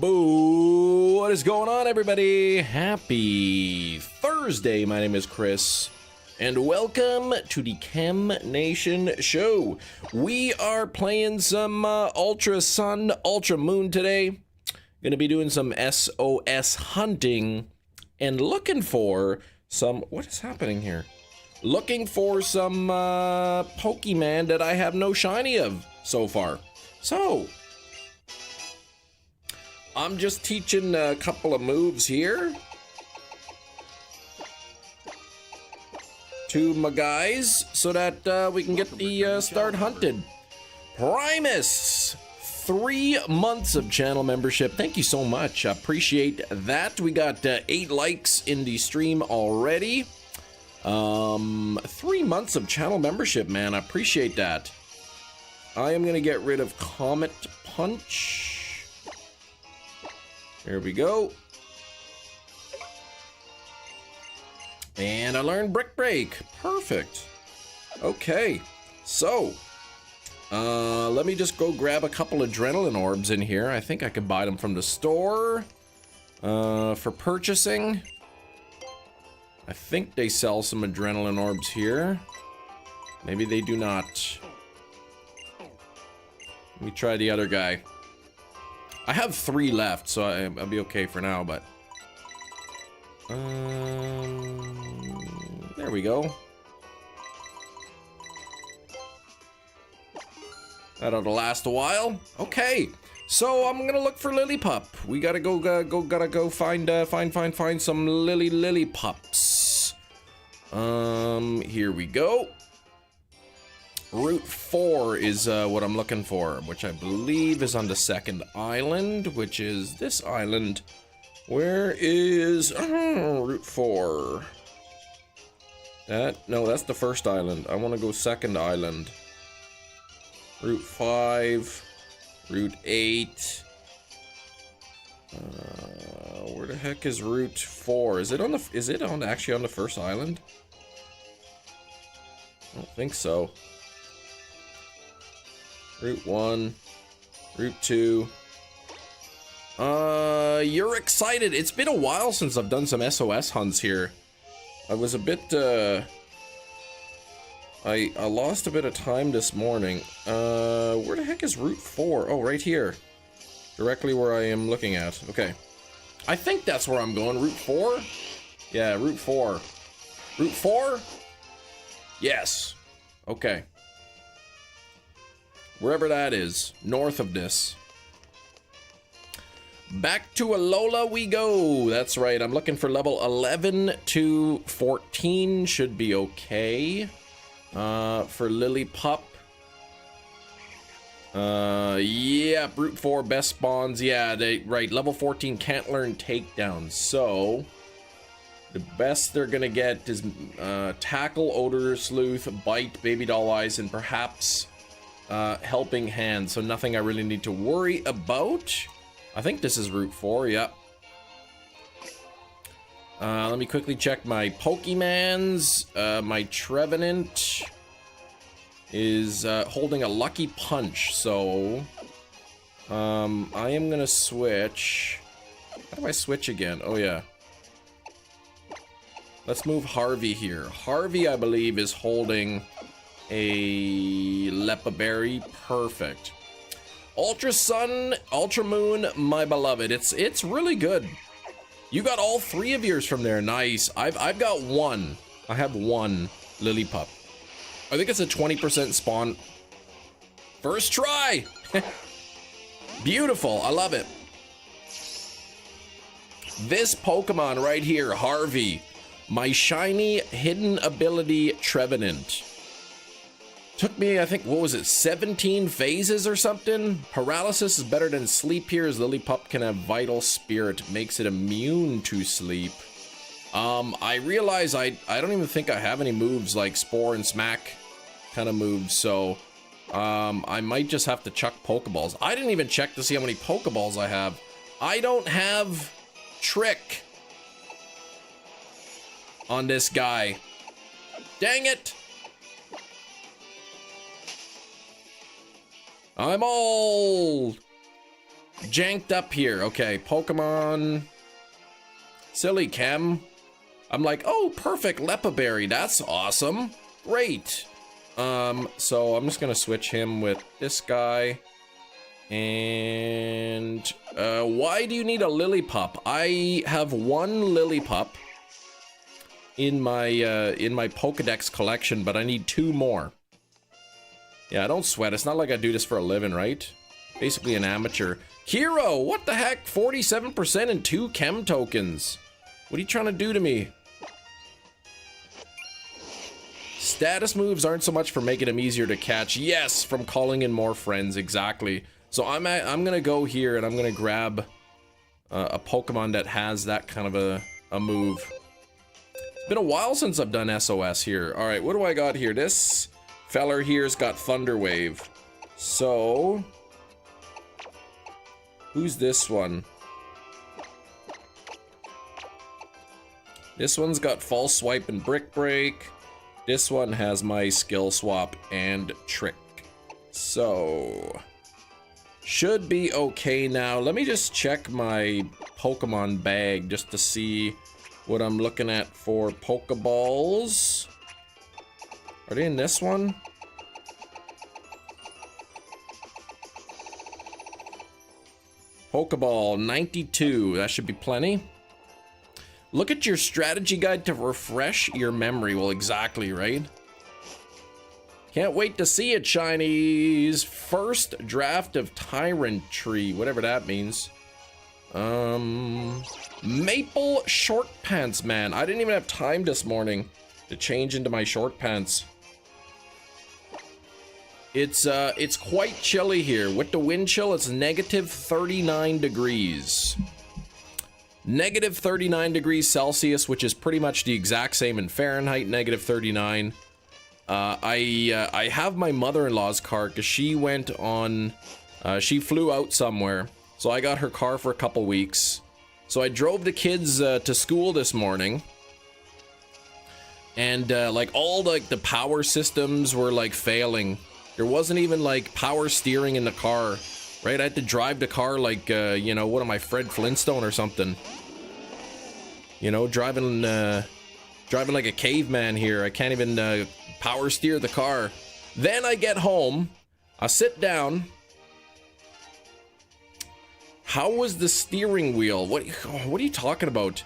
Boo! What is going on, everybody? Happy Thursday. My name is Chris, and welcome to the Chem Nation Show. We are playing some Ultra Sun, Ultra Moon today. Gonna be doing some SOS hunting and looking for some... What is happening here? Looking for some Pokemon that I have no shiny of so far. So... I'm just teaching a couple of moves here to my guys so that we can get the start hunted. Primus, 3 months of channel membership. Thank you so much. I appreciate that. We got 8 likes in the stream already. 3 months of channel membership, man. I appreciate that. I am gonna get rid of Comet Punch. There we go. And I learned Brick Break. Perfect. Okay. So, let me just go grab a couple adrenaline orbs in here. I think I could buy them from the store for purchasing. I think they sell some adrenaline orbs here. Maybe they do not. Let me try the other guy. I have 3 left, so I'll be okay for now, but... there we go. That'll last a while. Okay, so I'm gonna look for Lillipup. We gotta go find some Lillipups. Here we go. Route 4 is what I'm looking for, which I believe is on the 2nd island, which is this island. Where is Route 4? No, that's the 1st island. I want to go 2nd island. Route 5, Route 8. Where the heck is Route 4? Is it actually on the 1st island? I don't think so. Route 1, Route 2. You're excited. It's been a while since I've done some SOS hunts here. I was a bit, I lost a bit of time this morning. Where the heck is Route 4? Oh, right here. Directly where I am looking at. Okay. I think that's where I'm going. Route 4? Yeah, Route 4. Route 4? Yes. Okay. Wherever that is, north of this. Back to Alola we go. That's right, I'm looking for level 11 to 14. Should be okay. For Lillipup. Yeah, Brute 4, best spawns. Yeah, right, level 14 can't learn takedown. So, the best they're gonna get is Tackle, Odor, Sleuth, Bite, Baby Doll Eyes, and perhaps... Helping Hand, so nothing I really need to worry about. I think this is Route 4, yep. Let me quickly check my Pokemons. My Trevenant is holding a Lucky Punch, so... I am gonna switch... How do I switch again? Oh, yeah. Let's move Harvey here. Harvey, I believe, is holding... a Lepa Berry. Perfect. Ultra Sun, Ultra Moon, my beloved. It's really good. You got all 3 of yours from there. Nice. I've got 1. I have 1 Lillipup. I think it's a 20% spawn. First try. Beautiful. I love it. This Pokemon right here, Harvey, my shiny hidden ability Trevenant. Took me, I think, what was it, 17 phases or something? Paralysis is better than sleep here, as Lillipup can have Vital Spirit, makes it immune to sleep. I realize I don't even think I have any moves like Spore and Smack kind of moves, so I might just have to chuck Pokeballs. I didn't even check to see how many Pokeballs I have. I don't have Trick on this guy. Dang it! I'm old. janked up here. Okay, Pokemon. Silly Chem. I'm like, oh, perfect, Lepaberry. That's awesome. Great. So I'm just gonna switch him with this guy. And why do you need a Lillipup? I have one Lillipup in my Pokedex collection, but I need 2 more. Yeah, don't sweat. It's not like I do this for a living, right? Basically an amateur. Hero, what the heck? 47% and 2 chem tokens. What are you trying to do to me? Status moves aren't so much for making them easier to catch. Yes, from calling in more friends, exactly. So I'm gonna go here and I'm gonna grab a Pokemon that has that kind of a move. It's been a while since I've done SOS here. All right, what do I got here? This feller here's got Thunder Wave. So who's this one? This one's got False Swipe and Brick Break. This one has my Skill Swap and Trick. So should be okay now. Let me just check my Pokemon bag just to see what I'm looking at for Pokeballs. Are they in this one? Pokeball 92. That should be plenty. Look at your strategy guide to refresh your memory. Well, exactly, right? Can't wait to see it, Shinies. First draft of Tyrantry, whatever that means. Maple short pants, man. I didn't even have time this morning to change into my short pants. It's quite chilly here. With the wind chill, it's negative 39 degrees. Negative 39 degrees Celsius, which is pretty much the exact same in Fahrenheit, negative 39. I have my mother-in-law's car because she went on, she flew out somewhere. So I got her car for a couple weeks. So I drove the kids to school this morning. And like all the power systems were like failing. There wasn't even like power steering in the car, right? I had to drive the car like, you know, what am I, Fred Flintstone or something? You know, driving like a caveman here. I can't even power steer the car. Then I get home, I sit down. How was the steering wheel? What are you talking about?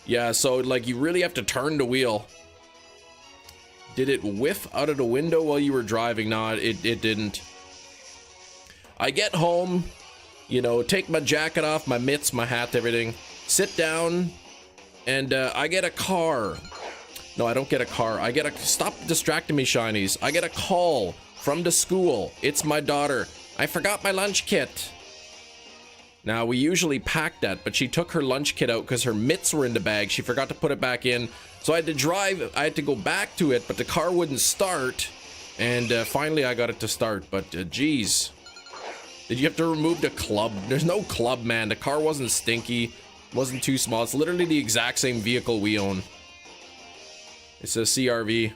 Yeah, so like you really have to turn the wheel. Did it whiff out of the window while you were driving? No, it didn't. I get home, you know, take my jacket off, my mitts, my hat, everything. Sit down, and I get a car. No, I don't get a car. I get a... Stop distracting me, Shinies. I get a call from the school. It's my daughter. I forgot my lunch kit. Now, we usually pack that, but she took her lunch kit out because her mitts were in the bag. She forgot to put it back in. So I had to drive. I had to go back to it, but the car wouldn't start. And finally, I got it to start. But, geez. Did you have to remove the club? There's no club, man. The car wasn't stinky. Wasn't too small. It's literally the exact same vehicle we own. It's a CRV.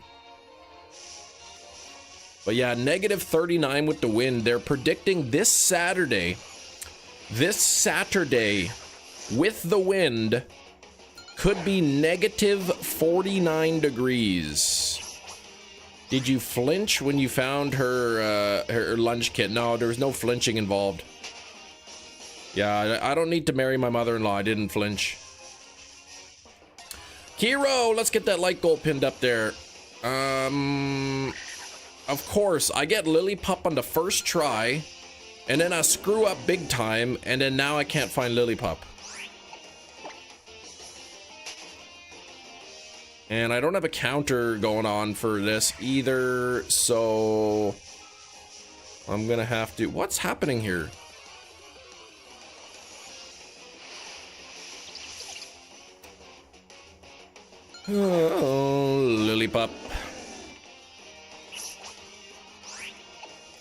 But yeah, negative 39 with the wind. They're predicting this Saturday with the wind could be negative 49 degrees. Did you flinch when you found her lunch kit? No, there was no flinching involved. Yeah, I don't need to marry my mother-in-law. I didn't flinch. Hero, let's get that light goal pinned up there. Of course, I get Lillipup on the first try, and then I screw up big time, and then now I can't find Lillipup. And I don't have a counter going on for this either, so I'm gonna have to... What's happening here? Oh, Lillipup.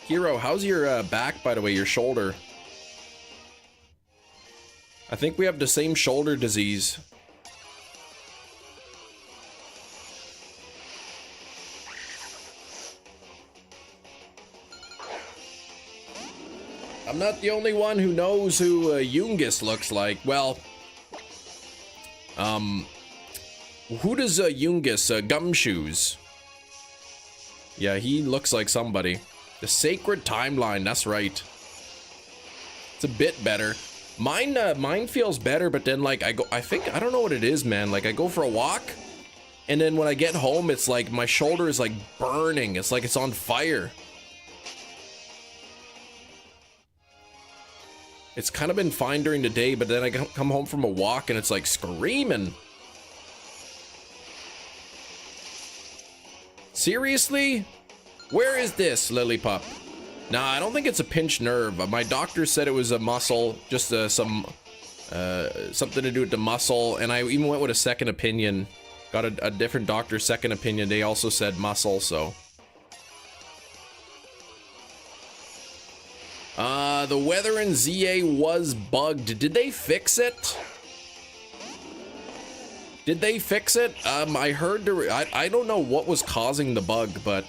Hero, how's your back, by the way, your shoulder? I think we have the same shoulder disease. I'm I'm not the only one who knows who Yungus looks like. Well, who does Yungus, Gumshoes? Yeah, he looks like somebody. The Sacred Timeline, that's right. It's a bit better. Mine feels better, but then like I don't know what it is, man. Like I go for a walk, and then when I get home, it's like my shoulder is like burning. It's like it's on fire. It's kind of been fine during the day, but then I come home from a walk and it's like screaming. Seriously? Where is this, Lillipup? Nah, I don't think it's a pinched nerve. My doctor said it was a muscle, just something to do with the muscle, and I even went with a second opinion. Got a different doctor's second opinion. They also said muscle, so. The weather in ZA was bugged. Did they fix it? Did they fix it? I heard I don't know what was causing the bug, but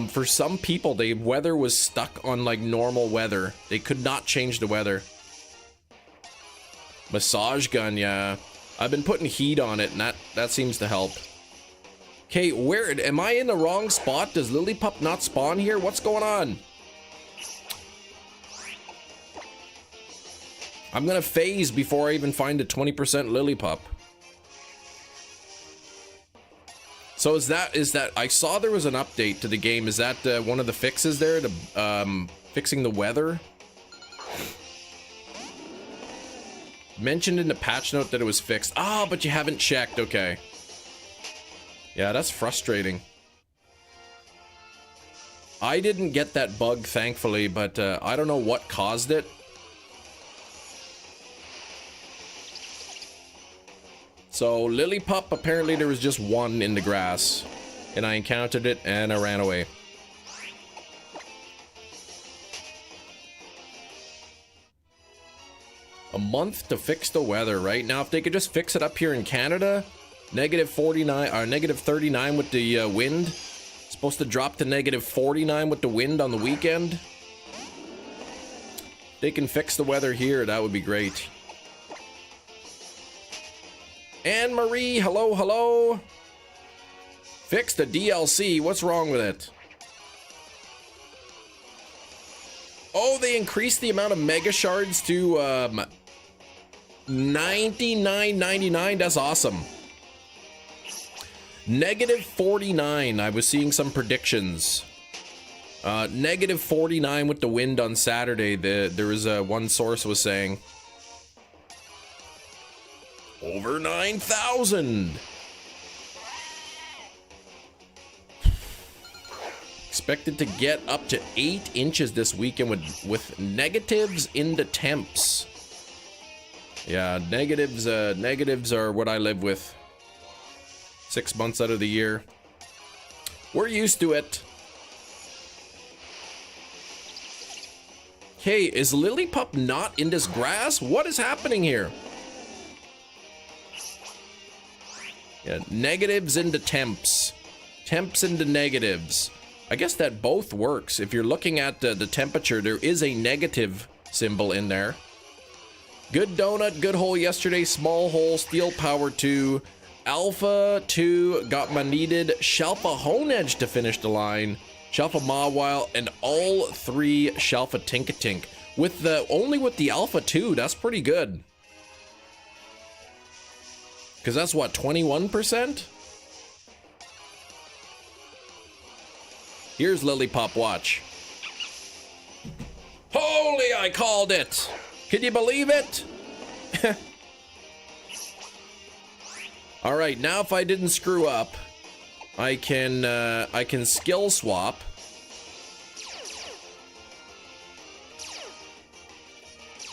for some people, the weather was stuck on like normal weather. They could not change the weather. Massage gun, yeah. I've been putting heat on it, and that seems to help. Okay, where am I in the wrong spot? Does Lillipup not spawn here? What's going on? I'm gonna phase before I even find a 20% Lillipup. So is that I saw there was an update to the game. Is that one of the fixes there to fixing the weather? Mentioned in the patch note that it was fixed. Ah, but you haven't checked. Okay. Yeah, that's frustrating. I didn't get that bug, thankfully, but I don't know what caused it. So, Lillipup, apparently there was just one in the grass. And I encountered it, and I ran away. A month to fix the weather, right? Now, if they could just fix it up here in Canada, -49, or -39 with the wind. Supposed to drop to -49 with the wind on the weekend. They can fix the weather here, that would be great. Anne Marie, hello, hello. Fix the DLC, what's wrong with it? Oh, they increased the amount of mega shards to $99.99. That's awesome. -49. I was seeing some predictions. -49 with the wind on Saturday. There was one source was saying over 9,000. Expected to get up to 8 inches this weekend with negatives in the temps. Yeah, negatives are what I live with. 6 months out of the year. We're used to it. Okay, is Lillipup not in this grass? What is happening here? Yeah, negatives into temps. Temps into negatives. I guess that both works. If you're looking at the temperature, there is a negative symbol in there. Good donut, good hole yesterday, small hole, steel power 2, alpha 2, got my needed Shelfa Hone Edge to finish the line, Shelfa Mawile, and all 3 Shelfa Tinkatink. Only with the alpha 2, that's pretty good. Because that's what, 21%? Here's Lillipup, watch. Holy, I called it! Can you believe it? Alright, now if I didn't screw up, I can skill swap.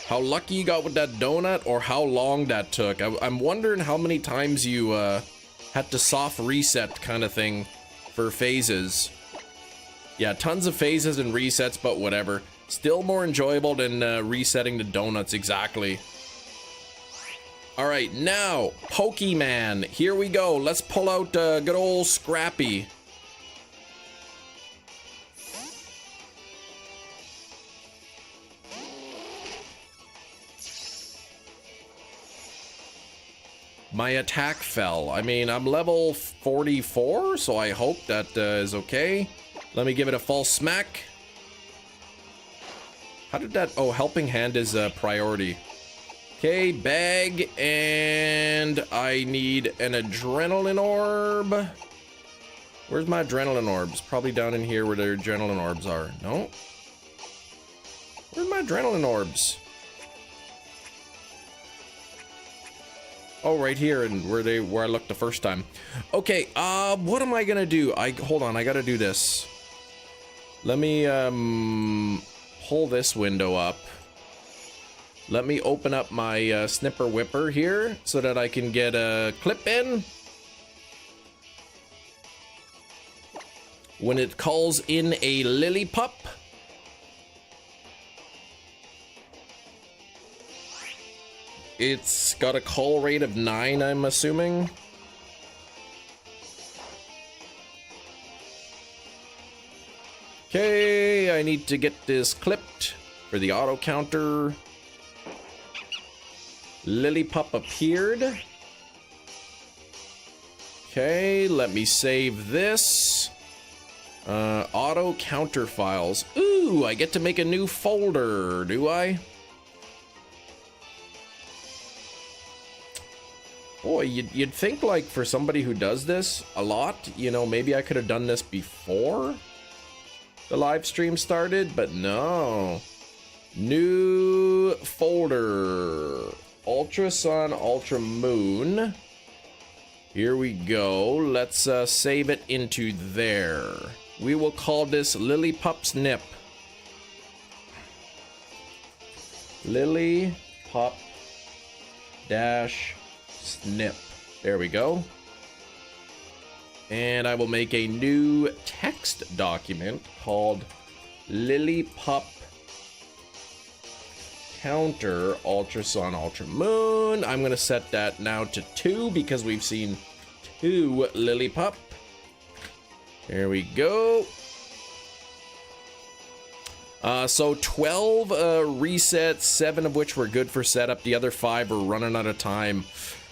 How lucky you got with that donut, or how long that took. I'm wondering how many times you had to soft reset kind of thing for phases. Yeah, tons of phases and resets, but whatever. Still more enjoyable than resetting the donuts, exactly. Alright, now, Pokemon. Here we go. Let's pull out good old Scrappy. My attack fell. I mean, I'm level 44, so I hope that is okay. Let me give it a false smack. How did that... Oh, helping hand is a priority. Okay, bag, and I need an adrenaline orb. Where's my adrenaline orbs? Probably down in here where their adrenaline orbs are. No? Where's my adrenaline orbs? Oh, right here, and where I looked the first time. Okay, what am I gonna do? Hold on, I gotta do this. Let me pull this window up. Let me open up my snipper whipper here so that I can get a clip in. When it calls in a Lillipup. It's got a call rate of 9, I'm assuming. Okay, I need to get this clipped for the auto counter. Lillipup appeared. Okay, let me save this. Auto counter files. Ooh, I get to make a new folder, do I? Boy, you'd think, like, for somebody who does this a lot, you know, maybe I could have done this before the live stream started, but no. New folder. Ultra Sun, Ultra Moon. Here we go. Let's save it into there. We will call this Lillipup Snip. Lillipup dash snip. There we go. And I will make a new text document called Lillipup counter Ultra Sun, Ultra Moon. I'm gonna set that now to 2 because we've seen 2 Lillipup. There we go. So 12 resets, 7 of which were good for setup. The other 5 were running out of time.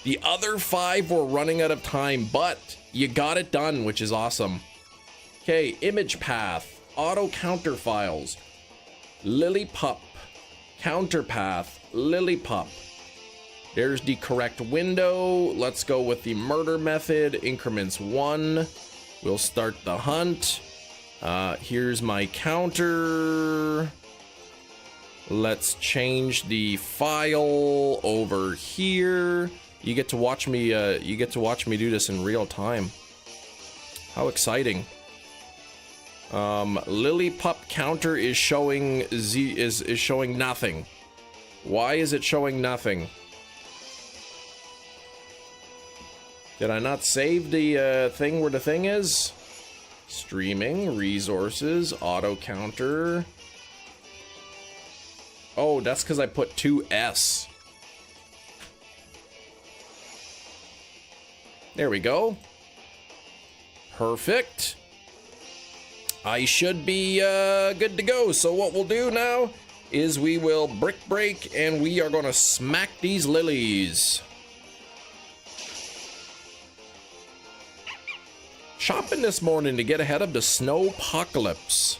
The other 5 were running out of time, but you got it done, which is awesome. Okay, image path, auto counter files, Lillipup, counter path, Lillipup. There's the correct window. Let's go with the murder method, increments 1. We'll start the hunt. Here's my counter. Let's change the file over here. You get to watch me. You get to watch me do this in real time. How exciting! Lillipup counter is showing is showing nothing. Why is it showing nothing? Did I not save the thing where the thing is? Streaming, resources, auto counter. Oh, that's because I put 2S. There we go. Perfect. I should be good to go. So what we'll do now is we will brick break and we are going to smack these lilies. Shopping this morning to get ahead of the snowpocalypse.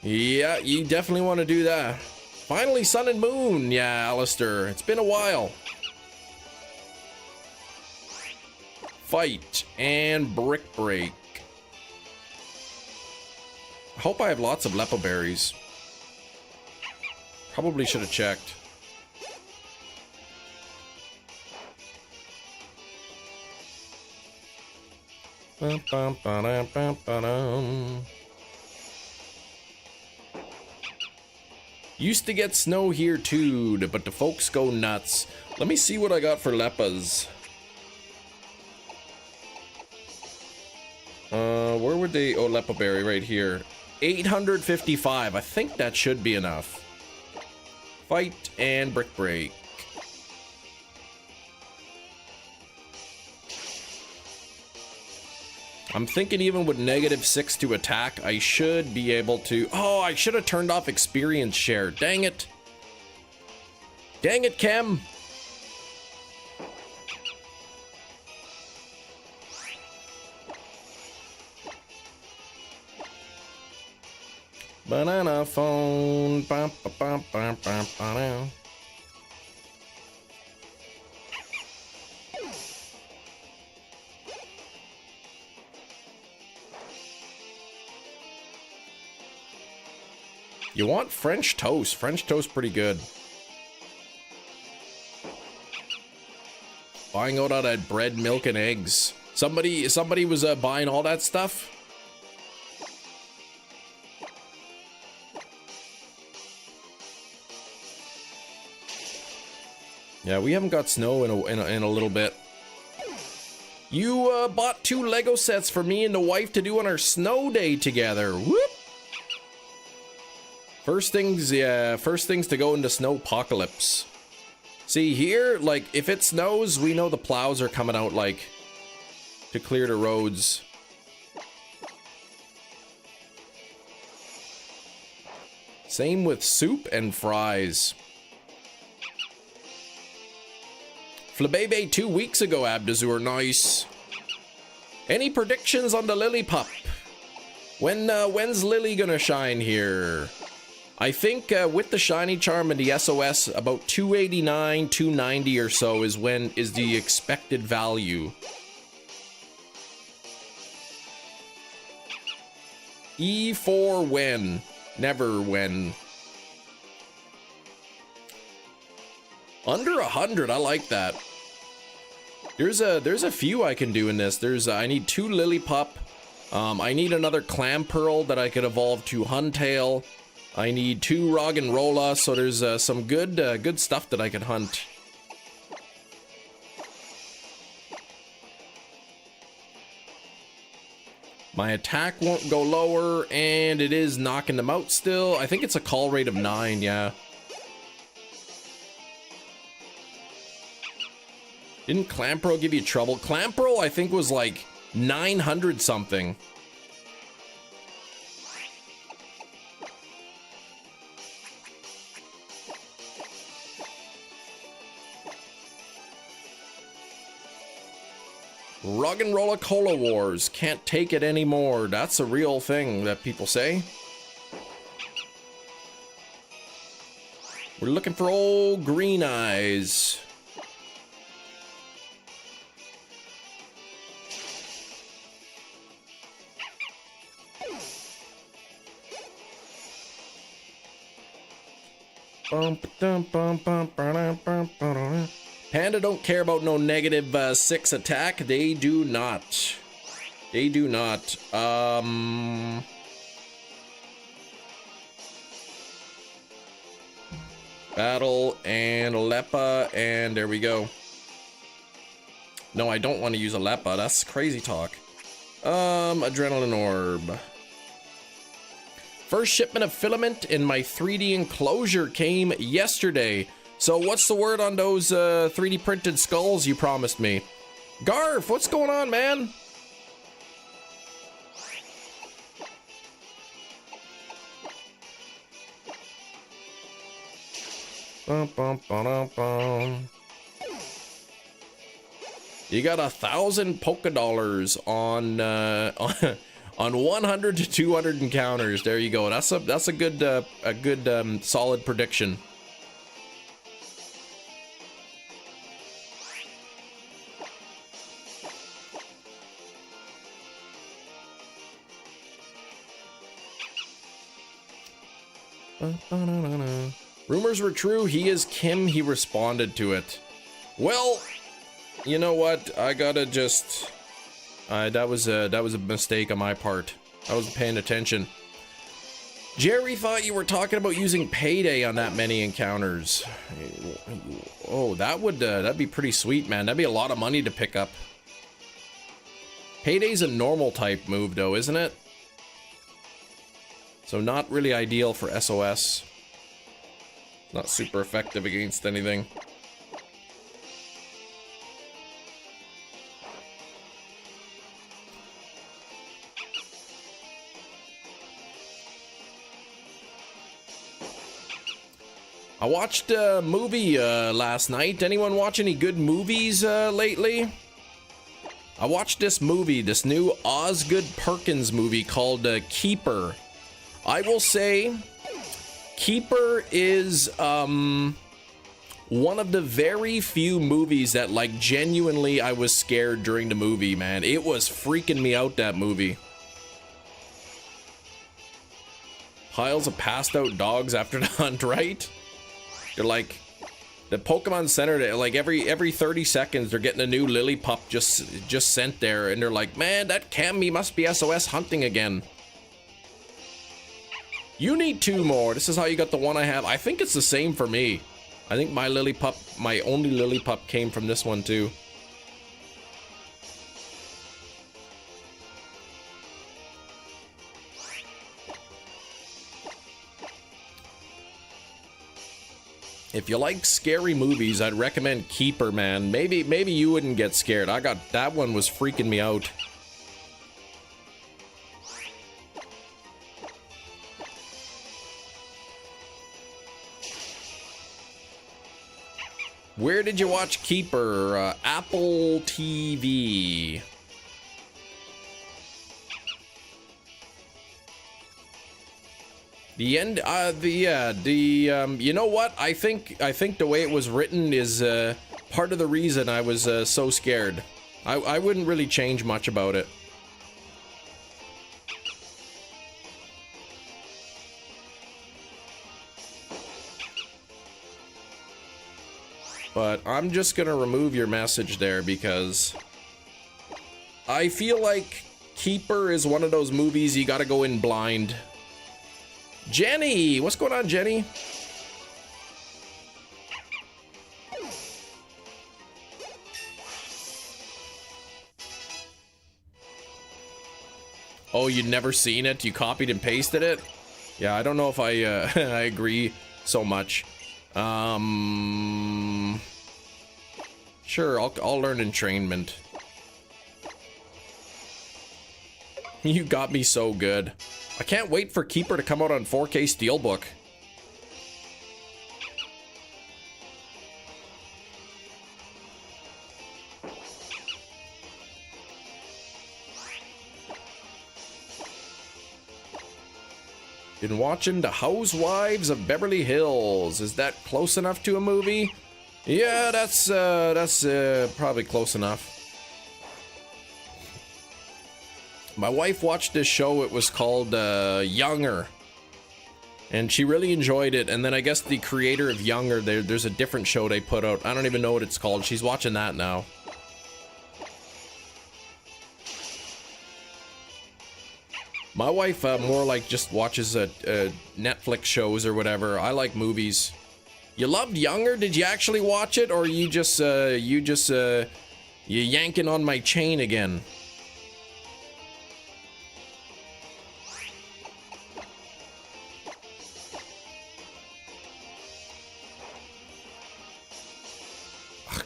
Yeah, you definitely want to do that. Finally, sun and moon. Yeah, Alistair, it's been a while. Fight and brick break. I hope I have lots of Lepo berries. Probably should have checked. Used to get snow here too, but the folks go nuts. Let me see what I got for Lepas. Where would they? Oh, Lepo berry right here. 855. I think that should be enough. Fight and brick break. I'm thinking even with -6 to attack, I should be able to... Oh, I should have turned off experience share. Dang it. Dang it, Kem. Banana phone. Ba, ba, ba, ba, ba, ba. You want French toast. French toast pretty good. Buying out all that bread, milk, and eggs. Somebody was buying all that stuff. Yeah, we haven't got snow in a little bit. You bought 2 Lego sets for me and the wife to do on our snow day together. Whoop! First things to go into snowpocalypse. See here, like, if it snows, we know the plows are coming out, like, to clear the roads. Same with soup and fries. Flabebe 2 weeks ago, Abdazur, nice. Any predictions on the Lillipup? When's Lily gonna shine here? I think with the shiny charm and the SOS, about 289, 290 or so is the expected value. E for when, never when. Under 100, I like that. There's a few I can do in this. I need 2 Lillipup. I need another Clam Pearl that I could evolve to Huntail. I need 2 Roggenrola, so there's some good stuff that I can hunt. My attack won't go lower, and it is knocking them out still. I think it's a call rate of 9, yeah. Didn't Clampearl give you trouble? Clampearl, I think, was like 900 something. Roggenrola Cola Wars. Can't take it anymore. That's a real thing that people say. We're looking for old Green Eyes. Panda don't care about no negative 6 attack. They do not. They do not. Battle and Lepa, and there we go. No, I don't want to use a Lepa. That's crazy talk. Adrenaline Orb. First shipment of filament in my 3D enclosure came yesterday. So what's the word on those 3D printed skulls you promised me? Garf, what's going on, man? Bum, bum, ba-dum, bum. You got 1,000 Pokédollars on 100 to 200 encounters. There you go. That's a good solid prediction. Rumors were true. He is Kim. He responded to it. Well, you know what? I gotta just. That was a mistake on my part. I wasn't paying attention. Jerry thought you were talking about using Payday on that many encounters. Oh, that'd be pretty sweet, man. That'd be a lot of money to pick up. Payday's a normal type move, though, isn't it? So not really ideal for SOS. Not super effective against anything. I watched a movie last night. Anyone watch any good movies lately? I watched this movie, this new Osgood Perkins movie called Keeper. I will say Keeper is one of the very few movies that, like, genuinely I was scared during the movie, man. It was freaking me out, that movie. Piles of passed out dogs after the hunt, right? They're like, the Pokemon Center, like every 30 seconds, they're getting a new Lillipup just sent there, and they're like, man, that Cammy must be SOS hunting again. You need 2 more. This is how you got the one I have. I think it's the same for me. I think my Lillipup, my only Lillipup came from this one too. If you like scary movies, I'd recommend Keeper, man. Maybe you wouldn't get scared. That one was freaking me out. Where did you watch Keeper? Apple TV. The end, you know what? I think the way it was written is part of the reason I was so scared. I wouldn't really change much about it. But I'm just gonna remove your message there because I feel like Keeper is one of those movies you gotta go in blind. Jenny! What's going on, Jenny? Oh, you'd never seen it? You copied and pasted it? Yeah, I don't know if I I agree so much. Sure, I'll learn entrainment. You got me so good. I can't wait for Keeper to come out on 4K Steelbook. Been watching The Housewives of Beverly Hills. Is that close enough to a movie? Yeah, that's probably close enough. My wife watched this show. It was called Younger, and she really enjoyed it. And then I guess the creator of Younger, there's a different show they put out. I don't even know what it's called. She's watching that now. My wife more like just watches Netflix shows or whatever. I like movies. You loved Younger? Did you actually watch it, or you yanking on my chain again?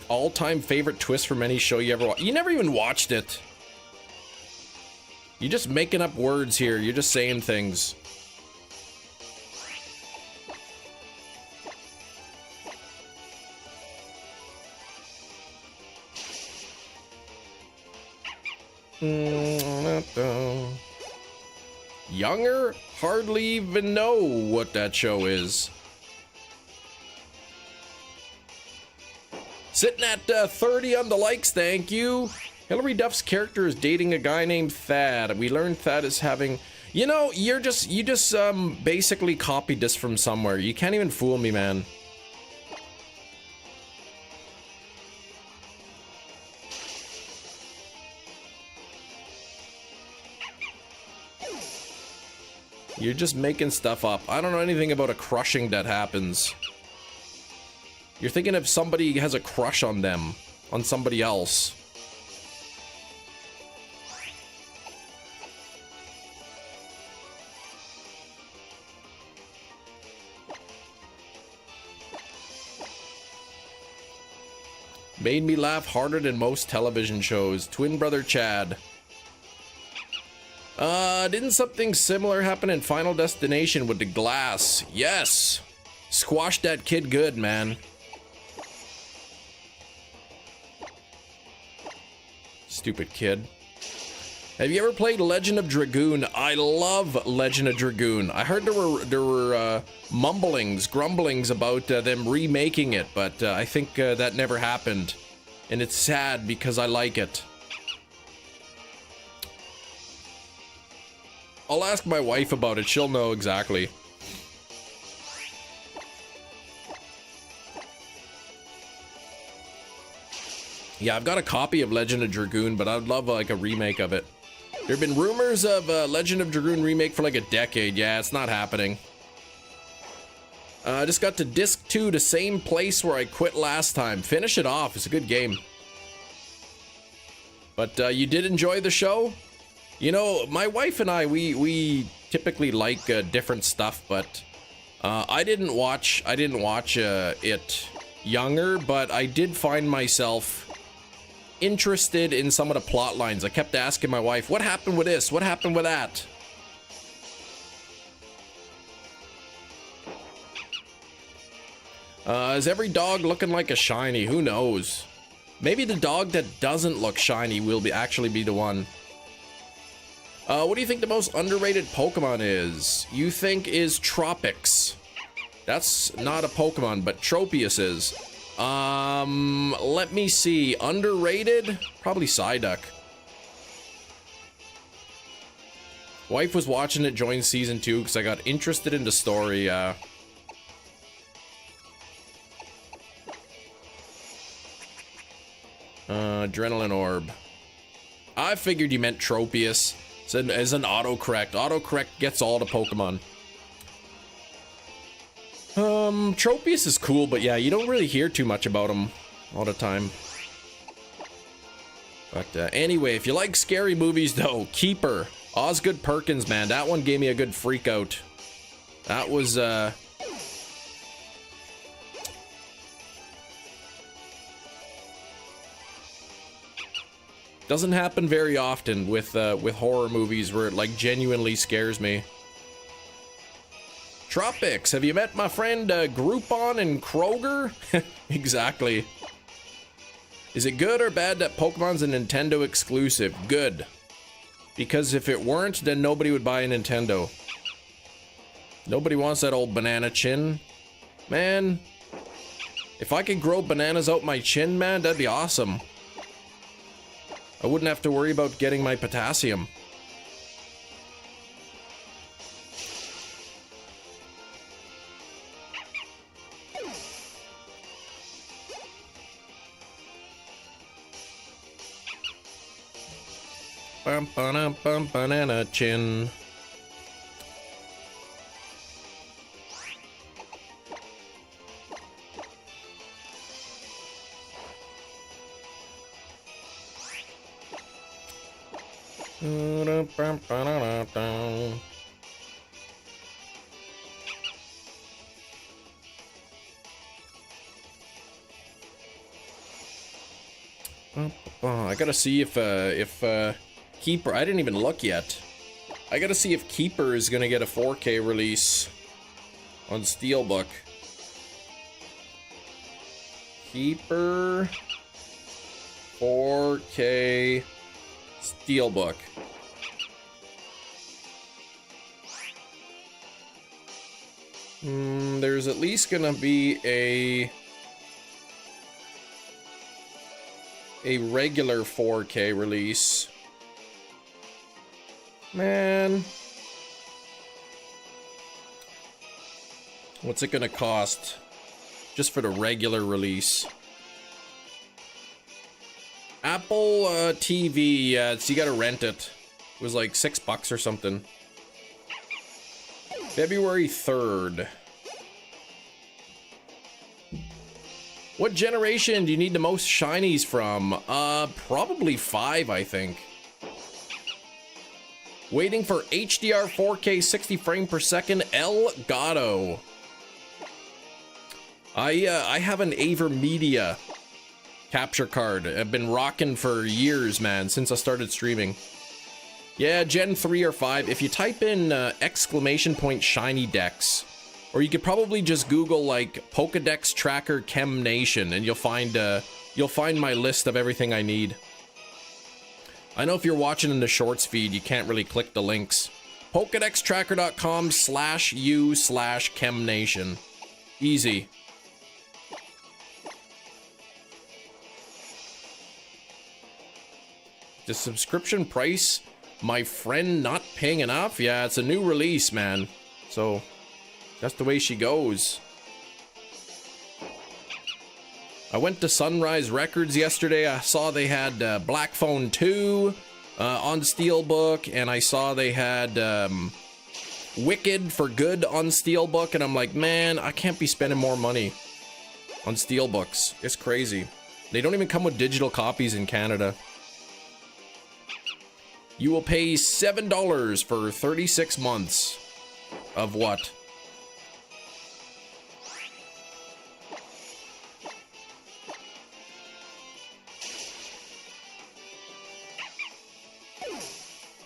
All-time favorite twist from any show you ever watched? You never even watched it. You're just making up words here. You're just saying things. Younger? Hardly even know what that show is. Sitting at 30 on the likes, thank you. Hilary Duff's character is dating a guy named Thad. We learned Thad is having... You know, you just basically copied this from somewhere. You can't even fool me, man. You're just making stuff up. I don't know anything about a crushing that happens. You're thinking if somebody has a crush on them, on somebody else. Made me laugh harder than most television shows. Twin brother Chad. Didn't something similar happen in Final Destination with the glass? Yes! Squashed that kid good, man. Stupid kid. Have you ever played Legend of Dragoon? I love Legend of Dragoon. I heard there were grumblings about them remaking it, but I think that never happened. And it's sad because I like it. I'll ask my wife about it. She'll know exactly. Yeah, I've got a copy of Legend of Dragoon, but I'd love like a remake of it. There have been rumors of a Legend of Dragoon remake for like a decade. Yeah, it's not happening. I just got to disc 2, the same place where I quit last time. Finish it off. It's a good game. But you did enjoy the show? You know, my wife and I, we typically like different stuff, but I didn't watch it younger, but I did find myself interested in some of the plot lines. I kept asking my wife, what happened with this? What happened with that? Is every dog looking like a shiny? Who knows? Maybe the dog that doesn't look shiny will actually be the one. What do you think the most underrated Pokemon is? You think is Tropics. That's not a Pokemon, but Tropius is. Let me see. Underrated? Probably Psyduck. Wife was watching it, joined season 2 because I got interested in the story. Adrenaline Orb. I figured you meant Tropius. As an autocorrect. Autocorrect gets all the Pokemon. Tropius is cool, but yeah, you don't really hear too much about him all the time. But anyway, if you like scary movies though, Keeper. Osgood Perkins, man, that one gave me a good freak out. That was doesn't happen very often with horror movies where it like genuinely scares me. Tropics, have you met my friend Groupon and Kroger? Exactly. Is it good or bad that Pokemon's a Nintendo exclusive? Good. Because if it weren't, then nobody would buy a Nintendo. Nobody wants that old banana chin. Man, if I could grow bananas out my chin, man, that'd be awesome. I wouldn't have to worry about getting my potassium. Bum bum bum banana chin. I gotta see if Keeper, I didn't even look yet. I gotta see if Keeper is gonna get a 4K release on Steelbook. Keeper 4K Steelbook. There's at least gonna be a regular 4K release. Man. What's it gonna cost? Just for the regular release. Apple TV, yeah, so you gotta rent it. It was like $6 or something. February 3rd. What generation do you need the most shinies from? Probably 5, I think. Waiting for HDR 4K 60 frame per second Elgato. I have an Avermedia capture card. I've been rocking for years, man, since I started streaming. Yeah, Gen 3 or 5. If you type in ! Shiny Dex, or you could probably just Google like Pokedex Tracker Chem Nation, and you'll find my list of everything I need. I know if you're watching in the shorts feed, you can't really click the links. PokedexTracker.com/u/ChemNation. Easy. The subscription price, my friend not paying enough? Yeah, it's a new release, man. So, that's the way she goes. I went to Sunrise Records yesterday. I saw they had Black Phone 2 on Steelbook, and I saw they had Wicked for Good on Steelbook, and I'm like, man, I can't be spending more money on Steelbooks. It's crazy. They don't even come with digital copies in Canada. You will pay $7 for 36 months of what?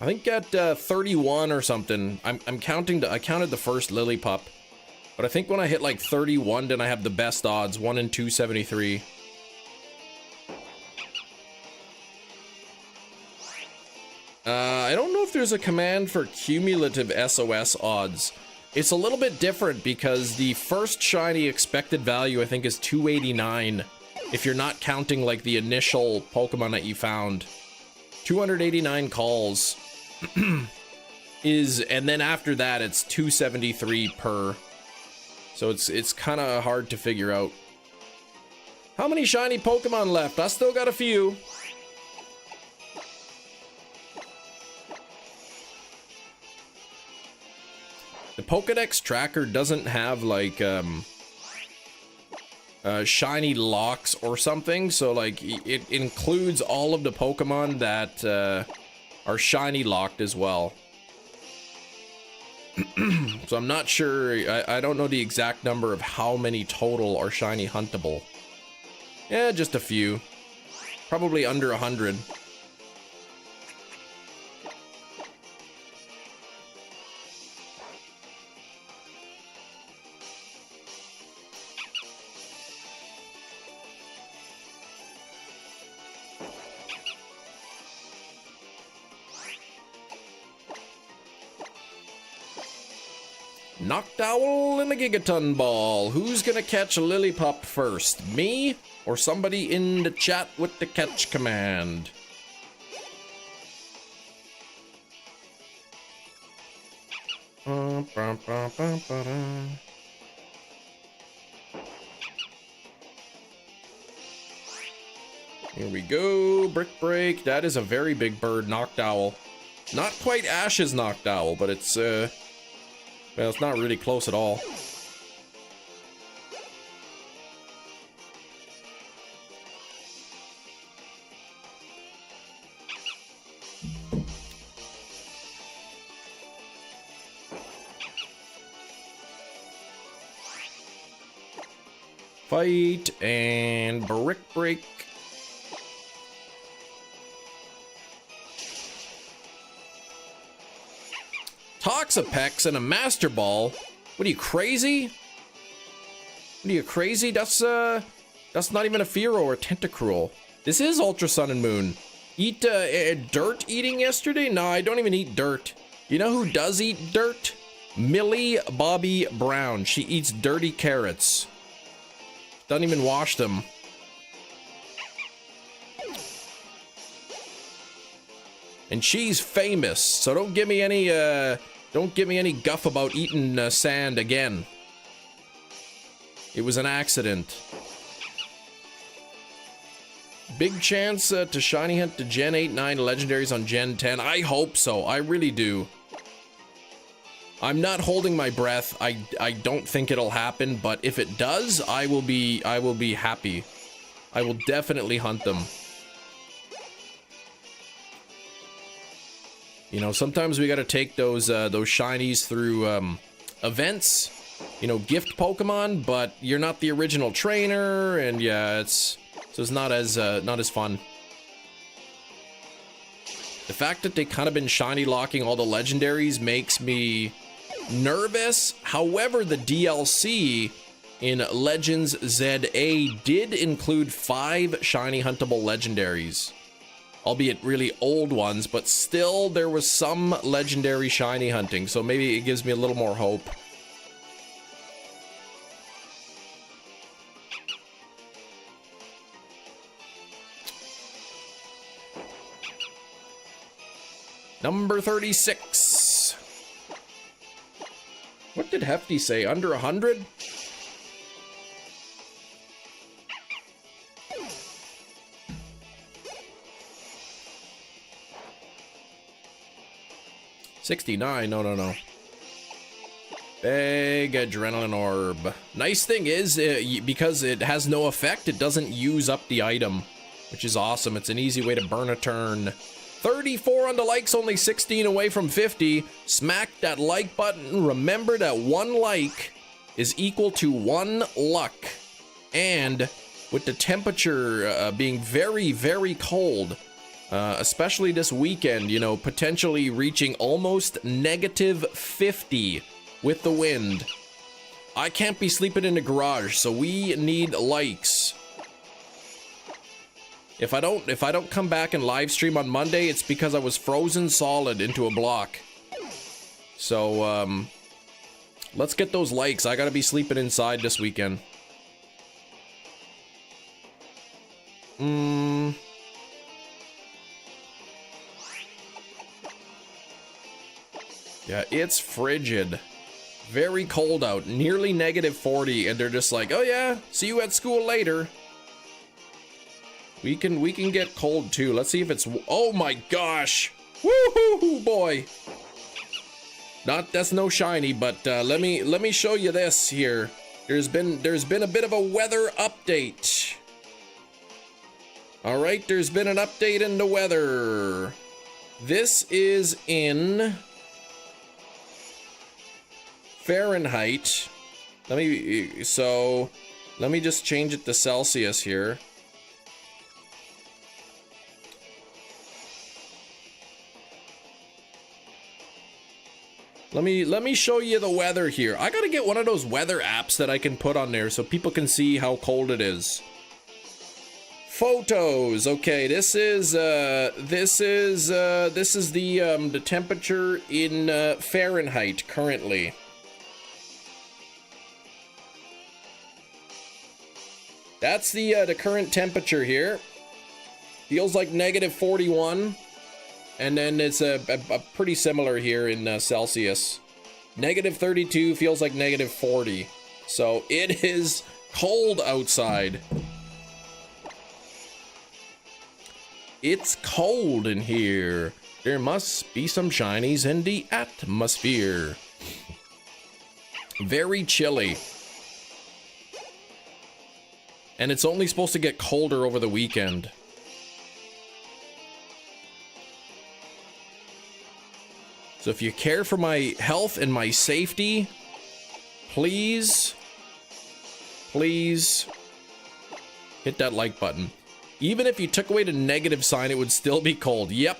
I think at 31 or something. I'm counting. I counted the first Lillipup, but I think when I hit like 31, then I have the best odds, 1 in 273. I don't know if there's a command for cumulative SOS odds. It's a little bit different because the first shiny expected value I think is 289 if you're not counting like the initial Pokemon that you found. 289 calls is, and then after that it's 273 per. So it's kind of hard to figure out. How many shiny Pokemon left? I still got a few. The Pokedex tracker doesn't have like shiny locks or something, so like it includes all of the Pokemon that are shiny locked as well. So I'm not sure, I don't know the exact number of how many total are shiny huntable. Yeah, just a few. Probably under 100. Noctowl and the Gigaton Ball. Who's gonna catch a Lillipup first? Me or somebody in the chat with the catch command? Here we go. Brick Break. That is a very big bird, Noctowl. Not quite Ash's Noctowl, but it's well, it's not really close at all. Fight and Brick Break. Toxapex and a Master Ball? What are you, crazy? What are you, crazy? That's not even a Fearow or Tentacruel. This is Ultra Sun and Moon. Eat dirt eating yesterday? No, I don't even eat dirt. You know who does eat dirt? Millie Bobby Brown. She eats dirty carrots. Doesn't even wash them. And she's famous, so don't give me any guff about eating sand again. It was an accident. Big chance to shiny hunt to Gen 8, 9 legendaries on Gen 10. I hope so. I really do. I'm not holding my breath. I don't think it'll happen, but if it does, I will be happy. I will definitely hunt them. You know, sometimes we gotta take those shinies through events, you know, gift Pokemon, but you're not the original trainer, and yeah, it's not as fun. The fact that they kind of been shiny locking all the legendaries makes me nervous. However, the DLC in Legends ZA did include 5 shiny huntable legendaries. albeit really old ones, but still there was some legendary shiny hunting, so maybe it gives me a little more hope. Number 36. What did Hefty say? Under 100? $69. No. Big adrenaline orb. Nice thing is, because it has no effect, it doesn't use up the item, which is awesome. It's an easy way to burn a turn. 34 on the likes, only 16 away from 50. Smack that like button. Remember that 1 like is equal to 1 luck. And with the temperature being very, very cold, especially this weekend, you know, potentially reaching almost negative 50 with the wind, I can't be sleeping in the garage, so we need likes. If I don't come back and live stream on Monday, it's because I was frozen solid into a block. So, let's get those likes. I gotta be sleeping inside this weekend. Yeah, it's frigid. Very cold out. Nearly negative 40, and they're just like, oh yeah, see you at school later. We can get cold too. Let's see if it's, oh my gosh. Woohoo, boy. That's no shiny, but let me show you this here. There's been a bit of a weather update. All right, there's been an update in the weather. This is in Fahrenheit. Let me just change it to Celsius here. Let me show you the weather here. I gotta get one of those weather apps that I can put on there so people can see how cold it is. Photos. Okay, this is the temperature in Fahrenheit currently. That's the current temperature here. Feels like negative 41. And then it's a pretty similar here in Celsius. Negative 32 feels like negative 40. So it is cold outside. It's cold in here. There must be some shinies in the atmosphere. Very chilly. And it's only supposed to get colder over the weekend. So if you care for my health and my safety, please hit that like button. Even if you took away the negative sign, it would still be cold. Yep.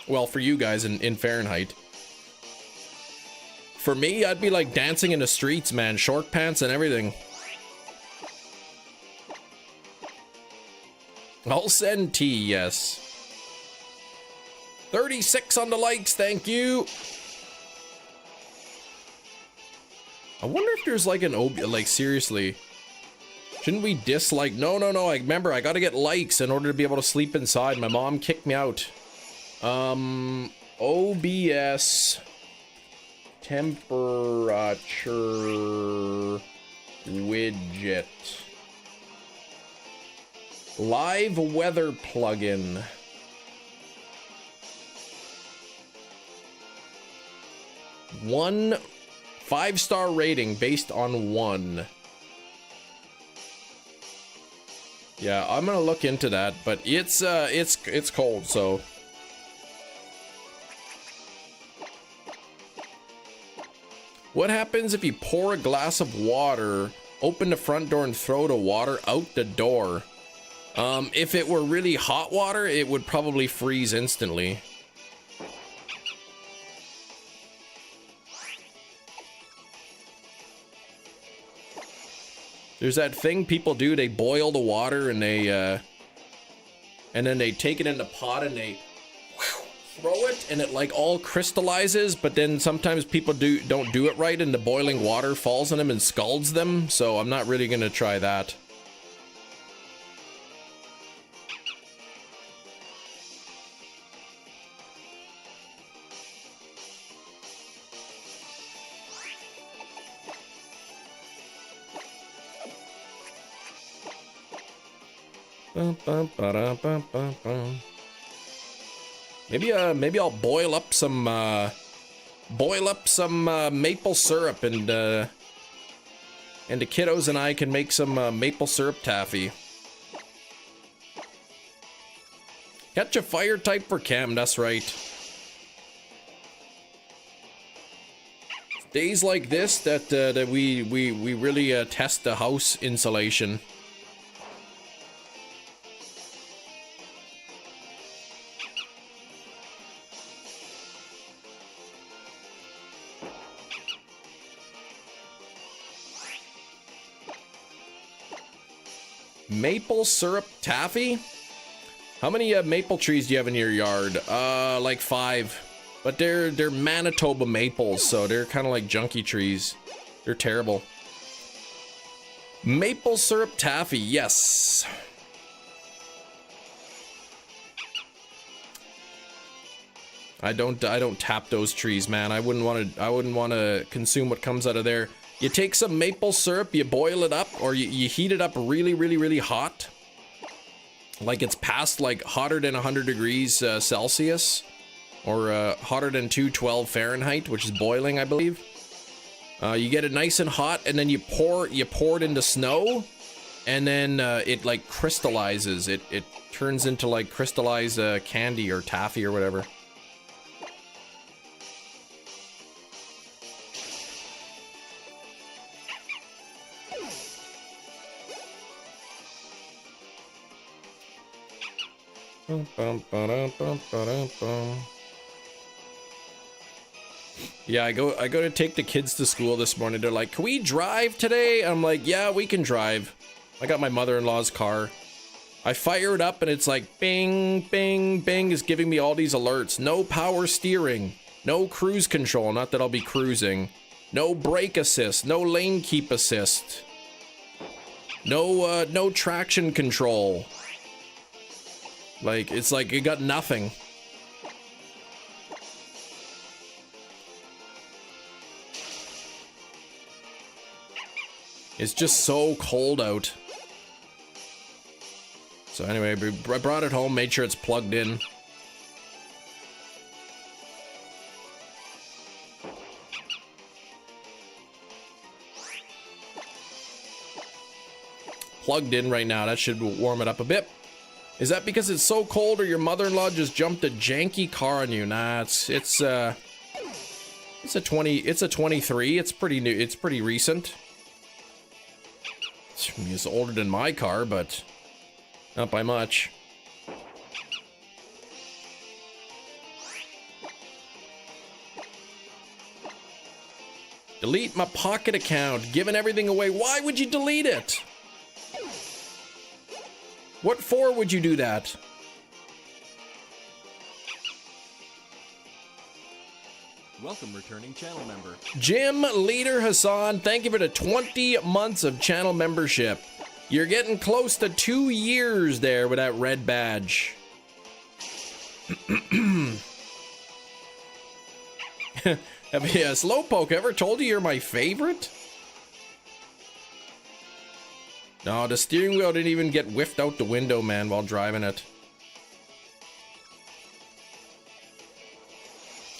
Well, for you guys in Fahrenheit. For me, I'd be like dancing in the streets, man. Short pants and everything. I'll send tea, yes. 36 on the likes, thank you. I wonder if there's like an like seriously. Shouldn't we dislike? No. I remember I gotta get likes in order to be able to sleep inside. My mom kicked me out. OBS temperature widget. Live weather plugin. 5-star rating based on 1. Yeah, I'm gonna look into that, but it's cold, so. What happens if you pour a glass of water, open the front door and throw the water out the door? If it were really hot water, it would probably freeze instantly. There's that thing people do, they boil the water and they and then they take it in the pot and they throw it, and it like all crystallizes, but then sometimes people don't do it right, and the boiling water falls on them and scalds them, so I'm not really gonna try that. Maybe I'll boil up some maple syrup, and the kiddos and I can make some maple syrup taffy. Catch a fire type for Cam, that's right. Days like this that we really test the house insulation. Maple syrup taffy? How many maple trees do you have in your yard? Like 5. But they're Manitoba maples, so they're kind of like junky trees. They're terrible. Maple syrup taffy, yes. I don't tap those trees, man. I wouldn't want to consume what comes out of there. You take some maple syrup, you boil it up, or you heat it up really hot. Like it's past like hotter than 100 degrees Celsius, or hotter than 212 Fahrenheit, which is boiling, I believe. You get it nice and hot, and then you pour it into snow, and then it like crystallizes. It turns into like crystallized candy or taffy or whatever. Yeah, I go to take the kids to school this morning. They're like, "Can we drive today?" I'm like, "Yeah, we can drive." I got my mother-in-law's car. I fire it up and it's like bing, bing, bing, is giving me all these alerts. No power steering, no cruise control, not that I'll be cruising. No brake assist, no lane keep assist. No traction control. Like, it's like you got nothing. It's just so cold out. So anyway, I brought it home, made sure it's plugged in. Plugged in right now, that should warm it up a bit. Is that because it's so cold, or your mother-in-law just jumped a janky car on you? Nah, it's a 23. It's pretty new. It's pretty recent. It's older than my car, but not by much. Delete my Pocket account, giving everything away. Why would you delete it? What for would you do that? Welcome, returning channel member. Jim Leader Hassan, thank you for the 20 months of channel membership. You're getting close to 2 years there with that red badge. Have Slowpoke ever told you you're my favorite? No, the steering wheel didn't even get whiffed out the window, man, while driving it.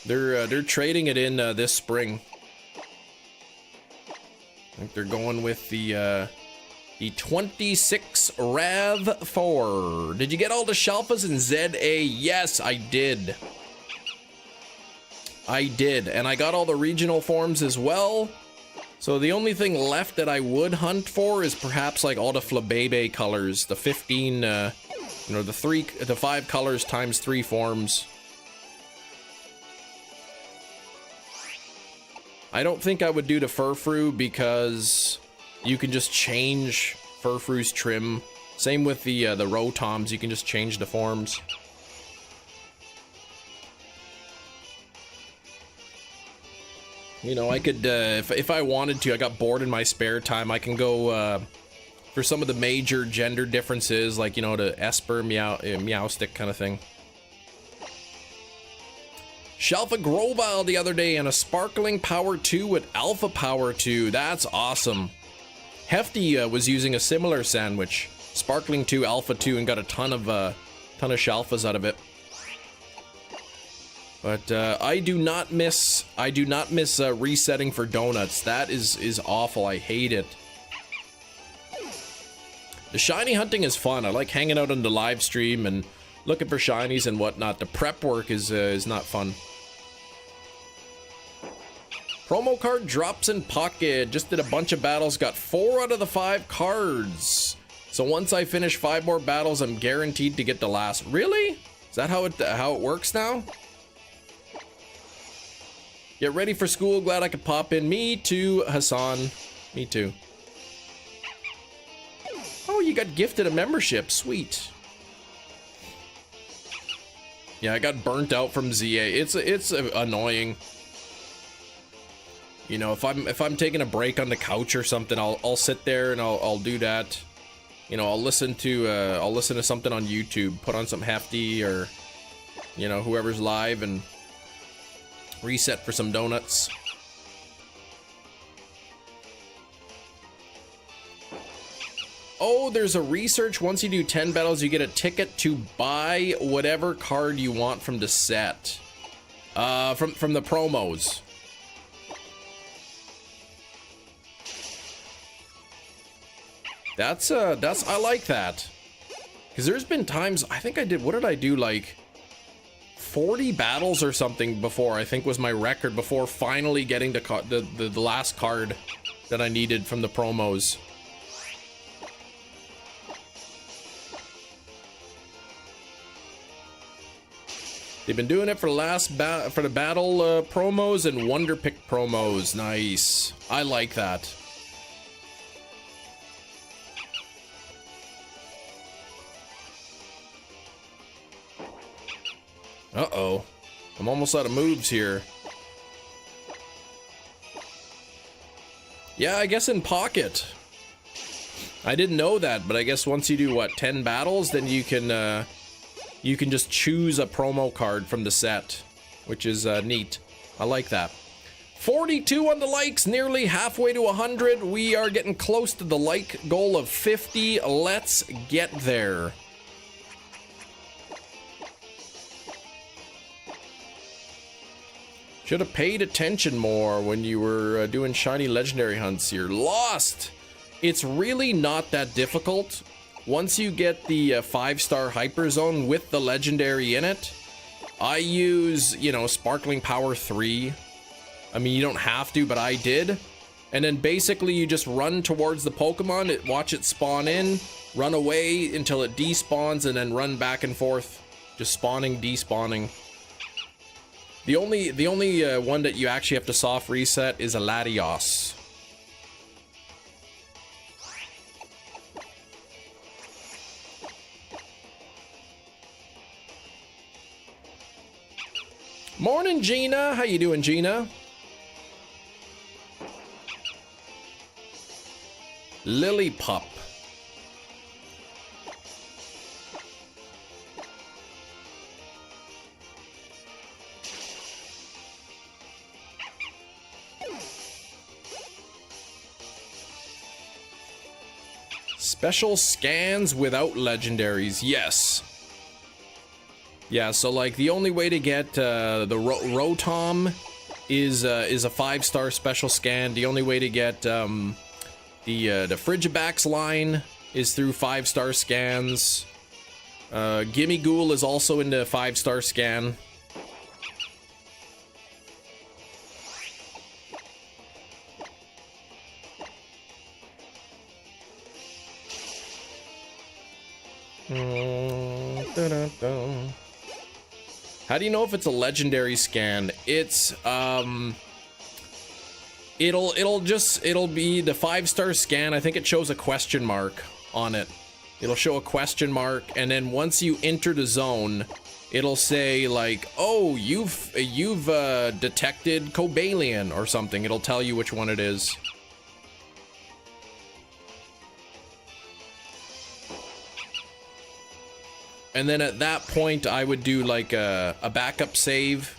They're trading it in this spring. I think they're going with the 26 RAV4. Did you get all the Shalpas in ZA? Yes, I did. I did, and I got all the regional forms as well. So the only thing left that I would hunt for is perhaps like all the Flabébé colors, the 15, the 5 colors times 3 forms. I don't think I would do the Furfrou because you can just change Furfrou's trim Same with the Rotoms, you can just change the forms. You know, I could, if I wanted to, I got bored in my spare time, I can go, for some of the major gender differences, like, you know, the Esper, Meowstic kind of thing. Shelfa Grovyle the other day and a Sparkling Power 2 with Alpha Power 2. That's awesome. Hefty was using a similar sandwich. Sparkling 2, Alpha 2, and got a ton of Shelfas out of it. But I do not miss resetting for donuts. That is awful. I hate it. The shiny hunting is fun. I like hanging out on the live stream and looking for shinies and whatnot. The prep work is not fun. Promo card drops in pocket. Just did a bunch of battles. Got 4 out of the 5 cards. So once I finish 5 more battles, I'm guaranteed to get the last. Really? Is that how it works now? Get ready for school. Glad I could pop in. Me too, Hassan. Me too. Oh, you got gifted a membership. Sweet. Yeah, I got burnt out from ZA. It's annoying. You know, if I'm taking a break on the couch or something, I'll sit there and I'll do that. You know, I'll listen to something on YouTube, put on some Hefty or, you know, whoever's live and reset for some donuts. Oh, there's a research. Once you do 10 battles, you get a ticket to buy whatever card you want from the set. From the promos. That's I like that. Because there's been times, I think I did, what did I do, like 40 battles or something before, I think was my record, before finally getting the last card that I needed from the promos. They've been doing it for the battle promos and Wonder Pick promos. Nice. I like that. Uh-oh. I'm almost out of moves here. Yeah, I guess in Pocket. I didn't know that, but I guess once you do, what, 10 battles, then you can just choose a promo card from the set, which is neat. I like that. 42 on the likes, nearly halfway to 100. We are getting close to the like goal of 50. Let's get there. Should have paid attention more when you were doing shiny legendary hunts. You're lost. It's really not that difficult. Once you get the 5-star Hyper Zone with the legendary in it, I use, you know, Sparkling Power 3. I mean, you don't have to, but I did. And then basically you just run towards the Pokemon, watch it spawn in, run away until it despawns, and then run back and forth, just spawning, despawning. The only one that you actually have to soft reset is a Latios. Morning, Gina. How you doing, Gina? Lillipup. Special scans without legendaries. Yes. Yeah, so like the only way to get the Rotom is a 5-star special scan. The only way to get the Frigibax line is through 5-star scans. Gimme Ghoul is also into 5-star scan. How do you know if it's a legendary scan? It's it'll be the 5-star scan. I think it shows a question mark on it. It'll show a question mark, and then once you enter the zone, it'll say like, oh, you've detected Cobalion or something. It'll tell you which one it is. And then at that point, I would do like a backup save,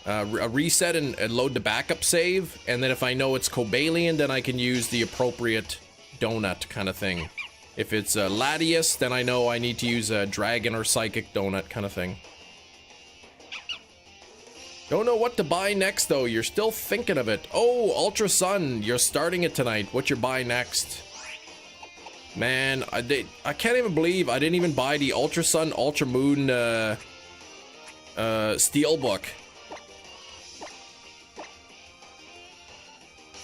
a reset and load the backup save. And then if I know it's Cobalion, then I can use the appropriate donut kind of thing. If it's Latias, then I know I need to use a Dragon or Psychic donut kind of thing. Don't know what to buy next though. You're still thinking of it. Oh, Ultra Sun, you're starting it tonight. What you buy next? Man, I can't even believe I didn't even buy the Ultra Sun, Ultra Moon Steelbook.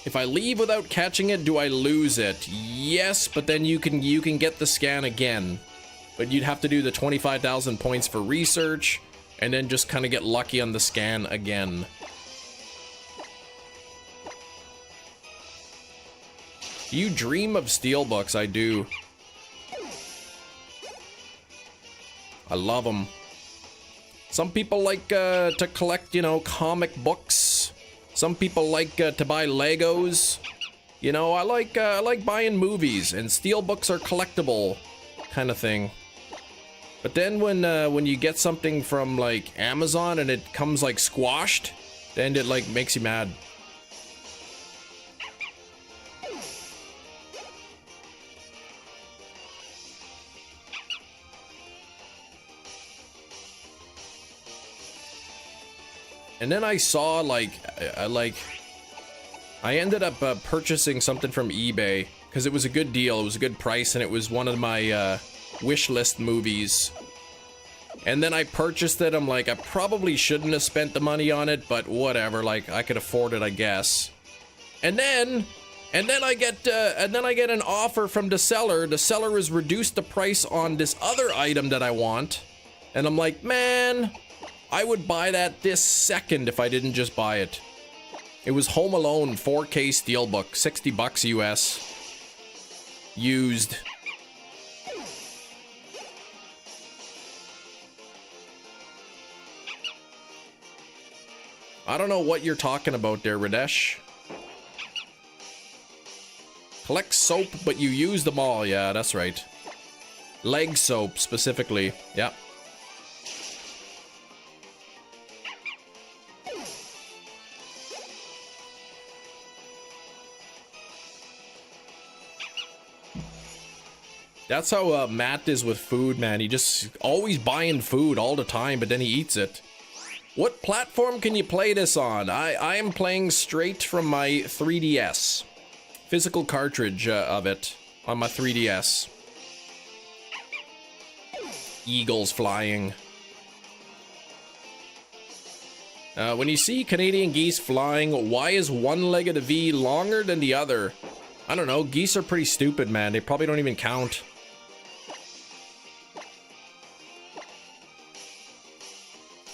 If I leave without catching it, do I lose it? Yes, but then you can get the scan again. But you'd have to do the 25,000 points for research, and then just kind of get lucky on the scan again. You dream of steelbooks, I do. I love them. Some people like to collect, you know, comic books. Some people like to buy Legos. You know, I like buying movies, and steelbooks are collectible kind of thing. But then when you get something from like Amazon and it comes like squashed, then it like makes you mad. And then I saw like I ended up purchasing something from eBay because it was a good deal. It was a good price, and it was one of my wish list movies. And then I purchased it. I'm like, I probably shouldn't have spent the money on it, but whatever. Like, I could afford it, I guess. And then I get an offer from the seller. The seller has reduced the price on this other item that I want, and I'm like, man, I would buy that this second if I didn't just buy it. It was Home Alone 4K Steelbook, $60 US. Used. I don't know what you're talking about there, Radesh. Collect soap, but you use them all. Yeah, that's right. Leg soap, specifically. Yeah. That's how Matt is with food, man. He just always buying food all the time, but then he eats it. What platform can you play this on? I am playing straight from my 3DS. Physical cartridge of it on my 3DS. Eagles flying. When you see Canadian geese flying, why is one leg of the V longer than the other? I don't know. Geese are pretty stupid, man. They probably don't even count.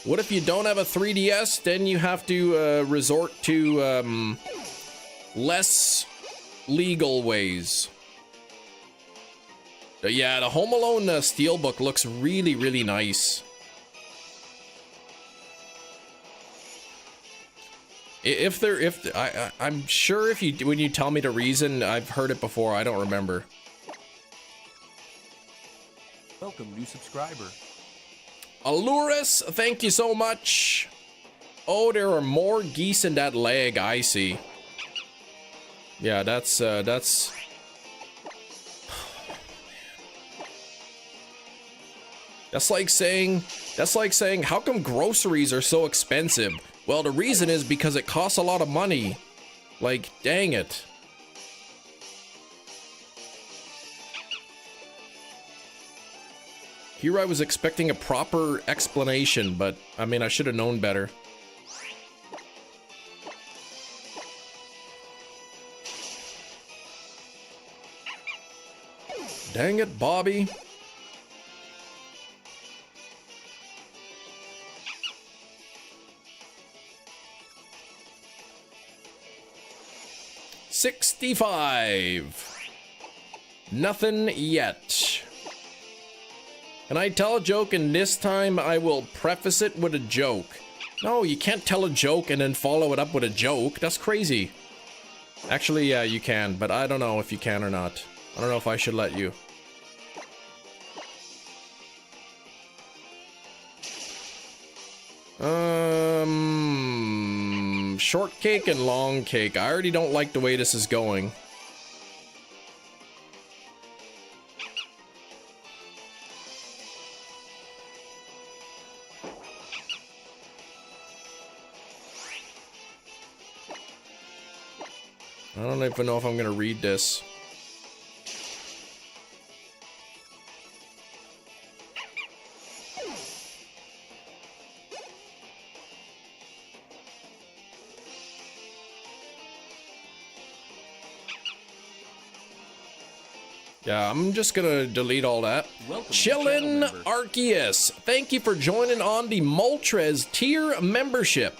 What if you don't have a 3DS? Then you have to resort to less legal ways. Yeah, the Home Alone Steelbook looks really, really nice. I'm sure when you tell me the reason, I've heard it before. I don't remember. Welcome, new subscriber. Aluris, thank you so much. Oh, there are more geese in that leg. I see. Yeah, that's like saying how come groceries are so expensive? Well, the reason is because it costs a lot of money. Like, dang it. Here I was expecting a proper explanation, but I mean, I should have known better. Dang it, Bobby. $65. Nothing yet. And I tell a joke, and this time I will preface it with a joke. No, you can't tell a joke and then follow it up with a joke. That's crazy. Actually, yeah, you can, but I don't know if you can or not. I don't know if I should let you. Shortcake and long cake. I already don't like the way this is going. I don't even know if I'm gonna read this. Yeah, I'm just gonna delete all that. Chillin' Arceus, thank you for joining on the Moltres tier membership.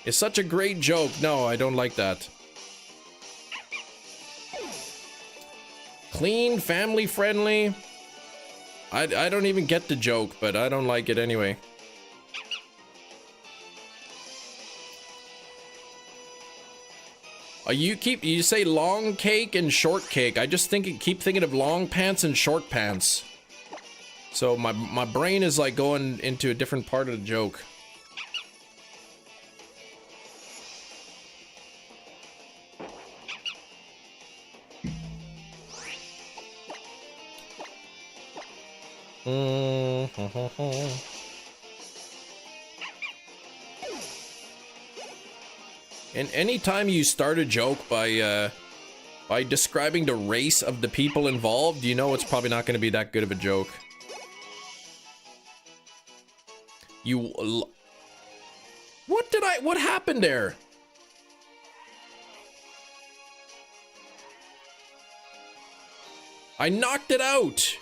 It's such a great joke. No, I don't like that. Clean, family friendly. I don't even get the joke, but I don't like it anyway. You say long cake and short cake. I just keep thinking of long pants and short pants. So my brain is like going into a different part of the joke. And anytime you start a joke by describing the race of the people involved, you know it's probably not going to be that good of a joke. What happened there? I knocked it out.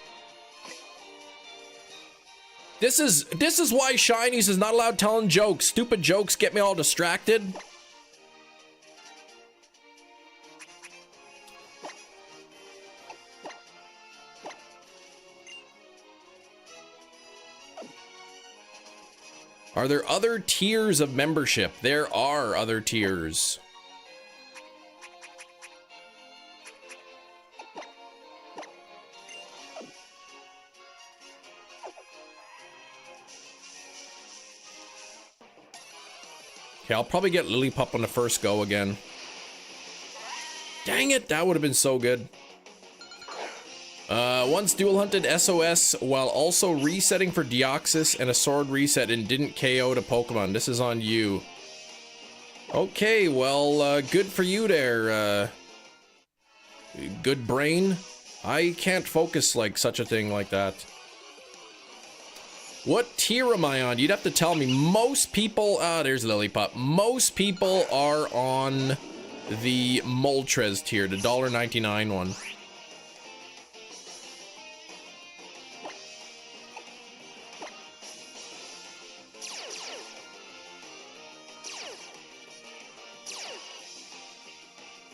This is why Shinies is not allowed telling jokes. Stupid jokes get me all distracted. Are there other tiers of membership? There are other tiers. Okay, I'll probably get Lillipup on the first go again. Dang it, that would have been so good. Once dual hunted SOS while also resetting for Deoxys and a sword reset and didn't KO to Pokemon. This is on you. Okay, well, good for you there, good brain. I can't focus like such a thing like that. What tier am I on? You'd have to tell me. Most people, there's Lillipup. Most people are on the Moltres tier, the $1.99 one.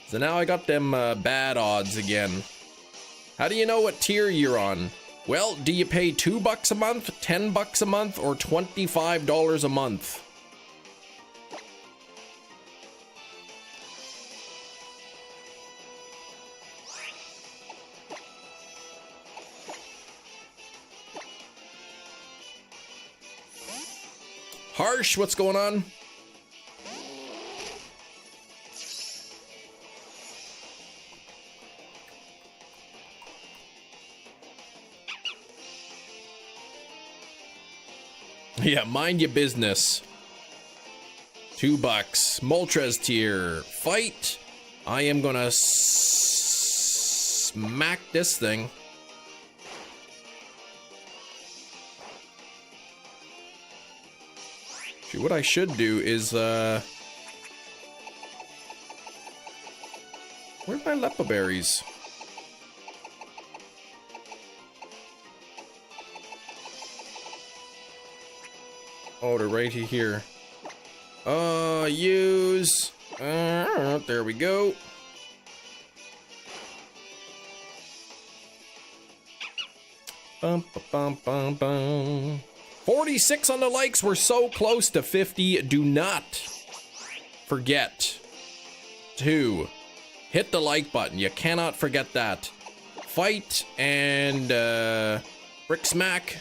So now I got them bad odds again. How do you know what tier you're on? Well, do you pay $2 a month, $10 a month, or $25 a month? Harsh, what's going on? Yeah, mind your business. $2. Moltres tier. Fight. I am gonna smack this thing. See, what I should do is, where's my Lepa berries? Oh, they're right here. Use. There we go. Bum, bum, bum, bum. 46 on the likes. We're so close to 50. Do not forget to hit the like button. You cannot forget that. Fight and Brick Smack.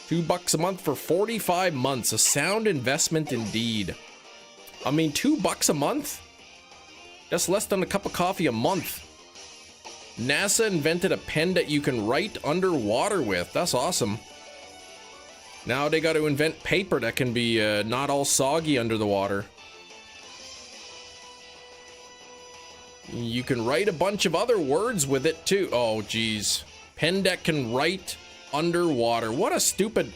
$2 a month for 45 months. A sound investment indeed. I mean, $2 a month? That's less than a cup of coffee a month. NASA invented a pen that you can write underwater with. That's awesome. Now they got to invent paper that can be not all soggy under the water. You can write a bunch of other words with it too. Oh, geez. Pen that can write underwater. What a stupid...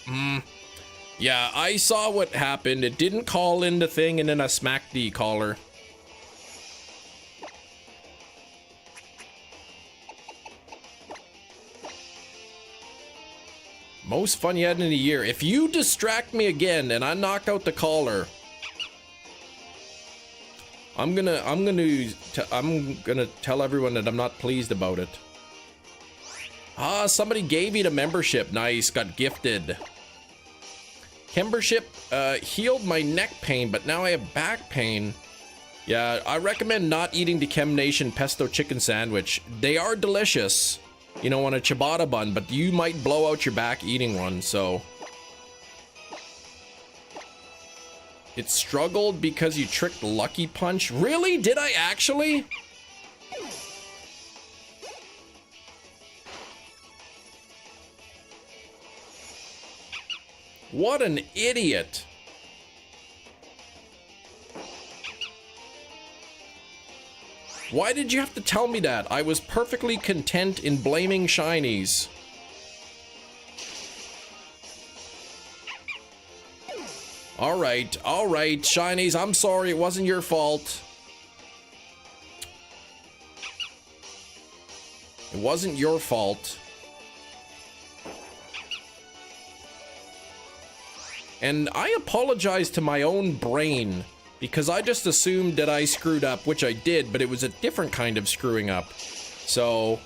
Yeah, I saw what happened. It didn't call in the thing and then I smacked the caller. Most fun you had in a year. If you distract me again and I knock out the caller, I'm gonna tell everyone that I'm not pleased about it. Ah, somebody gave you the membership. Nice, got gifted. Membership healed my neck pain, but now I have back pain. Yeah, I recommend not eating the Chem Nation pesto chicken sandwich. They are delicious, you know, on a ciabatta bun, but you might blow out your back eating one, so. It struggled because you tricked Lucky Punch. Really? Did I actually? What an idiot. Why did you have to tell me that? I was perfectly content in blaming Shinies. Alright, Shinies, I'm sorry, it wasn't your fault. It wasn't your fault. And I apologize to my own brain because I just assumed that I screwed up, which I did, but it was a different kind of screwing up. So,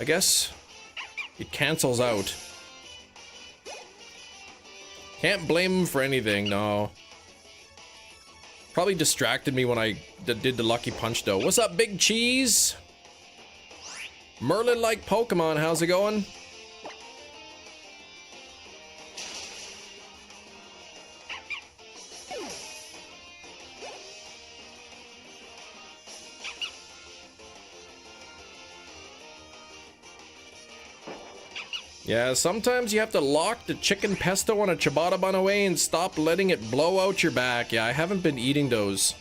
I guess it cancels out. Can't blame him for anything, no. Probably distracted me when I did the Lucky Punch, though. What's up, Big Cheese? Merlin-like Pokemon, how's it going? Yeah, sometimes you have to lock the chicken pesto on a ciabatta bun away and stop letting it blow out your back. Yeah, I haven't been eating those.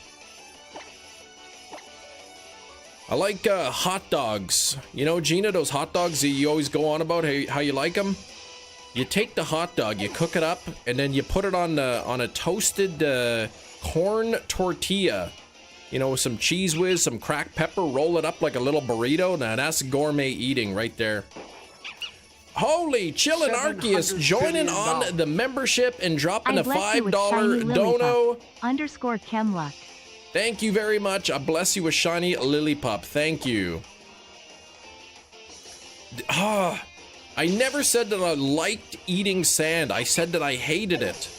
I like hot dogs. You know, Gina, those hot dogs that you always go on about how you like them? You take the hot dog, you cook it up, and then you put it on a toasted corn tortilla. You know, with some cheese whiz, some cracked pepper, roll it up like a little burrito. Now that's gourmet eating right there. Holy Chillin' Arceus joining on the membership and dropping a $5 dono. Underscore Chemluck. Thank you very much. I bless you with shiny Lillipup. Thank you. I never said that I liked eating sand. I said that I hated it.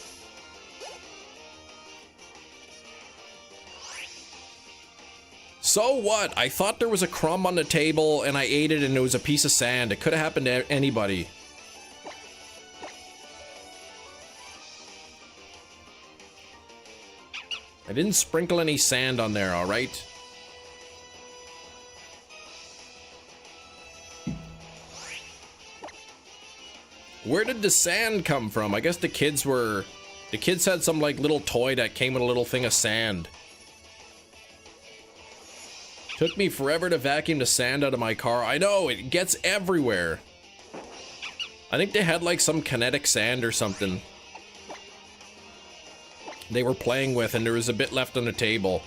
So what? I thought there was a crumb on the table and I ate it and it was a piece of sand. It could have happened to anybody. I didn't sprinkle any sand on there, all right? Where did the sand come from? I guess the kids had some like little toy that came with a little thing of sand. Took me forever to vacuum the sand out of my car. I know, it gets everywhere. I think they had like some kinetic sand or something they were playing with, and there was a bit left on the table.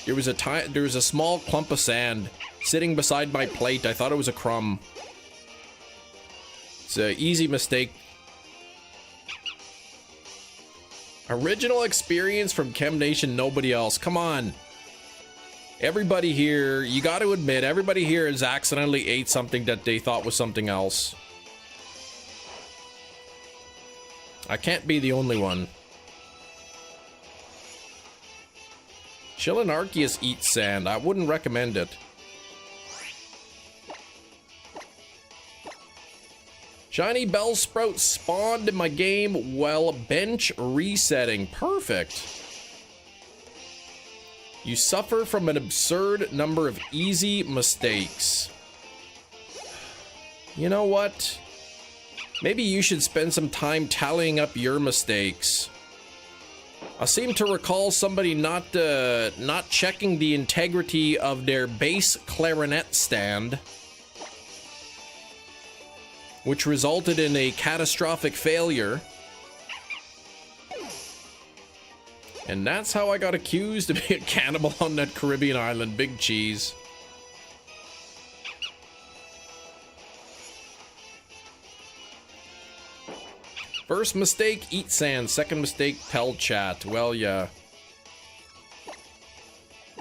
There was a small clump of sand sitting beside my plate. I thought it was a crumb. It's an easy mistake. Original experience from Chem Nation, nobody else. Come on. Everybody here, you got to admit, everybody here has accidentally ate something that they thought was something else. I can't be the only one. Chillinarceus eats sand. I wouldn't recommend it. Shiny Bellsprout spawned in my game while bench resetting. Perfect. You suffer from an absurd number of easy mistakes. You know what? Maybe you should spend some time tallying up your mistakes. I seem to recall somebody not checking the integrity of their bass clarinet stand, which resulted in a catastrophic failure. And that's how I got accused of being a cannibal on that Caribbean island. Big cheese. First mistake, eat sand. Second mistake, tell chat. Well, yeah.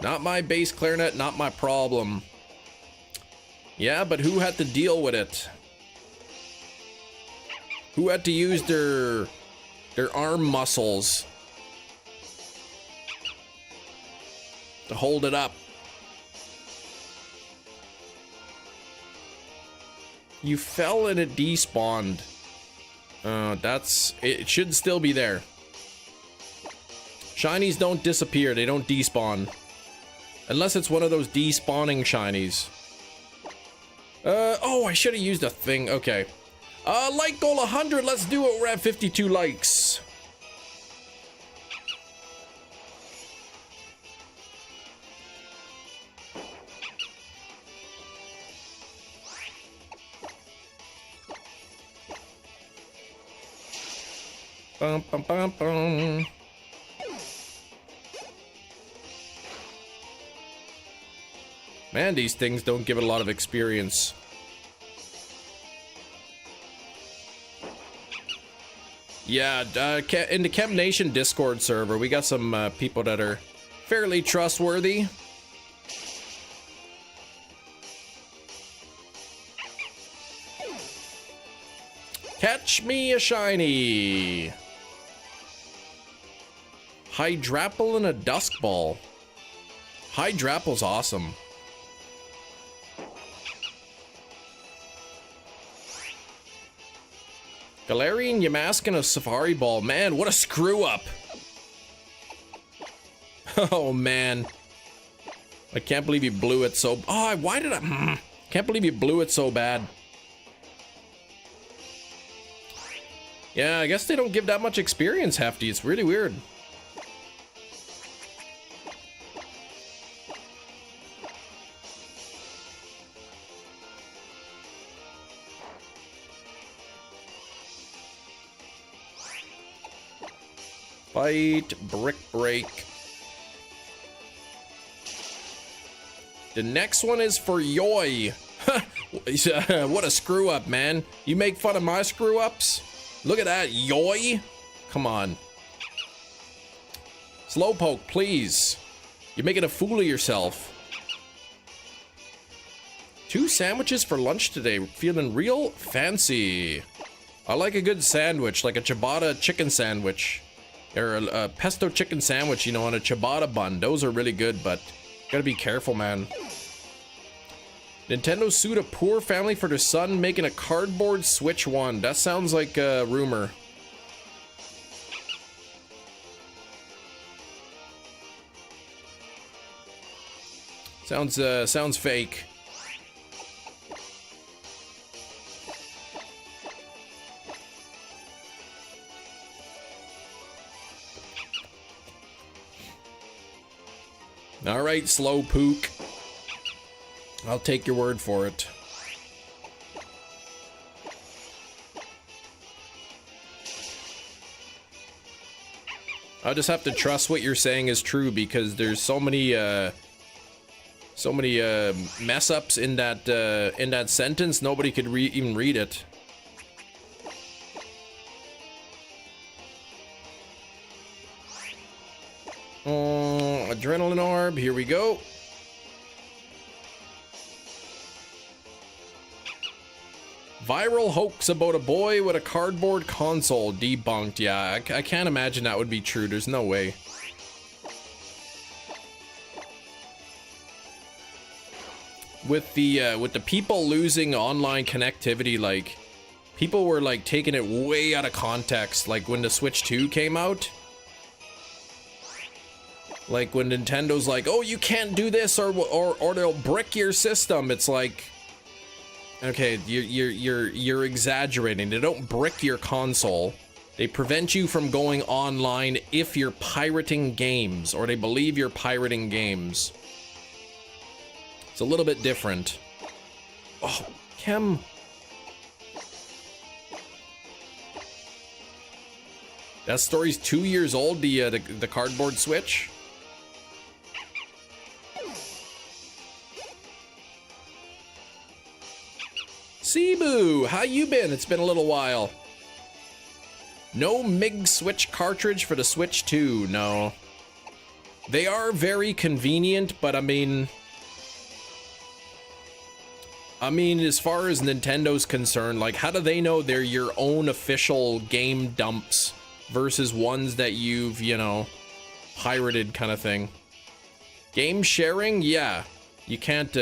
Not my bass clarinet, not my problem. Yeah, but who had to deal with it? Who had to use their arm muscles to hold it up? You fell and it despawned. It should still be there. Shinies don't disappear, they don't despawn. Unless it's one of those despawning shinies. Oh, I should have used a thing. Okay. Like goal 100, let's do it. We're at 52 likes. Bum, bum, bum, bum. Man, these things don't give it a lot of experience. Yeah, in the Chem Nation Discord server, we got some people that are fairly trustworthy. Catch me a shiny. Hydrapple and a Dusk Ball. Hydrapple's awesome. Galarian Yamask and a Safari Ball. Man, what a screw up. Oh, man. I can't believe you blew it so... Oh, why did I... Can't believe you blew it so bad. Yeah, I guess they don't give that much experience, Hefty. It's really weird. Fight, Brick Break. The next one is for Yoy. What a screw up, man. You make fun of my screw ups? Look at that, Yoy. Come on. Slowpoke, please. You're making a fool of yourself. 2 sandwiches for lunch today. Feeling real fancy. I like a good sandwich, like a ciabatta chicken sandwich. Or a pesto chicken sandwich, you know, on a ciabatta bun. Those are really good, but gotta be careful, man. Nintendo sued a poor family for their son making a cardboard Switch 1. That sounds like a rumor. Sounds fake. All right, Slowpoke. I'll take your word for it. I'll just have to trust what you're saying is true because there's so many mess ups in that sentence. Nobody could even read it. Adrenaline Orb. Here we go. Viral hoax about a boy with a cardboard console debunked. Yeah, I can't imagine that would be true. There's no way. With the people losing online connectivity, like, people were like taking it way out of context. Like when the Switch 2 came out, like when Nintendo's like, "Oh, you can't do this, or they'll brick your system." It's like, okay, you're exaggerating. They don't brick your console. They prevent you from going online if you're pirating games, or they believe you're pirating games. It's a little bit different. Oh, Chem. That story's 2 years old, the cardboard Switch. Cebu, how you been? It's been a little while. No MIG Switch cartridge for the Switch 2, no. They are very convenient, but I mean, as far as Nintendo's concerned, like, how do they know they're your own official game dumps versus ones that you've, you know, pirated kind of thing? Game sharing, yeah. You can't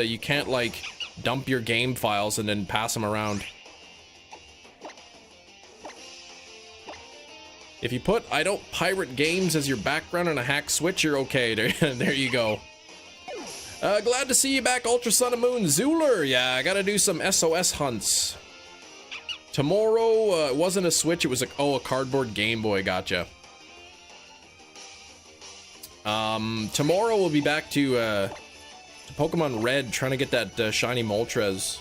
like dump your game files and then pass them around. If you put "I don't pirate games" as your background on a hack Switch, you're okay. There you go. Glad to see you back, Ultra Sun and Moon. Zuler, yeah, I gotta do some SOS hunts. Tomorrow, it wasn't a Switch, it was a cardboard Game Boy, gotcha. Tomorrow we'll be back to Pokemon Red, trying to get that shiny Moltres.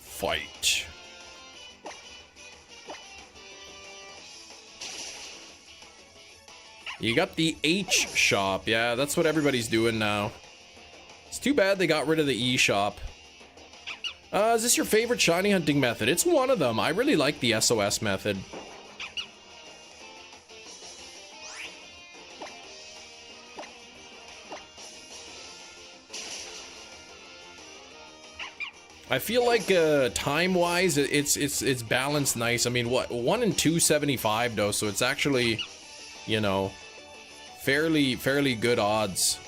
Fight. You got the H shop. Yeah, that's what everybody's doing now. It's too bad they got rid of the E shop. Is this your favorite shiny hunting method? It's one of them. I really like the SOS method. I feel like time-wise, it's balanced nice. I mean, what, 1 in 275 though, so it's actually, you know, fairly good odds.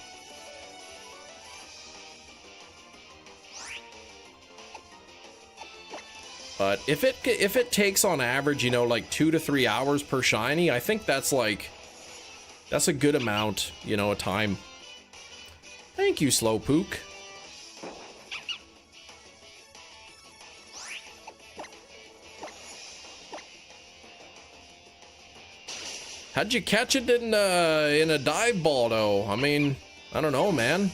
But if it takes on average, you know, like 2 to 3 hours per shiny, I think that's a good amount, you know, of time. Thank you, Slowpook. How'd you catch it in a dive ball though? I mean, I don't know, man.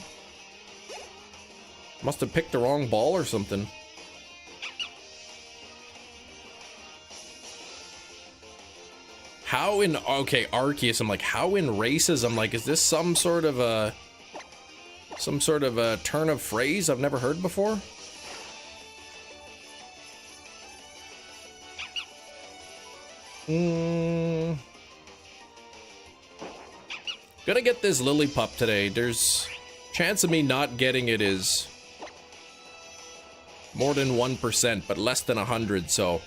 Must have picked the wrong ball or something. How in, okay, Arceus, I'm like, how in races? I'm like, is this some sort of a turn of phrase I've never heard before? Gonna get this Lillipup today. There's chance of me not getting it is more than 1%, but less than 100, so.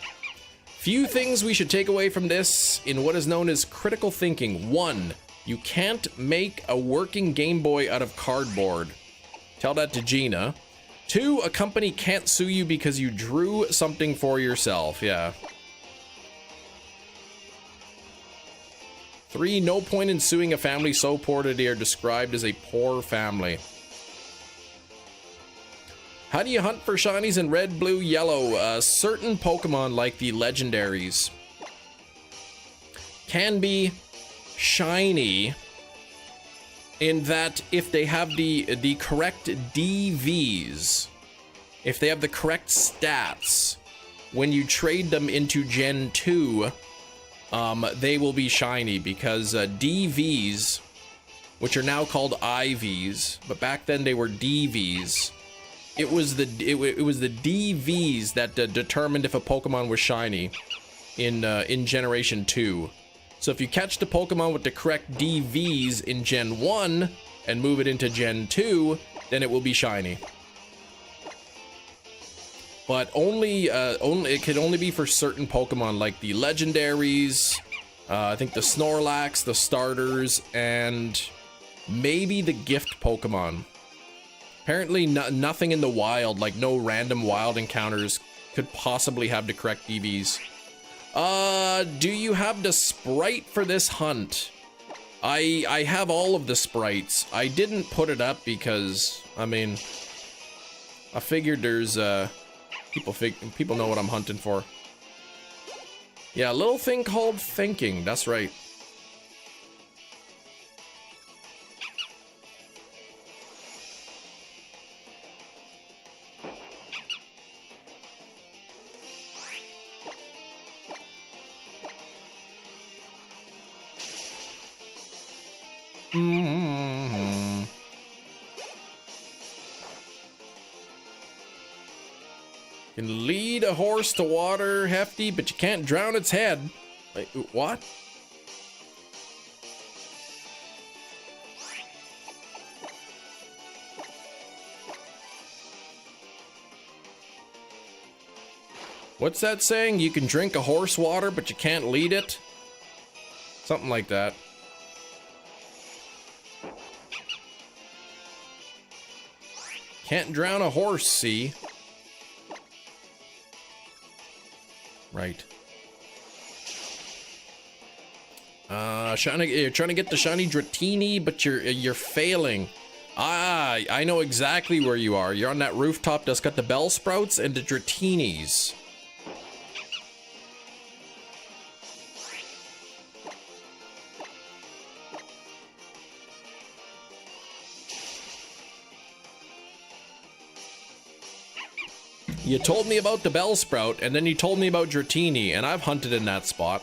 Few things we should take away from this in what is known as critical thinking. 1, you can't make a working Game Boy out of cardboard. Tell that to Gina. 2, a company can't sue you because you drew something for yourself. Yeah. 3, no point in suing a family so poor that they are described as a poor family. How do you hunt for shinies in red, blue, yellow? Certain Pokemon, like the legendaries, can be shiny in that if they have the correct DVs, if they have the correct stats, when you trade them into Gen 2, they will be shiny, because DVs, which are now called IVs, but back then they were DVs. It was the DVs that determined if a Pokemon was shiny in Generation 2. So if you catch the Pokemon with the correct DVs in Gen 1 and move it into Gen 2, then it will be shiny. But it can only be for certain Pokemon, like the legendaries, I think the Snorlax, the starters, and maybe the gift Pokemon. Apparently nothing in the wild, like no random wild encounters, could possibly have the correct DVs. Do you have the sprite for this hunt? I have all of the sprites. I didn't put it up because, I mean, I figured there's, people know what I'm hunting for. Yeah, a little thing called thinking, that's right. Can lead a horse to water, Hefty, but you can't drown its head. Wait, what? What's that saying? You can drink a horse water, but you can't lead it? Something like that. Can't drown a horse, see? Right. You're trying to get the shiny Dratini, but you're failing. Ah, I know exactly where you are. You're on that rooftop that's got the Bellsprouts and the Dratinis. You told me about the Bellsprout, and then you told me about Dratini, and I've hunted in that spot.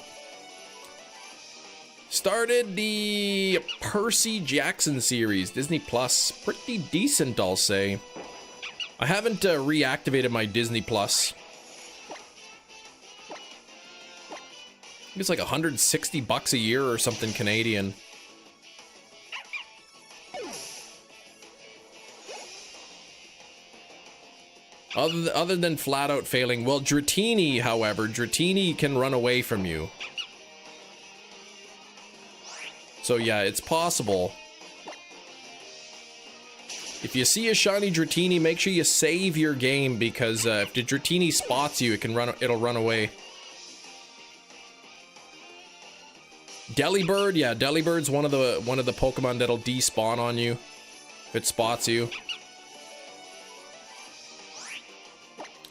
Started the Percy Jackson series, Disney Plus. Pretty decent, I'll say. I haven't reactivated my Disney Plus. I think it's like $160 a year or something Canadian. Other than flat out failing. Well, Dratini, however, Dratini can run away from you. So yeah, it's possible. If you see a shiny Dratini, make sure you save your game, because if the Dratini spots you, it'll run away. Delibird, yeah, Delibird's one of the Pokemon that'll despawn on you if it spots you.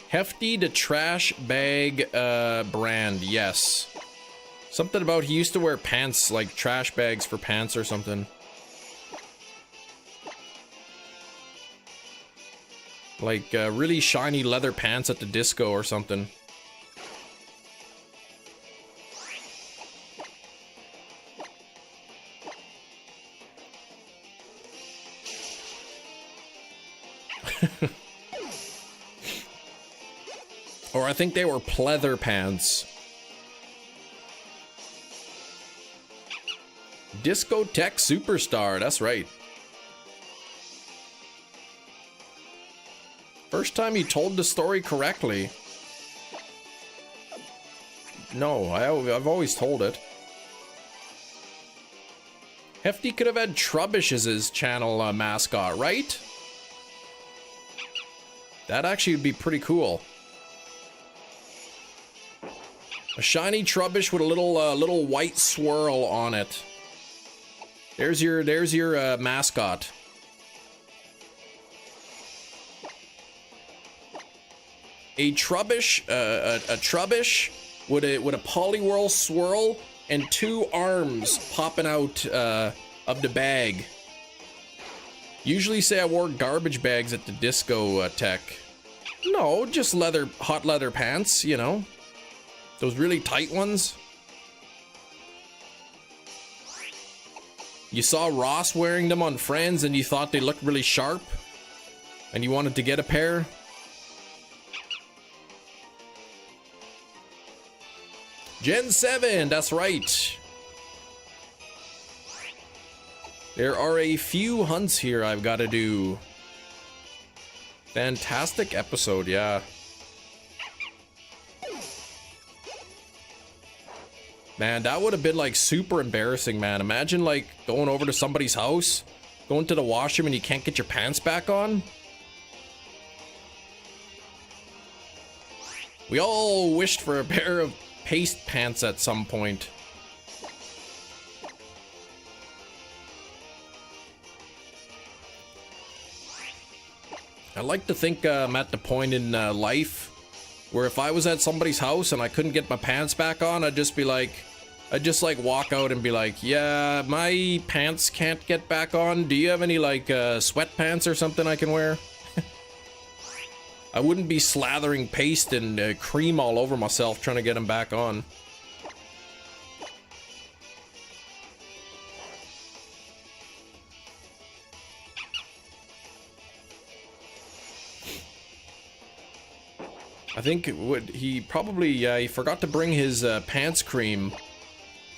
Hefty the trash bag brand, yes. Something about he used to wear pants, like trash bags for pants or something. Like really shiny leather pants at the disco or something. Or I think they were pleather pants. Discotheque Superstar, that's right. First time you told the story correctly. No, I've always told it. Hefty could have had Trubbish as his channel mascot, right? That actually would be pretty cool. A shiny Trubbish with a little white swirl on it. There's your mascot. A Trubbish with a Poliwhirl swirl and two arms popping out of the bag. Usually say I wore garbage bags at the disco tech. No, just hot leather pants, you know. Those really tight ones. You saw Ross wearing them on Friends and you thought they looked really sharp and you wanted to get a pair. Gen 7, that's right. There are a few hunts here I've got to do. Fantastic episode, yeah. Man, that would have been like super embarrassing, man. Imagine like going over to somebody's house, going to the washroom and you can't get your pants back on. We all wished for a pair of paste pants at some point. I like to think I'm at the point in life where if I was at somebody's house and I couldn't get my pants back on, I'd just be like, I'd just like walk out and be like, yeah, my pants can't get back on. Do you have any like sweatpants or something I can wear? I wouldn't be slathering paste and cream all over myself trying to get them back on. I think he probably he forgot to bring his pants cream.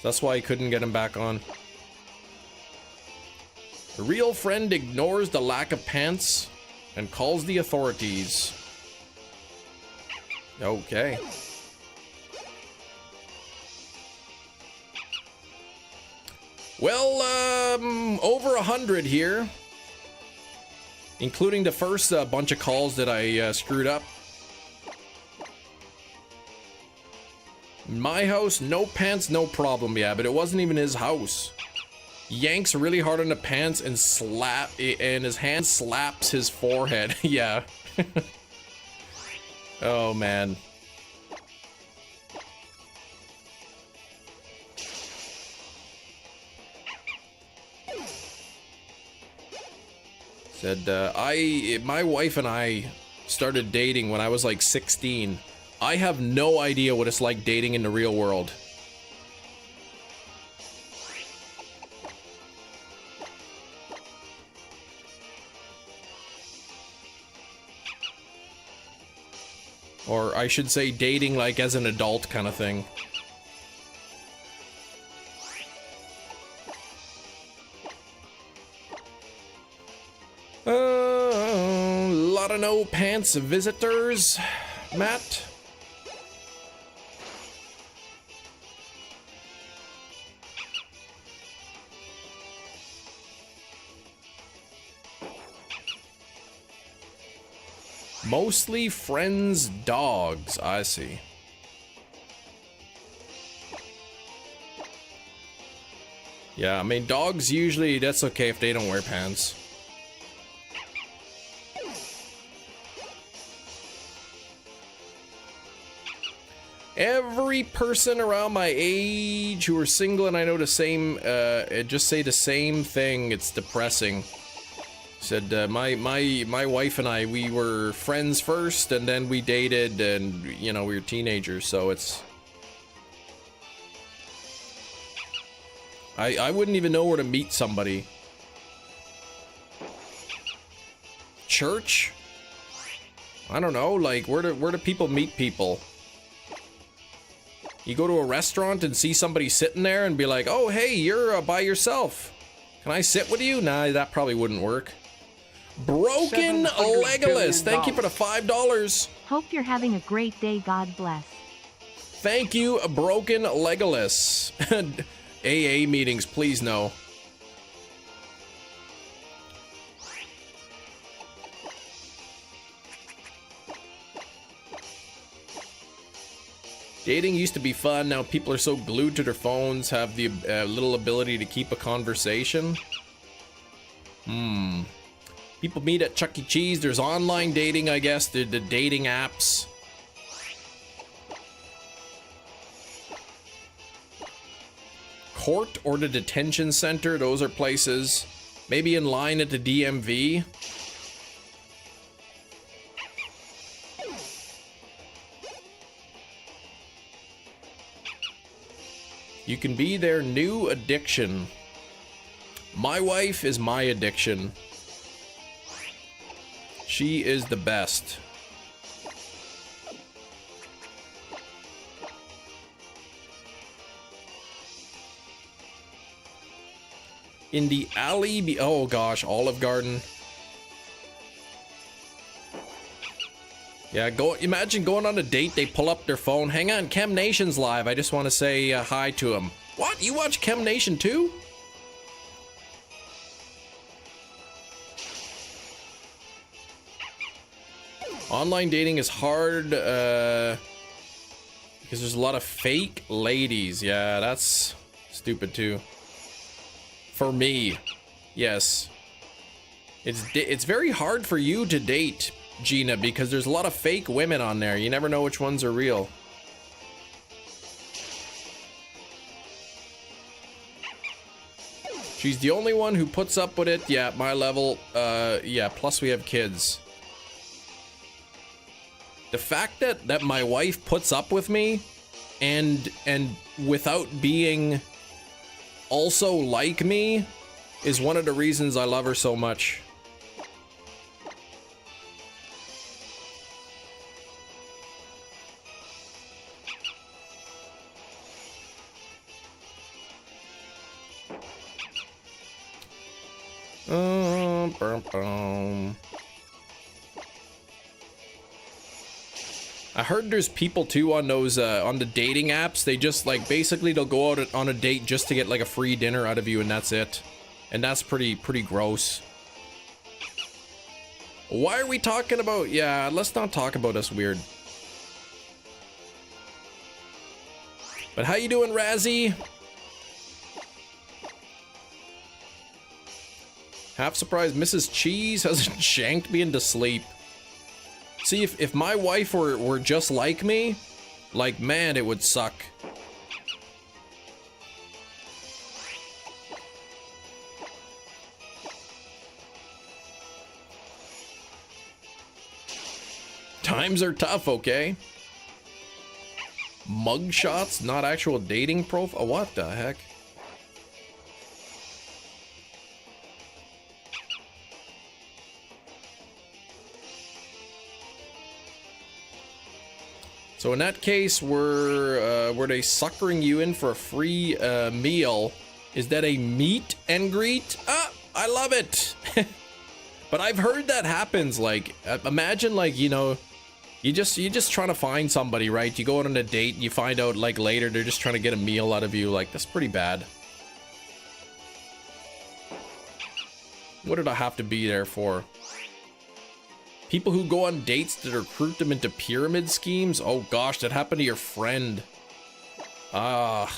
That's why he couldn't get him back on. The real friend ignores the lack of pants and calls the authorities. Okay. Well, over 100 here, including the first bunch of calls that I screwed up. My house, no pants, no problem. Yeah, but it wasn't even his house. Yanks really hard on the pants and his hand slaps his forehead. Yeah. Oh, man. Said, my wife and I started dating when I was like 16. I have no idea what it's like dating in the real world. Or I should say dating like as an adult kind of thing. Lot of no pants visitors, Matt. Mostly friends' dogs, I see. Yeah, I mean, dogs usually, that's okay if they don't wear pants. Every person around my age who are single and I know the same, just say the same thing. It's depressing. Said my wife and I, we were friends first and then we dated and, you know, we were teenagers, so it's... I wouldn't even know where to meet somebody. Church? I don't know, like, where do people meet people? You go to a restaurant and see somebody sitting there and be like, oh, hey, you're by yourself. Can I sit with you? Nah, that probably wouldn't work. Broken Legolas, thank you for the $5. Hope you're having a great day, God bless. Thank you, Broken Legolas. AA meetings, please no. Dating used to be fun, now people are so glued to their phones, have the little ability to keep a conversation. People meet at Chuck E. Cheese. There's online dating, I guess. The dating apps. Court or the detention center. Those are places. Maybe in line at the DMV. You can be their new addiction. My wife is my addiction. She is the best. In the alley, oh gosh, Olive Garden. Yeah, imagine going on a date, they pull up their phone. Hang on, Chem Nation's live. I just want to say hi to him. What? You watch Chem Nation too? Online dating is hard because there's a lot of fake ladies. Yeah, that's stupid too. For me, yes. It's very hard for you to date, Gina, because there's a lot of fake women on there. You never know which ones are real. She's the only one who puts up with it. Yeah, my level. Yeah, plus we have kids. The fact that my wife puts up with me and without being also like me is one of the reasons I love her so much. I heard there's people too on those on the dating apps. They just like basically they'll go out on a date just to get like a free dinner out of you, and that's it. And that's pretty gross. Why are we talking about? Yeah, let's not talk about us weird. But how you doing, Razzie? Half surprised Mrs. Cheese hasn't shanked me into sleep. See, if my wife were just like me, like, man, it would suck. Times are tough, okay? Mugshots, not actual dating profile. Oh, what the heck? So in that case, were they suckering you in for a free meal? Is that a meet and greet? Ah, I love it. But I've heard that happens. Like, imagine, like, you know, you're just trying to find somebody, right? You go out on a date, and you find out like later they're just trying to get a meal out of you. Like, that's pretty bad. What did I have to be there for? People who go on dates to recruit them into pyramid schemes? Oh gosh, that happened to your friend. Ah.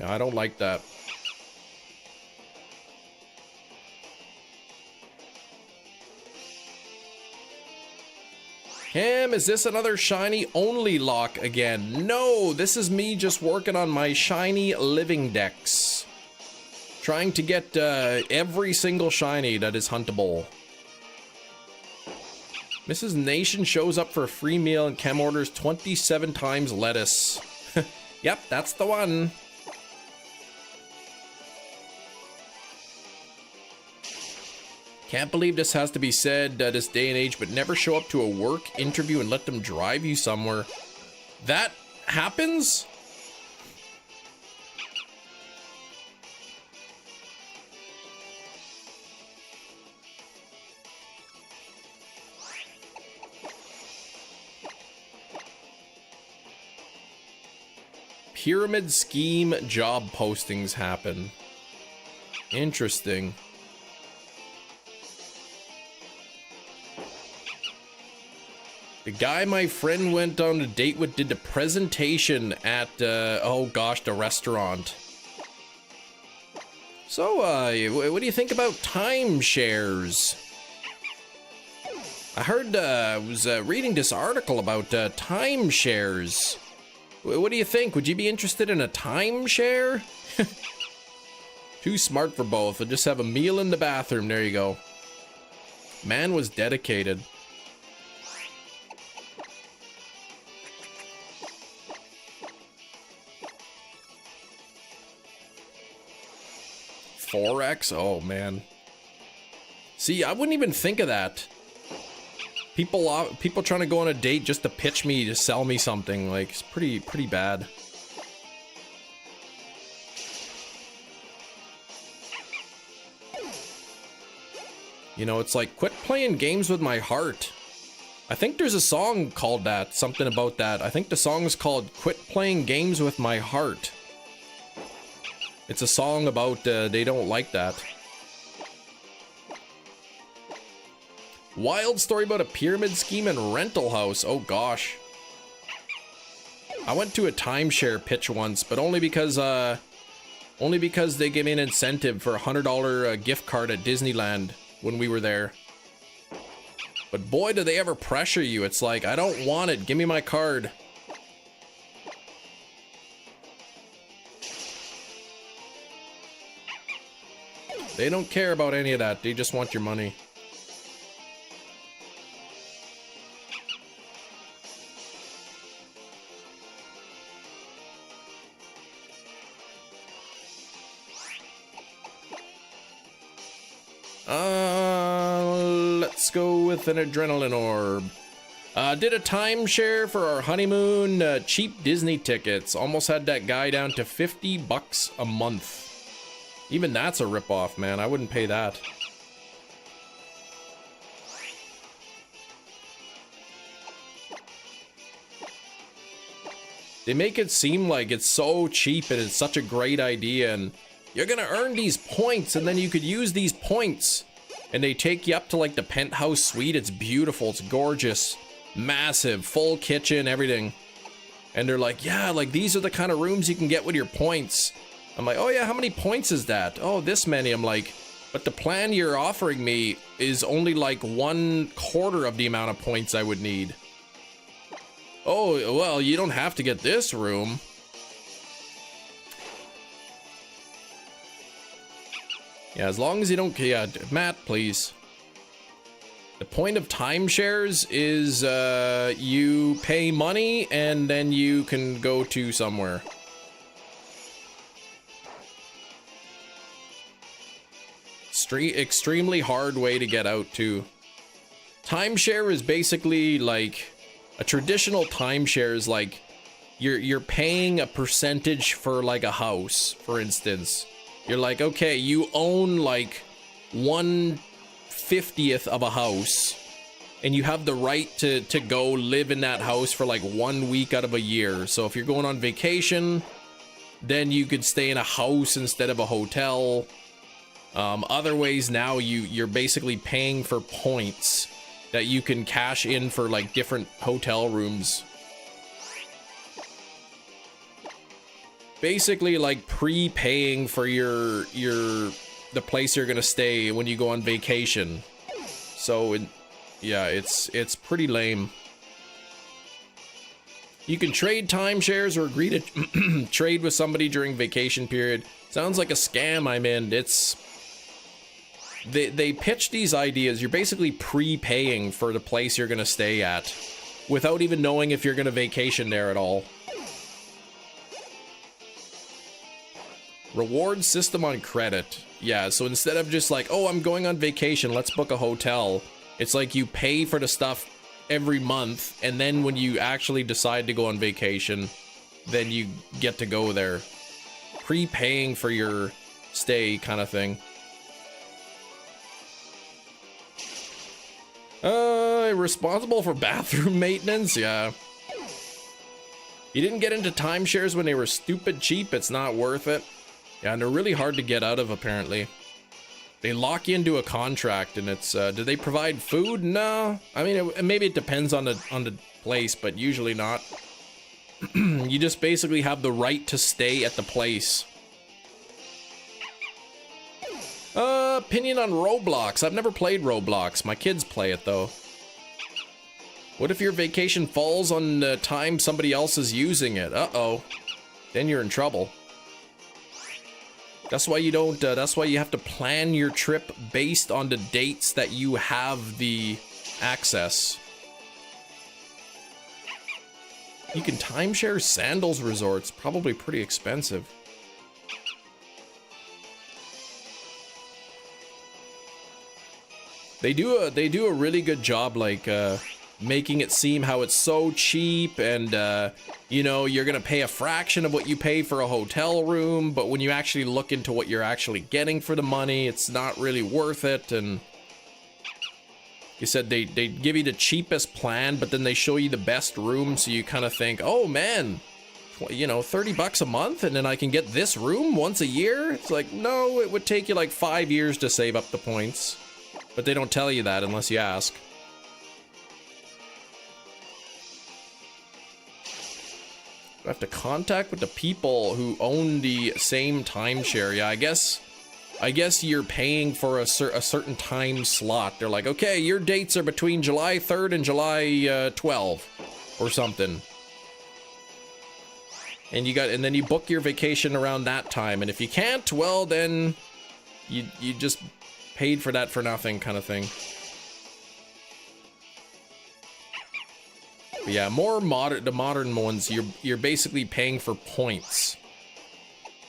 Yeah, I don't like that. Cam, is this another shiny only lock again? No, this is me just working on my shiny living dex. Trying to get every single shiny that is huntable. Mrs. Nation shows up for a free meal and Cam orders 27 times lettuce. Yep, that's the one. Can't believe this has to be said this day and age, but never show up to a work interview and let them drive you somewhere. That happens? Pyramid scheme job postings happen. Interesting. The guy my friend went on a date with did the presentation at, oh gosh, the restaurant. So, what do you think about timeshares? I heard, I was reading this article about timeshares. What do you think? Would you be interested in a timeshare? Too smart for both. I'll just have a meal in the bathroom. There you go. Man was dedicated. Forex? Oh, man. See, I wouldn't even think of that. People trying to go on a date just to pitch me to sell me something, like, it's pretty bad. You know, it's like, quit playing games with my heart. I think there's a song called that, something about that. I think the song is called Quit Playing Games with My Heart. It's a song about they don't like that. Wild story about a pyramid scheme and rental house. Oh gosh. I went to a timeshare pitch once, but only because they gave me an incentive for a $100 gift card at Disneyland when we were there. But boy, do they ever pressure you. It's like, I don't want it. Give me my card. They don't care about any of that. They just want your money. Let's go with an adrenaline orb. Did a timeshare for our honeymoon, cheap Disney tickets. Almost had that guy down to $50 a month. Even that's a ripoff, man. I wouldn't pay that. They make it seem like it's so cheap and it's such a great idea, and you're gonna earn these points, and then you could use these points. And they take you up to like the penthouse suite. It's beautiful, it's gorgeous, massive, full kitchen, everything. And they're like, yeah, like these are the kind of rooms you can get with your points. I'm like, oh yeah, how many points is that? Oh, this many. I'm like, but the plan you're offering me is only like 1/4 of the amount of points I would need. Oh, well, you don't have to get this room. Yeah, as long as you don't, yeah, Matt, please. The point of timeshares is you pay money and then you can go to somewhere. Extremely hard way to get out too. Timeshare is basically like a traditional timeshare is like you're paying a percentage for like a house, for instance. You're like, okay, you own like 1/50th of a house and you have the right to go live in that house for like 1 week out of a year. So if you're going on vacation, then you could stay in a house instead of a hotel. Other ways now you're basically paying for points that you can cash in for like different hotel rooms. Basically like prepaying for the place you're gonna stay when you go on vacation. So yeah, it's pretty lame. You can trade timeshares or agree to trade with somebody during vacation period. Sounds like a scam I'm in. They pitch these ideas. You're basically prepaying for the place you're gonna stay at without even knowing if you're gonna vacation there at all. Reward system on credit. Yeah, so instead of just like, oh, I'm going on vacation, let's book a hotel. It's like you pay for the stuff every month, and then when you actually decide to go on vacation, then you get to go there. Prepaying for your stay kind of thing. Responsible for bathroom maintenance? Yeah. You didn't get into timeshares when they were stupid cheap, it's not worth it. Yeah, and they're really hard to get out of, apparently. They lock you into a contract, and it's, do they provide food? No. I mean, maybe it depends on the place, but usually not. You just basically have the right to stay at the place. Opinion on Roblox. I've never played Roblox. My kids play it, though. What if your vacation falls on the time somebody else is using it? Uh-oh. Then you're in trouble. That's why you don't, that's why you have to plan your trip based on the dates that you have the access. You can timeshare sandals resorts, probably pretty expensive. They do a really good job, like making it seem how it's so cheap, and you know, you're gonna pay a fraction of what you pay for a hotel room, but when you actually look into what you're actually getting for the money, it's not really worth it. And you said they give you the cheapest plan, but then they show you the best room, so you kind of think, oh man, you know, 30 bucks a month and then I can get this room once a year? It's like, no, it would take you like 5 years to save up the points. But they don't tell you that unless you ask. I have to contact with the people who own the same timeshare. Yeah, I guess you're paying for a certain time slot. They're like, okay, your dates are between July 3rd and July 12th or something. And then you book your vacation around that time. And if you can't, well, then you just paid for that for nothing, kind of thing. But yeah, the modern ones, you're basically paying for points.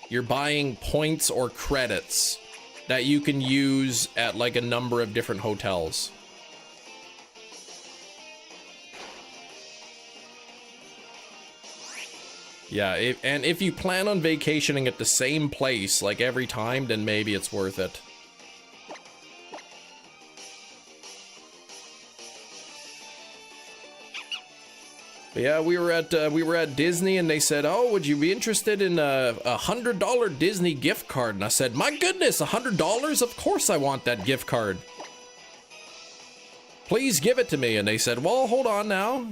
You're buying points or credits that you can use at like a number of different hotels. Yeah, and if you plan on vacationing at the same place like every time, then maybe it's worth it. But yeah, we were at Disney, and they said, "Oh, would you be interested in a $100 Disney gift card?" And I said, "My goodness, $100? Of course I want that gift card. Please give it to me." And they said, "Well, hold on now.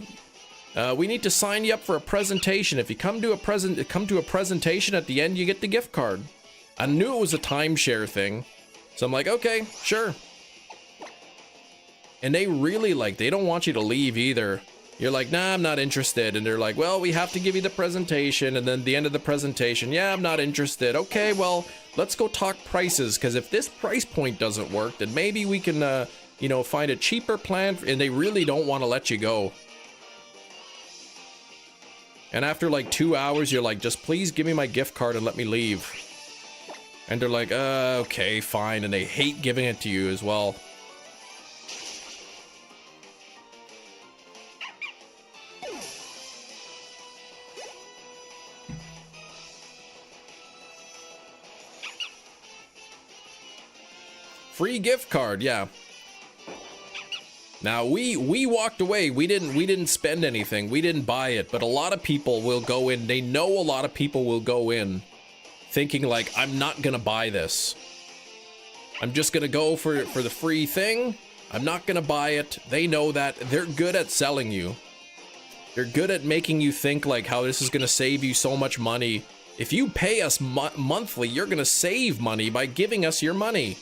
We need to sign you up for a presentation. If you come to a presentation at the end, you get the gift card." I knew it was a timeshare thing, so I'm like, okay, sure. And they really they don't want you to leave either. You're like, nah, I'm not interested. And they're like, well, we have to give you the presentation. And then the end of the presentation, yeah, I'm not interested. Okay, well, let's go talk prices. Because if this price point doesn't work, then maybe we can, you know, find a cheaper plan. And they really don't want to let you go. And after like 2 hours, you're like, just please give me my gift card and let me leave. And they're like, okay, fine. And they hate giving it to you as well. Free gift card, yeah. Now we walked away. We didn't spend anything. We didn't buy it, but a lot of people will go in. They know a lot of people will go in thinking like, I'm not gonna buy this. I'm just gonna go for the free thing. I'm not gonna buy it. They know that. They're good at selling you. They're good at making you think like how this is gonna save you so much money. If you pay us monthly, you're gonna save money by giving us your money.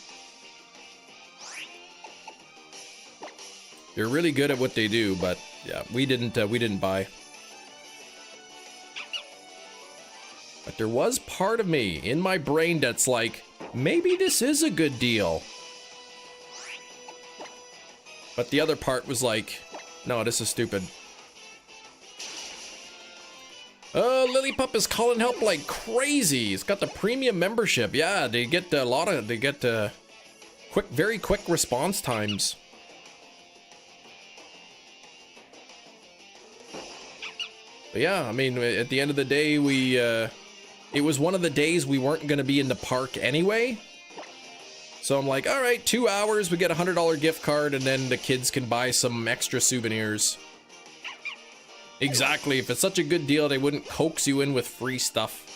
They're really good at what they do, but yeah, we didn't buy. But there was part of me in my brain that's like, maybe this is a good deal. But the other part was like, no, this is stupid. Lillipup is calling help like crazy. It's got the premium membership. Yeah, they get very quick response times. But yeah, I mean, at the end of the day, it was one of the days we weren't going to be in the park anyway. So I'm like, all right, 2 hours, we get a $100 gift card, and then the kids can buy some extra souvenirs. Exactly, if it's such a good deal, they wouldn't coax you in with free stuff.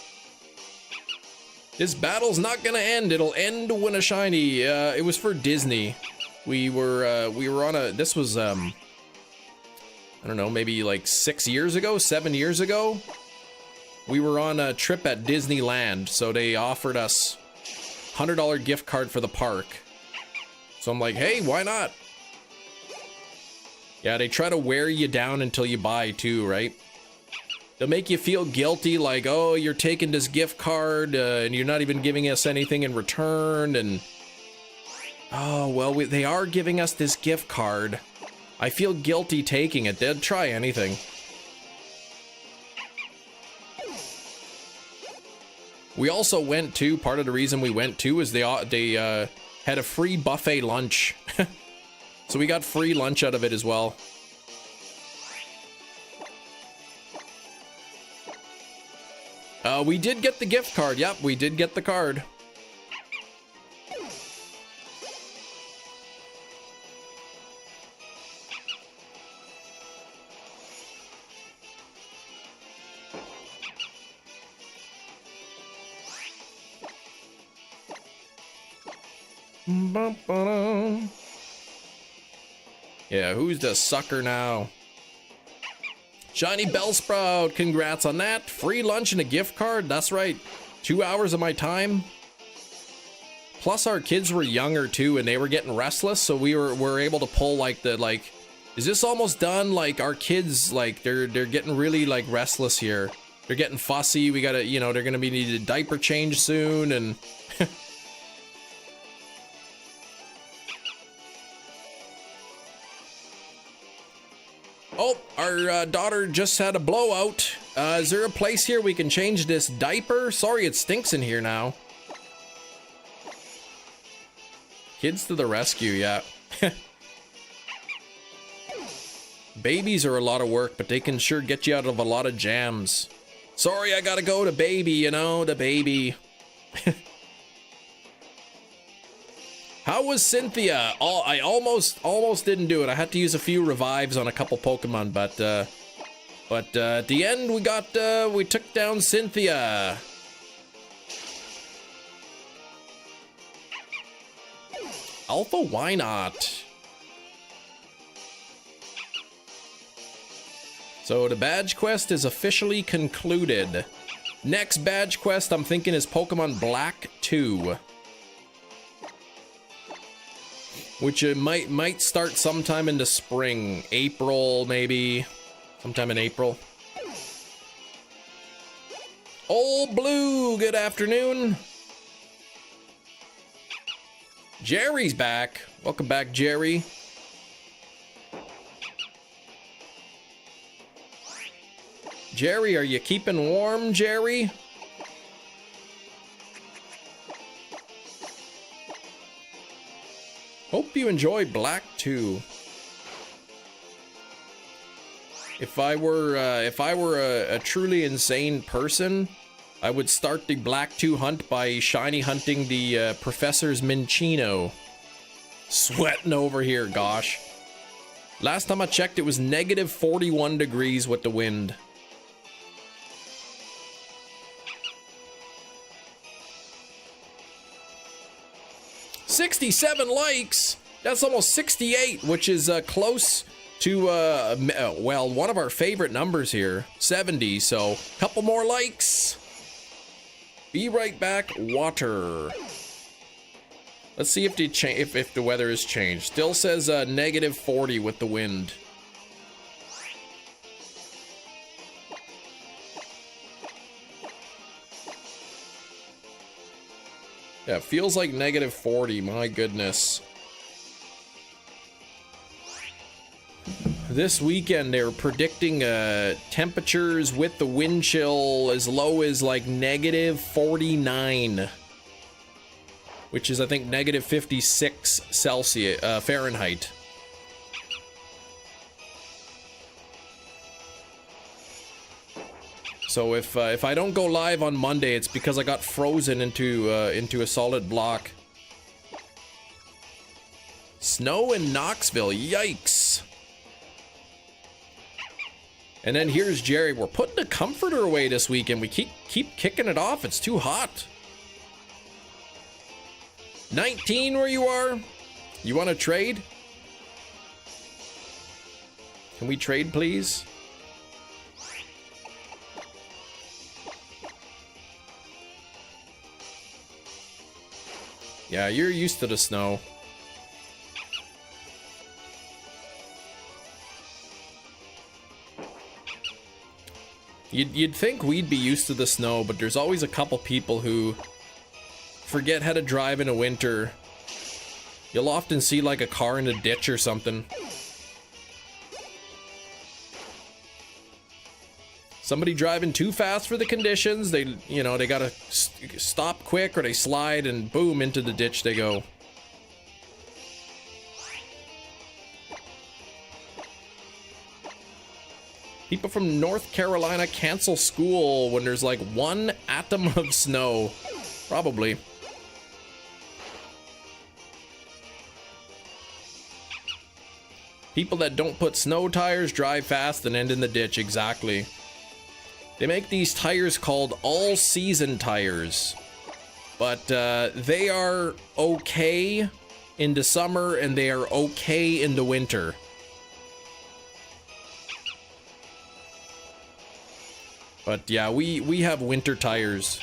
This battle's not going to end. It'll end when a shiny. It was for Disney. We were on a, this was, I don't know, maybe like 7 years ago, we were on a trip at Disneyland, so they offered us $100 gift card for the park. So I'm like, hey, why not? Yeah, they try to wear you down until you buy too, right? They'll make you feel guilty, like, oh, you're taking this gift card and you're not even giving us anything in return, and oh, well, they are giving us this gift card. I feel guilty taking it. They'd try anything. We also went to, part of the reason we went to is they had a free buffet lunch. So we got free lunch out of it as well. We did get the gift card. Yep, we did get the card. Yeah, who's the sucker now? Shiny Bellsprout, congrats on that. Free lunch and a gift card, that's right. 2 hours of my time. Plus our kids were younger too and they were getting restless, so we were able to pull like is this almost done? Like our kids, like they're getting really like restless here. They're getting fussy. We gotta, you know, they're gonna be needed a diaper change soon and oh, our daughter just had a blowout. Is there a place here we can change this diaper? Sorry, it stinks in here now. Kids to the rescue, yeah. Babies are a lot of work, but they can sure get you out of a lot of jams. Sorry, I gotta go to baby, you know, the baby. How was Cynthia? I almost didn't do it. I had to use a few revives on a couple Pokemon, but at the end we took down Cynthia. Alpha, why not? So the badge quest is officially concluded. Next badge quest I'm thinking is Pokemon Black 2. Which it might start sometime in the spring. April, maybe. Sometime in April. Old Blue, good afternoon. Jerry's back. Welcome back, Jerry. Jerry, are you keeping warm, Jerry? Hope you enjoy Black 2. If I were a truly insane person, I would start the Black 2 hunt by shiny hunting the Professor's Minccino. Sweating over here, gosh. Last time I checked, it was negative 41 degrees with the wind. $67 likes. That's almost 68, which is close to well, one of our favorite numbers here, 70. So, couple more likes. Be right back. Water. Let's see if the weather has changed. Still says negative 40 with the wind. Yeah, it feels like negative 40, my goodness. This weekend, they're predicting temperatures with the wind chill as low as like negative 49. Which is, I think, negative 56 Celsius, Fahrenheit. So if I don't go live on Monday, it's because I got frozen into a solid block. Snow in Knoxville, yikes! And then here's Jerry. We're putting the comforter away this weekend. We keep kicking it off. It's too hot. 19 where you are? You want to trade? Can we trade, please? Yeah, you're used to the snow. You'd think we'd be used to the snow, but there's always a couple people who forget how to drive in a winter. You'll often see like a car in a ditch or something. Somebody driving too fast for the conditions. They gotta stop quick, or they slide and boom, into the ditch they go. People from North Carolina cancel school when there's like 1 atom of snow. Probably. People that don't put snow tires drive fast and end in the ditch. Exactly. They make these tires called all-season tires. But they are okay in the summer and they are okay in the winter. But yeah, we have winter tires.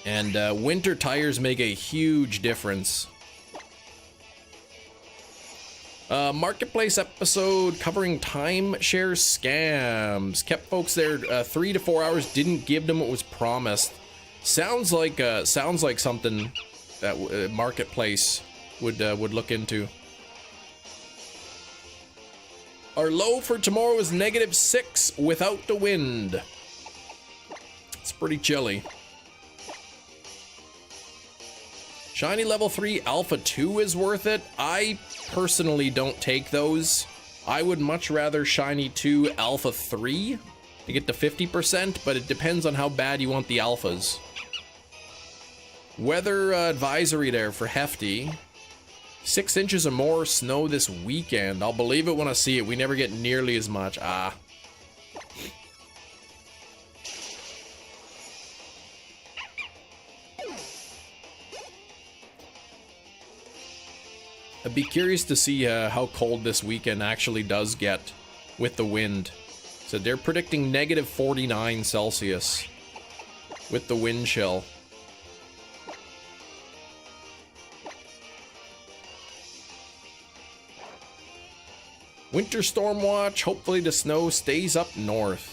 And winter tires make a huge difference. Marketplace episode covering timeshare scams. Kept folks there 3 to 4 hours, didn't give them what was promised. Sounds like something that Marketplace would look into. Our low for tomorrow is -6 without the wind. It's pretty chilly. Shiny level 3 Alpha 2 is worth it. I personally don't take those. I would much rather Shiny 2 Alpha 3 to get to 50%, but it depends on how bad you want the alphas. Weather advisory there for Hefty. 6 inches or more snow this weekend. I'll believe it when I see it. We never get nearly as much. Ah. I'd be curious to see how cold this weekend actually does get with the wind. So they're predicting -49 Celsius with the wind chill. Winter storm watch. Hopefully the snow stays up north.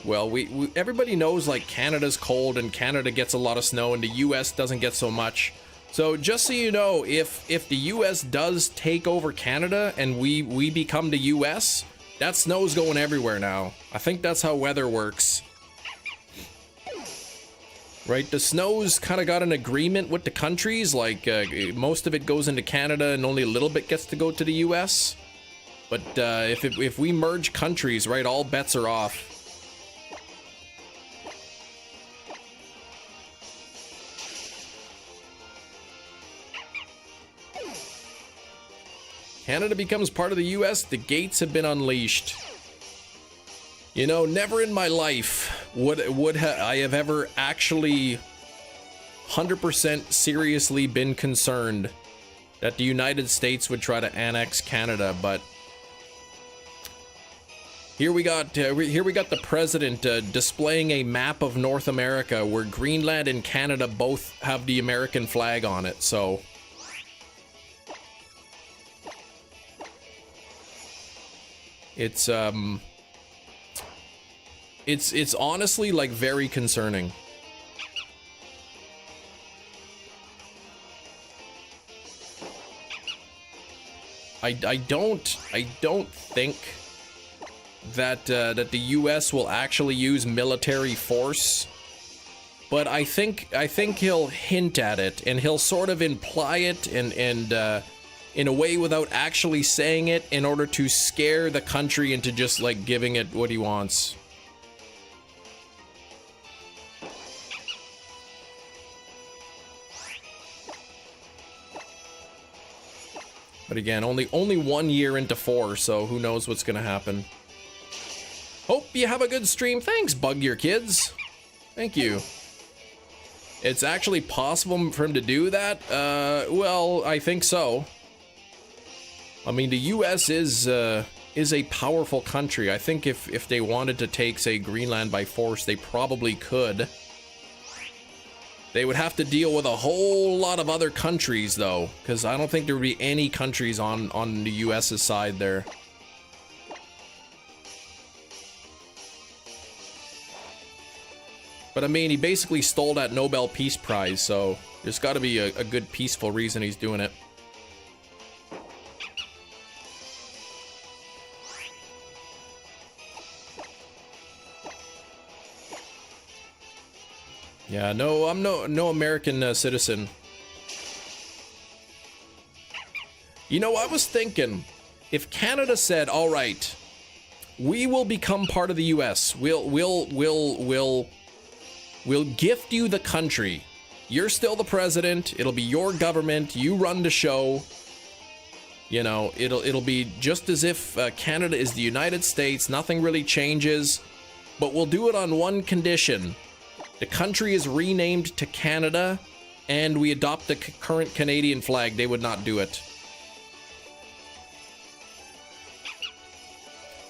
Well, everybody knows like Canada's cold and Canada gets a lot of snow and the US doesn't get so much. So just so you know, if the US does take over Canada and we become the US, that snow's going everywhere now. I think that's how weather works. Right, the snow's kind of got an agreement with the countries, like most of it goes into Canada and only a little bit gets to go to the US. But if we merge countries, right, all bets are off. Canada becomes part of the US, the gates have been unleashed. You know, never in my life would I have ever actually 100% seriously been concerned that the United States would try to annex Canada, but here we got the president displaying a map of North America where Greenland and Canada both have the American flag on it, so it's honestly like very concerning. I don't think that that the US will actually use military force, but I think he'll hint at it and he'll sort of imply it and in a way without actually saying it in order to scare the country into just like giving it what he wants. But again, only 1 year into 4, so who knows what's gonna happen. Hope you have a good stream. Thanks, Bug Your Kids. Thank you. It's actually possible for him to do that? Well, I think so. I mean, the US is a powerful country. I think if they wanted to take, say, Greenland by force, they probably could. They would have to deal with a whole lot of other countries, though, because I don't think there would be any countries on the US's side there. But I mean, he basically stole that Nobel Peace Prize, so there's got to be a good peaceful reason he's doing it. Yeah, no, I'm no American citizen. You know, I was thinking, if Canada said, all right, we will become part of the US. We'll gift you the country. You're still the president. It'll be your government. You run the show. You know, it'll be just as if Canada is the United States. Nothing really changes, but we'll do it on one condition. The country is renamed to Canada, and we adopt the current Canadian flag. They would not do it.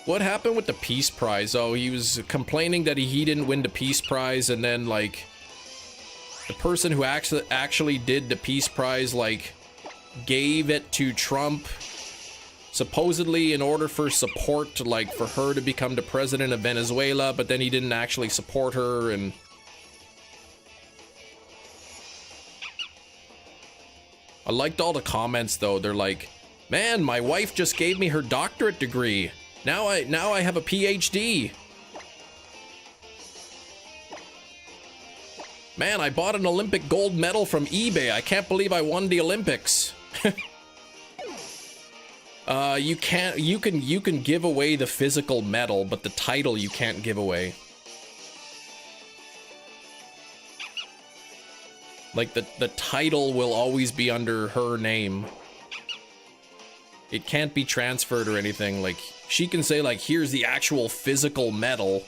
What happened with the Peace Prize? Oh, he was complaining that he didn't win the Peace Prize, and then, like, the person who actually did the Peace Prize, like, gave it to Trump, supposedly in order for support, like, for her to become the president of Venezuela, but then he didn't actually support her, and... I liked all the comments, though. They're like, man, my wife just gave me her doctorate degree. Now I have a PhD. Man, I bought an Olympic gold medal from eBay. I can't believe I won the Olympics. You can give away the physical medal, but the title you can't give away. Like, the title will always be under her name. It can't be transferred or anything. Like, she can say, like, here's the actual physical medal,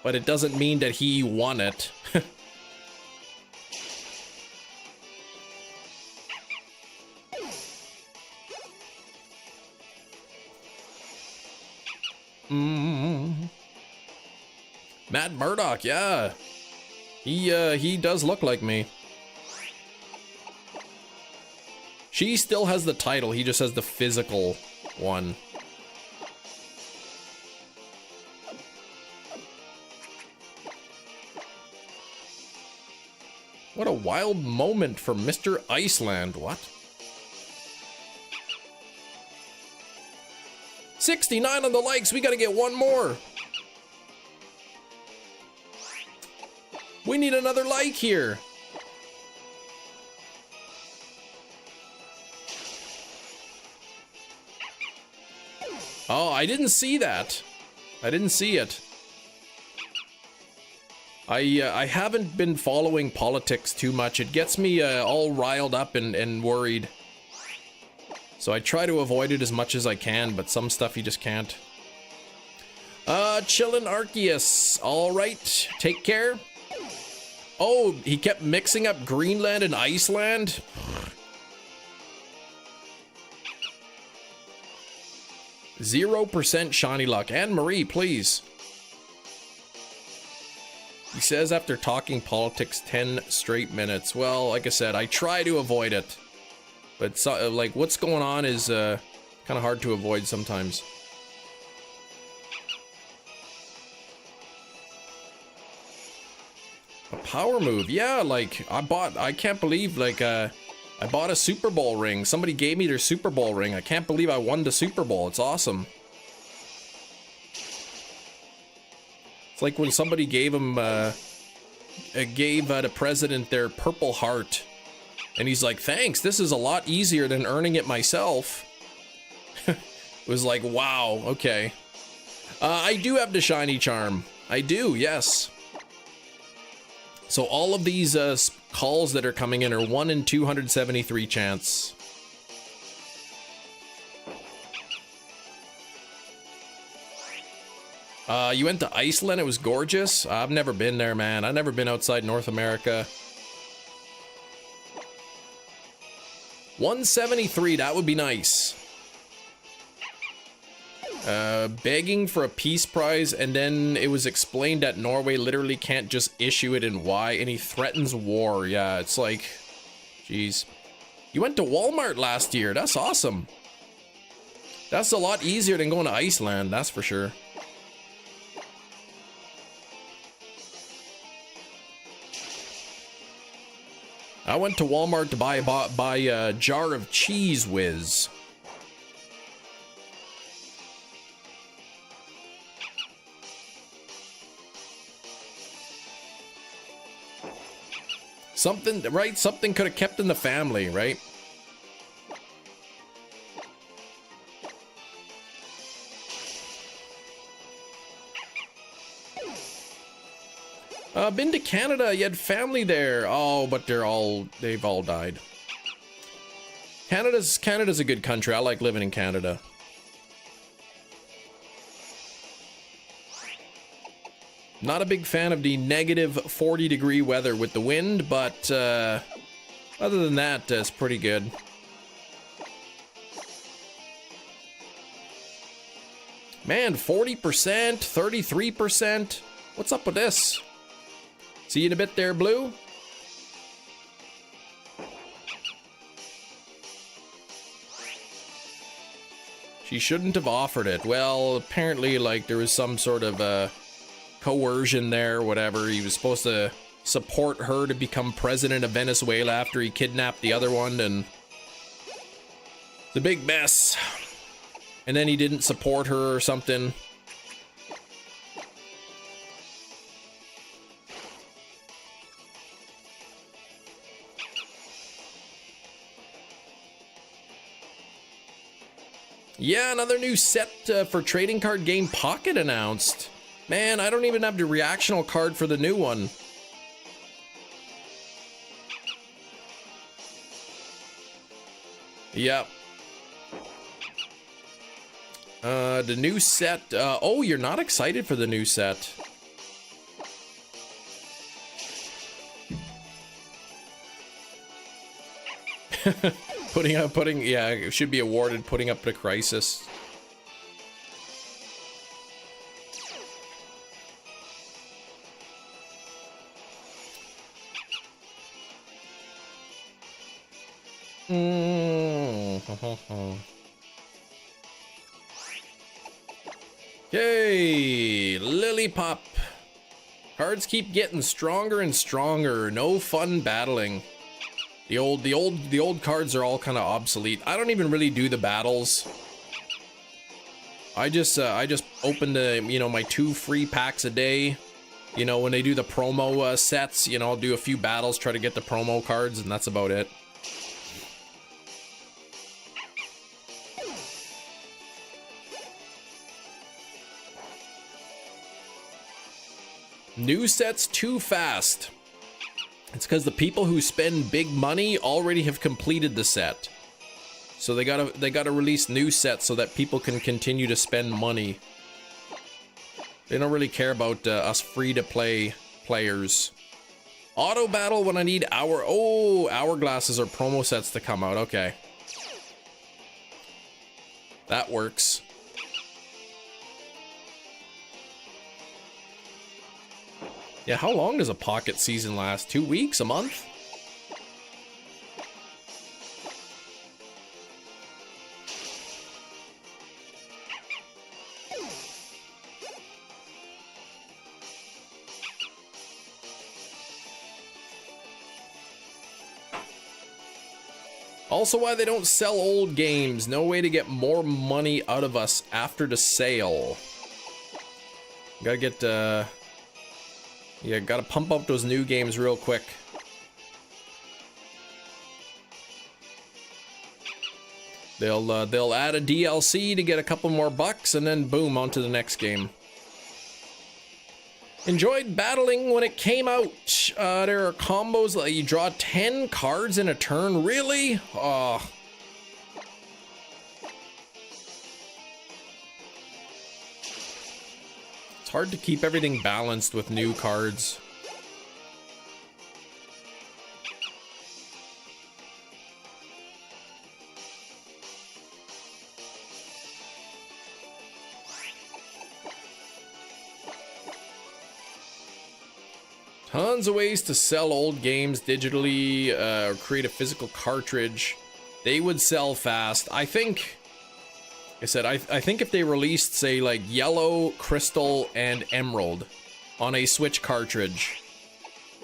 but it doesn't mean that he won it. Matt Murdock, yeah. He does look like me. She still has the title, he just has the physical one. What a wild moment for Mr. Iceland. What? 69 on the likes. We gotta get one more. We need another like here. Oh, I didn't see that. I didn't see it. I haven't been following politics too much. It gets me all riled up and worried. So I try to avoid it as much as I can, but some stuff you just can't. Chillin' Arceus. All right, take care. Oh, he kept mixing up Greenland and Iceland. 0% shiny luck. Anne Marie, please. He says after talking politics 10 straight minutes. Well, like I said, I try to avoid it. But so, like, what's going on is kind of hard to avoid sometimes. A power move. Yeah, like, I can't believe, like, I bought a Super Bowl ring. Somebody gave me their Super Bowl ring. I can't believe I won the Super Bowl. It's awesome. It's like when somebody gave him, gave the president their Purple Heart. And he's like, thanks, this is a lot easier than earning it myself. It was like, wow, okay. I do have the shiny charm. I do, yes. So all of these calls that are coming in are 1 in 273 chance. You went to Iceland, it was gorgeous. I've never been there, man. I've never been outside North America. 173, that would be nice. Begging for a peace prize, and then it was explained that Norway literally can't just issue it in Y, and he threatens war. Yeah, it's like, jeez. You went to Walmart last year. That's awesome. That's a lot easier than going to Iceland, that's for sure. I went to Walmart to buy a jar of Cheese Whiz. Something, right? Something could have kept in the family, right? Been to Canada. You had family there. Oh, but they've all died. Canada's a good country. I like living in Canada. Not a big fan of the negative 40-degree weather with the wind, but other than that, it's pretty good. Man, 40%, 33%. What's up with this? See you in a bit there, Blue. She shouldn't have offered it. Well, apparently, like, there was some sort of coercion there, whatever. He was supposed to support her to become president of Venezuela after he kidnapped the other one, and it's a big mess. And then he didn't support her or something. Yeah, another new set for trading card game Pocket announced. Man, I don't even have the reactional card for the new one. Yep. The new set. Oh, you're not excited for the new set. Yeah, it should be awarded putting up the crisis. Yay, Lillipup. Cards keep getting stronger and stronger. No fun battling. The old cards are all kind of obsolete. I don't even really do the battles. I just open the, you know, my 2 free packs a day. You know, when they do the promo sets, you know, I'll do a few battles, try to get the promo cards, and that's about it. New sets too fast. It's because the people who spend big money already have completed the set. So they gotta release new sets so that people can continue to spend money. They don't really care about us free-to-play players. Auto battle when I need hourglasses or promo sets to come out. Okay. That works. Yeah, how long does a pocket season last? 2 weeks? A month? Also, why they don't sell old games. No way to get more money out of us after the sale. Gotta get, yeah, gotta pump up those new games real quick. They'll add a DLC to get a couple more bucks, and then boom, on to the next game. Enjoyed battling when it came out. There are combos that you draw 10 cards in a turn. Really? Oh. It's hard to keep everything balanced with new cards. Tons of ways to sell old games digitally or create a physical cartridge. They would sell fast. I think... Like I said, I think if they released, say, like Yellow, Crystal, and Emerald on a Switch cartridge,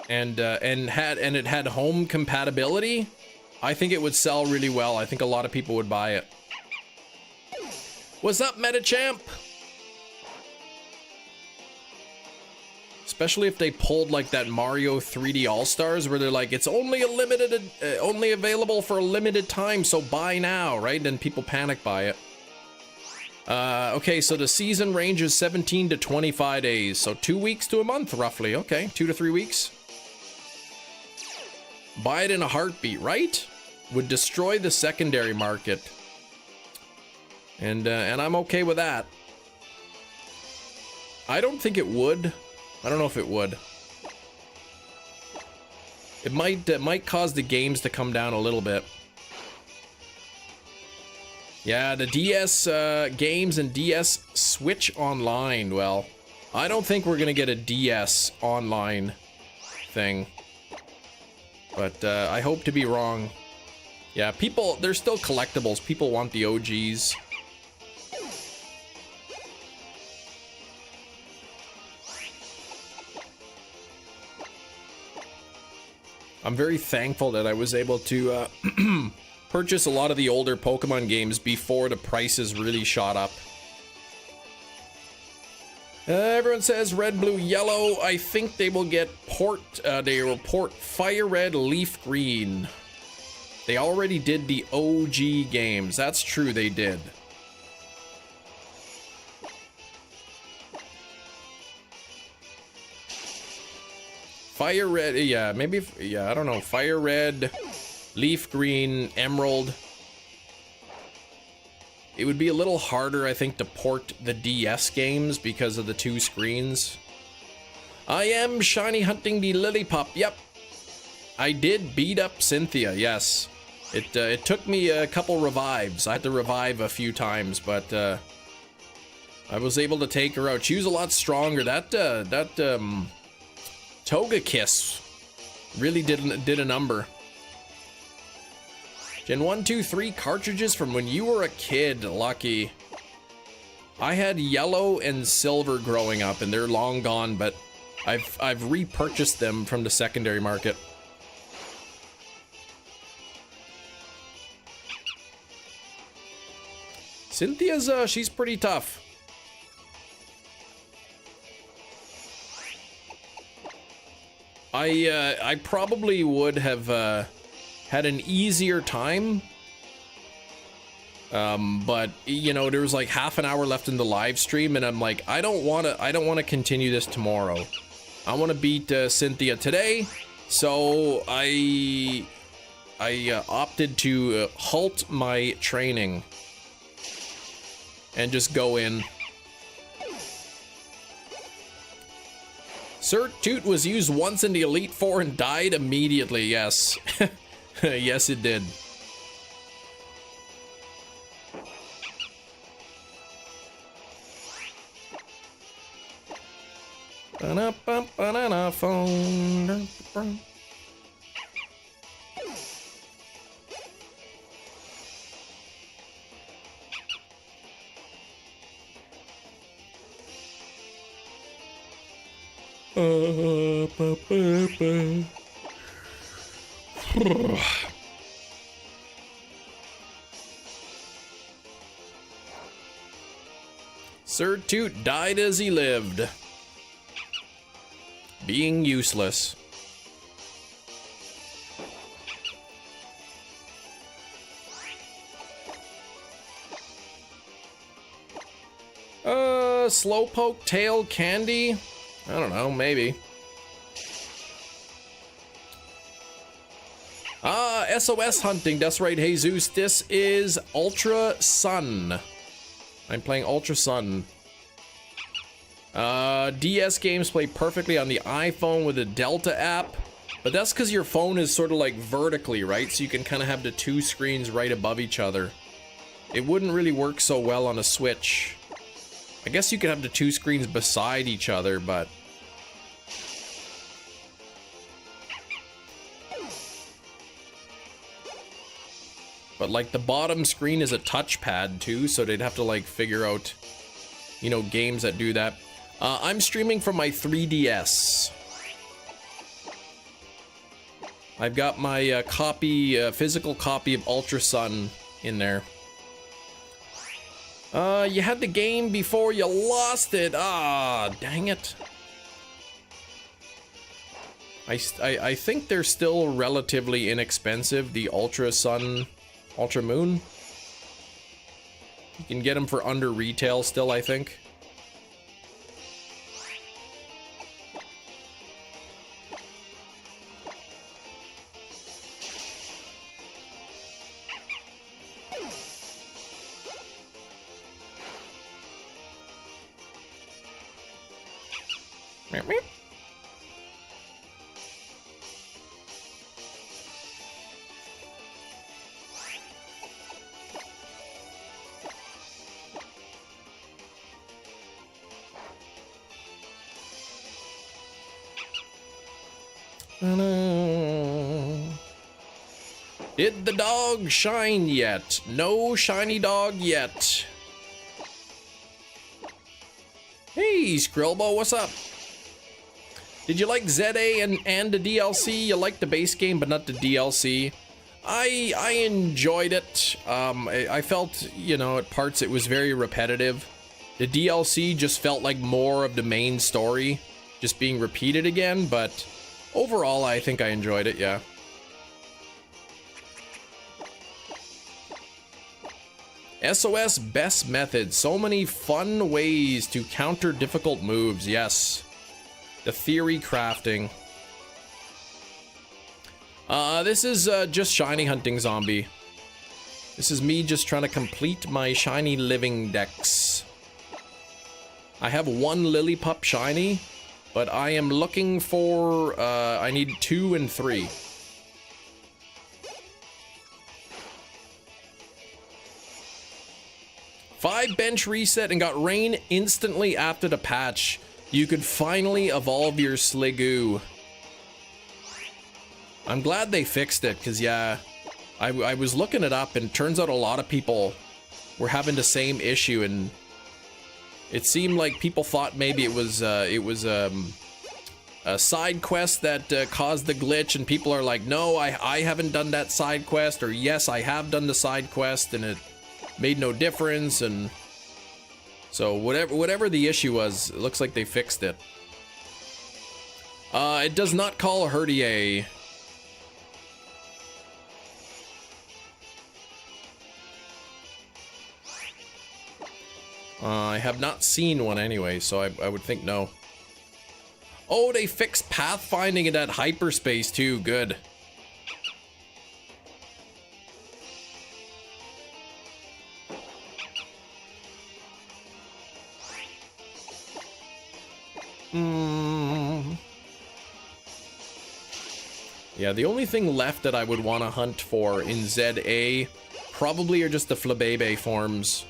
and it had home compatibility, I think it would sell really well. I think a lot of people would buy it. What's up, Metachamp? Especially if they pulled like that Mario 3D All-Stars, where they're like, it's only only available for a limited time, so buy now, right? Then people panic buy it. Okay, so the season range is 17 to 25 days. So 2 weeks to a month, roughly. Okay, 2 to 3 weeks. Buy it in a heartbeat, right? Would destroy the secondary market. And I'm okay with that. I don't think it would. I don't know if it would. It might cause the games to come down a little bit. Yeah, the DS games and DS Switch Online. Well, I don't think we're gonna get a DS Online thing, but I hope to be wrong. Yeah, people, they're still collectibles. People want the OGs. I'm very thankful that I was able to purchase a lot of the older Pokemon games before the prices really shot up. Everyone says red, blue, yellow. I think they will get they will port Fire Red, Leaf Green. They already did the OG games. That's true, they did. Fire Red, yeah, maybe, yeah, I don't know. Fire Red, Leaf Green, Emerald. It would be a little harder, I think, to port the DS games because of the 2 screens. I am shiny hunting the Lillipup. Yep. I did beat up Cynthia, yes. It took me a couple revives. I had to revive a few times, but I was able to take her out. She was a lot stronger. That Togekiss really did a number. Gen 1, 2, 3 cartridges from when you were a kid. Lucky. I had yellow and silver growing up, and they're long gone, but I've repurchased them from the secondary market. Cynthia's she's pretty tough. I probably would have had an easier time, but you know, there was like half an hour left in the live stream, and I'm like, I don't want to continue this tomorrow. I want to beat Cynthia today, so I opted to halt my training and just go in. Sir Toot was used once in the Elite Four and died immediately, yes. Yes, it did. Ba-na-ba-ba-na-na phone. Sir Toot died as he lived, being useless. Slowpoke tail candy? I don't know, maybe. SOS hunting, that's right, Jesus. This is Ultra Sun. I'm playing Ultra Sun. DS games play perfectly on the iPhone with the Delta app, but that's because your phone is sort of like vertically, right? So you can kind of have the 2 screens right above each other. It wouldn't really work so well on a Switch. I guess you could have the 2 screens beside each other, but... But like the bottom screen is a touchpad too, so they'd have to like figure out, you know, games that do that. I'm streaming from my 3DS. I've got my physical copy of Ultra Sun in there. You had the game before you lost it. Ah, dang it. I think they're still relatively inexpensive, the Ultra Sun, Ultra Moon You can get them for under retail still, I think. Meow, meow. Did the dog shine yet? No shiny dog yet. Hey, Skrillbo, what's up? Did you like ZA and the DLC? You liked the base game, but not the DLC. I enjoyed it. I felt, you know, at parts it was very repetitive. The DLC just felt like more of the main story, just being repeated again, but overall, I think I enjoyed it, yeah. SOS best method. So many fun ways to counter difficult moves, yes. The theory crafting. This is just shiny hunting zombie. This is me just trying to complete my shiny living dex. I have one Lillipup shiny, but I am looking for, I need 2 and 3. Five bench reset and got rain instantly after the patch. You could finally evolve your Sliggoo. I'm glad they fixed it, because yeah, I was looking it up and it turns out a lot of people were having the same issue, and it seemed like people thought maybe it was a side quest that caused the glitch, and people are like, no, I haven't done that side quest, or yes, I have done the side quest and it made no difference. And so whatever the issue was, it looks like they fixed it. It does not call a Herdier. I have not seen one anyway, so I would think no. Oh, they fixed pathfinding in that hyperspace too. Good. Yeah, the only thing left that I would want to hunt for in ZA probably are just the Flabébé forms.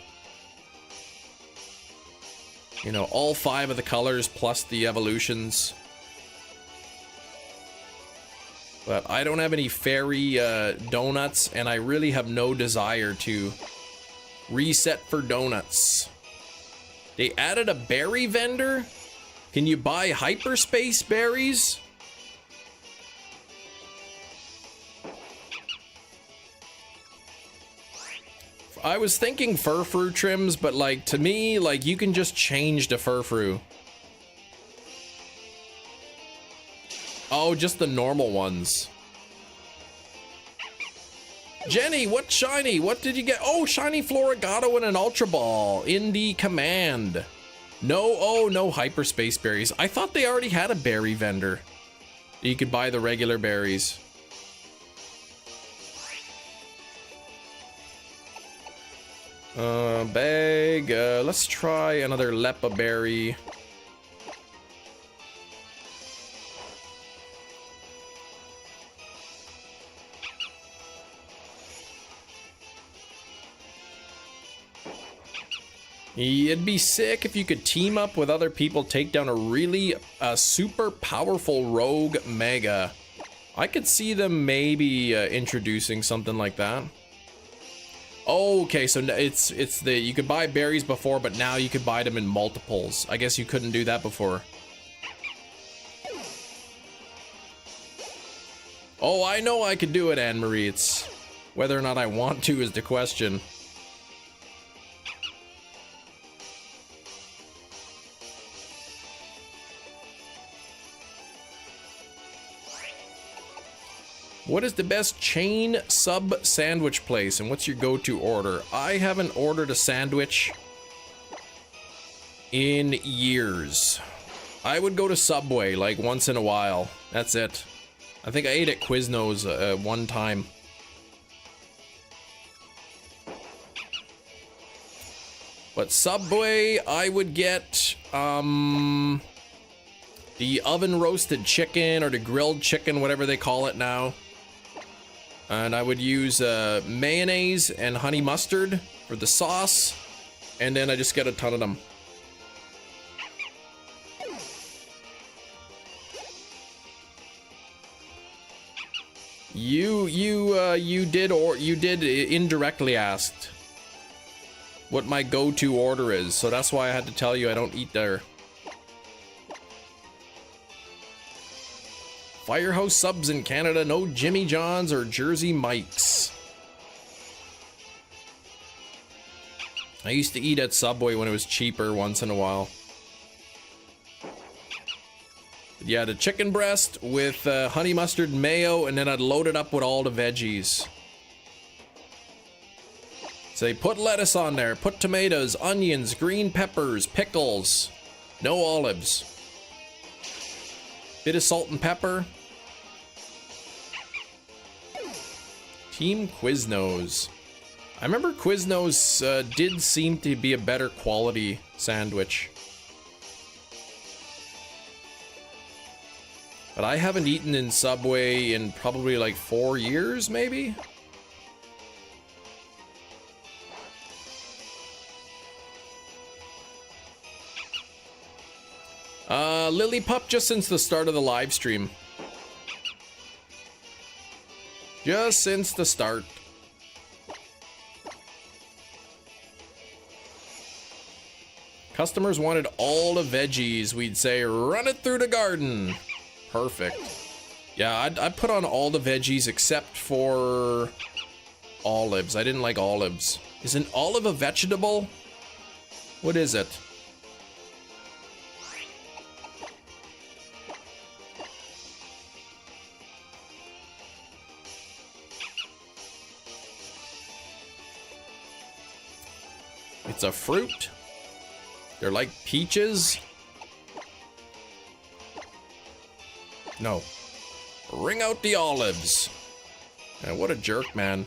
You know, all 5 of the colors plus the evolutions. But I don't have any fairy donuts, and I really have no desire to reset for donuts. They added a berry vendor? Can you buy hyperspace berries? I was thinking furfru trims, but like to me, like you can just change the furfru. Oh, just the normal ones. Jenny, what shiny? What did you get? Oh, shiny Florigato and an Ultra Ball in the command. No, oh, no hyperspace berries. I thought they already had a berry vendor. You could buy the regular berries. Bag. Let's try another Lepa berry. It'd be sick if you could team up with other people, take down a really super powerful rogue mega. I could see them maybe introducing something like that. Okay, so it's the, you could buy berries before, but now you could buy them in multiples. I guess you couldn't do that before. Oh, I know I could do it, Anne-Marie. It's whether or not I want to is the question. What is the best chain sub sandwich place and what's your go-to order? I haven't ordered a sandwich in years. I would go to Subway like once in a while. That's it. I think I ate at Quiznos one time. But Subway, I would get the oven roasted chicken or the grilled chicken, whatever they call it now. And I would use mayonnaise and honey mustard for the sauce. And then I just get a ton of them. You did indirectly asked what my go-to order is, so that's why I had to tell you I don't eat there. Firehouse subs in Canada, no Jimmy John's or Jersey Mike's. I used to eat at Subway when it was cheaper once in a while. Yeah, the chicken breast with honey mustard mayo, and then I'd load it up with all the veggies. Say, put lettuce on there, put tomatoes, onions, green peppers, pickles, no olives. Bit of salt and pepper. Team Quiznos. I remember Quiznos did seem to be a better quality sandwich. But I haven't eaten in Subway in probably like 4 years, maybe? Lillipup just since the start of the live stream. Just since the start. Customers wanted all the veggies. We'd say, run it through the garden. Perfect. Yeah, I'd put on all the veggies except for olives. I didn't like olives. Is an olive a vegetable? What is it? It's a fruit. They're like peaches. No. Ring out the olives. Man, what a jerk, man.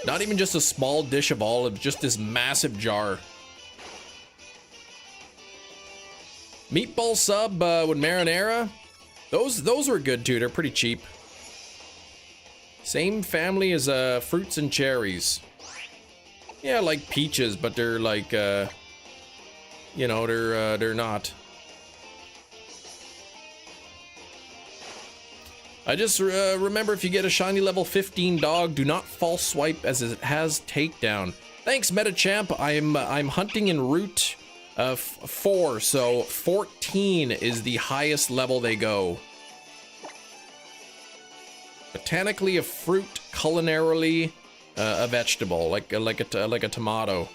Not even just a small dish of olives, just this massive jar. Meatball sub with marinara. Those were good too. They're pretty cheap. Same family as fruits and cherries. Yeah, like peaches, but they're like you know, they're not. I just remember if you get a shiny level 15 dog, do not false swipe as it has takedown. Thanks, Metachamp. I'm hunting in Route 4, so 14 is the highest level they go. Botanically a fruit, culinarily a vegetable, like a tomato.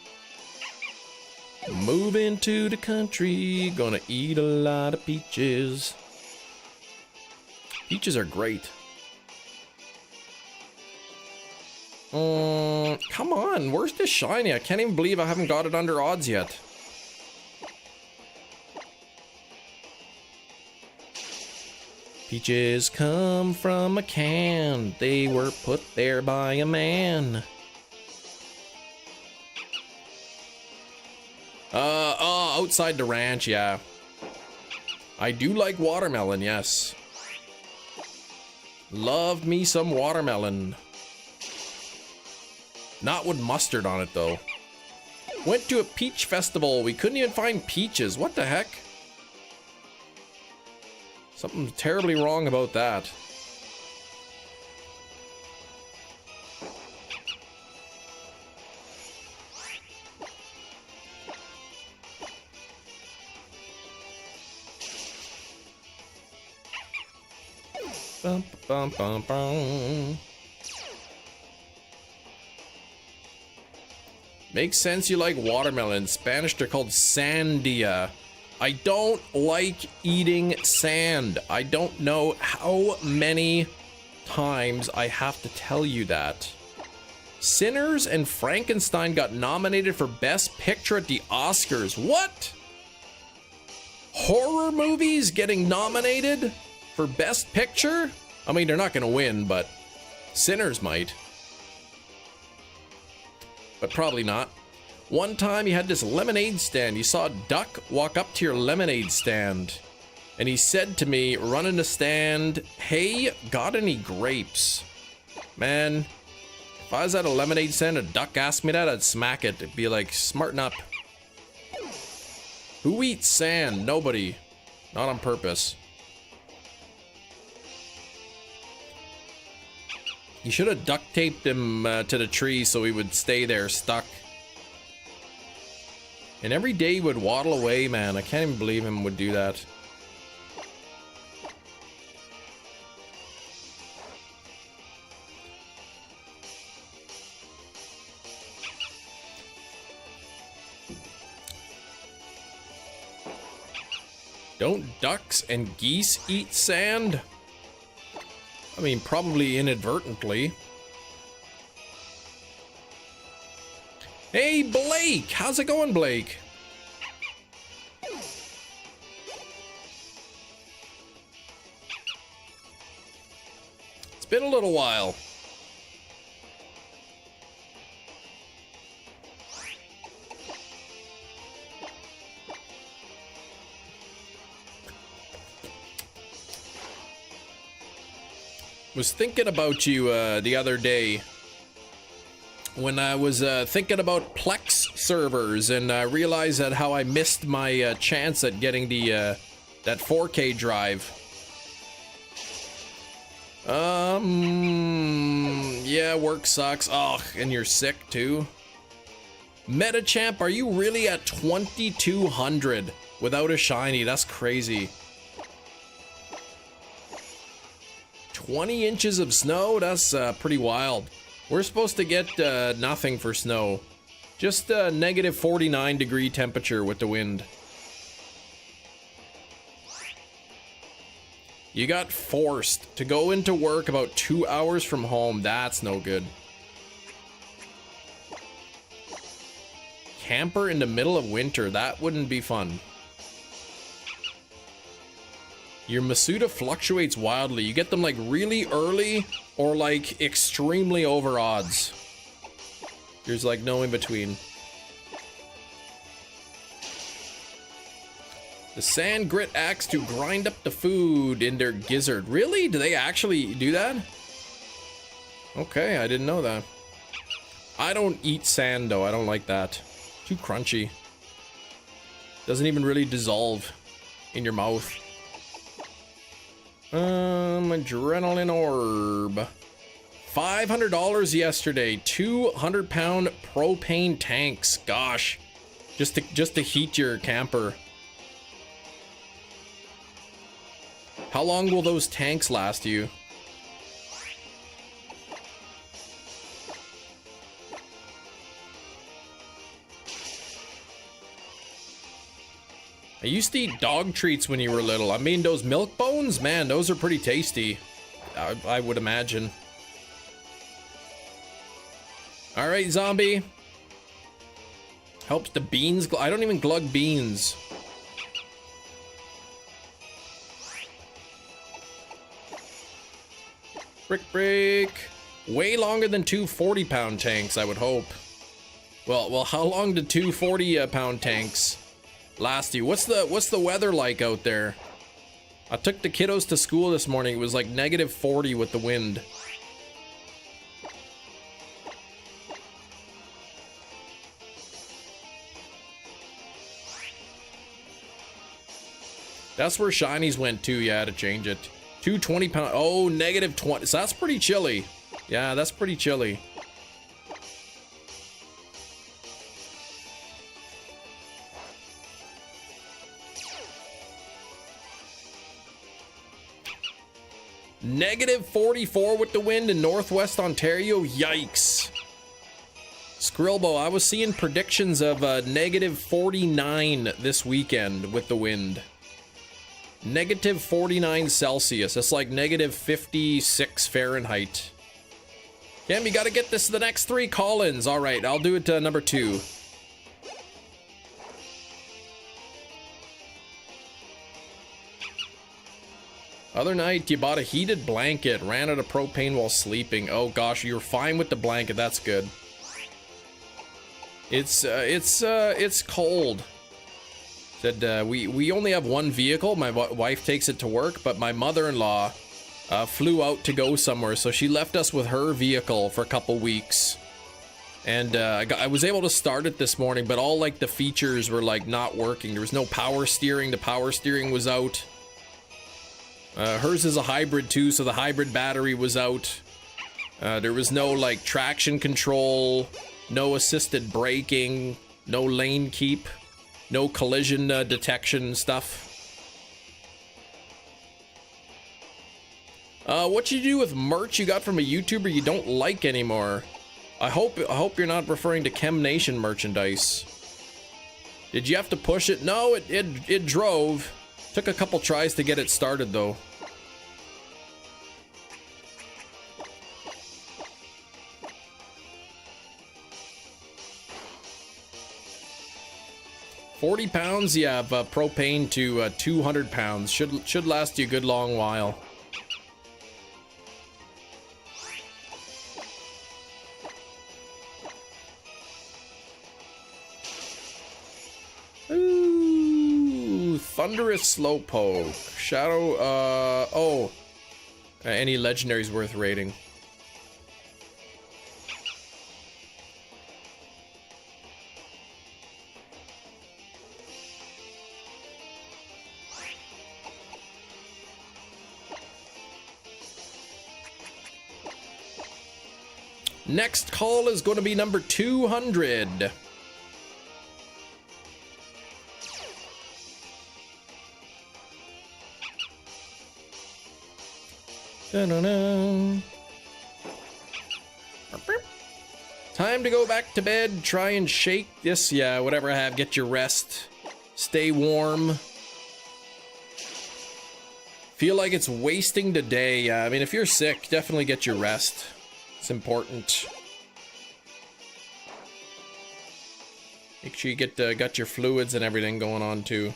Moving to the country, gonna eat a lot of peaches. Peaches are great. Come on, where's this shiny? I can't even believe I haven't got it under odds yet. Peaches come from a can. They were put there by a man. Outside the ranch, yeah. I do like watermelon, yes. Love me some watermelon. Not with mustard on it, though. Went to a peach festival. We couldn't even find peaches. What the heck? Something terribly wrong about that. Bum, bum, bum, bum. Makes sense you like watermelon. In Spanish, they're called sandia. I don't like eating sand. I don't know how many times I have to tell you that. Sinners and Frankenstein got nominated for Best Picture at the Oscars. What? Horror movies getting nominated for Best Picture? I mean, they're not going to win, but Sinners might. But probably not. One time you had this lemonade stand. You saw a duck walk up to your lemonade stand. And he said to me, running the stand, "Hey, got any grapes?" Man, if I was at a lemonade stand, a duck asked me that, I'd smack it. It'd be like, smarten up. Who eats sand? Nobody. Not on purpose. You should have duct taped him to the tree so he would stay there stuck. And every day he would waddle away, man. I can't even believe him would do that. Don't ducks and geese eat sand? I mean, probably inadvertently. Hey, Blake! How's it going, Blake? It's been a little while. Was thinking about you the other day when I was thinking about Plex servers, and I realized that how I missed my chance at getting the that 4K drive. Yeah, work sucks. Oh, and you're sick too. Metachamp, are you really at 2200 without a shiny? That's crazy. 20 inches of snow? That's pretty wild. We're supposed to get nothing for snow. Just negative 49-degree temperature with the wind. You got forced to go into work about 2 hours from home. That's no good. Camper in the middle of winter. That wouldn't be fun. Your Masuda fluctuates wildly. You get them like really early or like extremely over odds. There's like no in between. The sand grit axe to grind up the food in their gizzard. Really? Do they actually do that? Okay, I didn't know that. I don't eat sand though. I don't like that. Too crunchy. Doesn't even really dissolve in your mouth. Adrenaline orb. $500 yesterday. 200-pound propane tanks. Gosh, just to heat your camper. How long will those tanks last you? I used to eat dog treats when you were little. I mean, those milk bones, man, those are pretty tasty. I would imagine. All right, zombie. Helps the beans. I don't even glug beans. Break. Way longer than two 40-pound tanks, I would hope. Well, how long did two 40-pound tanks last you? What's the weather like out there? I took the kiddos to school this morning. It was like negative 40 with the wind. That's where Shinies went to. Yeah, to change it. 220-pound. Oh, negative 20. So that's pretty chilly. Yeah, that's pretty chilly. Negative 44 with the wind in Northwest Ontario. Yikes. Skrillbo, I was seeing predictions of negative 49 this weekend with the wind. Negative 49 Celsius. That's like negative 56 Fahrenheit. Cam, you gotta get this to the next 3 call-ins. All right, I'll do it number 2. Other night, you bought a heated blanket, ran out of propane while sleeping. Oh gosh, you're fine with the blanket. That's good. It's cold. Said we only have one vehicle. My wife takes it to work, but my mother-in-law flew out to go somewhere, so she left us with her vehicle for a couple weeks. And I was able to start it this morning, but all like the features were like not working. There was no power steering. The power steering was out. Hers is a hybrid too, so the hybrid battery was out. There was no like traction control, no assisted braking, no lane keep, no collision detection stuff. What you do with merch you got from a YouTuber you don't like anymore? I hope you're not referring to Chem Nation merchandise. Did you have to push it? No, it drove. Took a couple tries to get it started though. £40, you have propane to 200 pounds. Should last you a good long while. Ooh, Thunderous Slowpoke. Shadow, any legendaries worth rating. Next call is going to be number 200. Da-da-da. Time to go back to bed. Try and shake this. Yeah, whatever I have. Get your rest. Stay warm. Feel like it's wasting the day. Yeah, I mean, if you're sick, definitely get your rest. It's important. Make sure you got your fluids and everything going on too.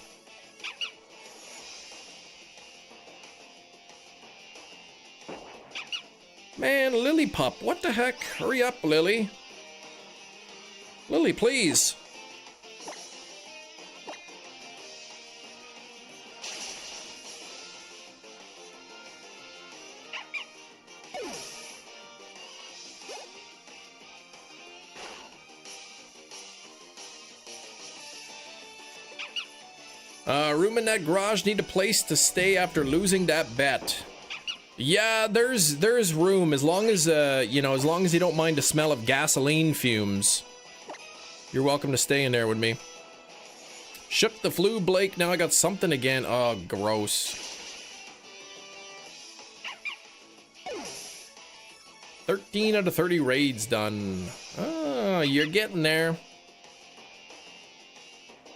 Man, Lillipup, what the heck? Hurry up, Lily. Lily, please. Room in that garage, need a place to stay after losing that bet. Yeah, there's room as long as as long as you don't mind the smell of gasoline fumes. You're welcome to stay in there with me. Shook the flu, Blake. Now I got something again. Oh, gross. 13 out of 30 raids done. Oh, you're getting there.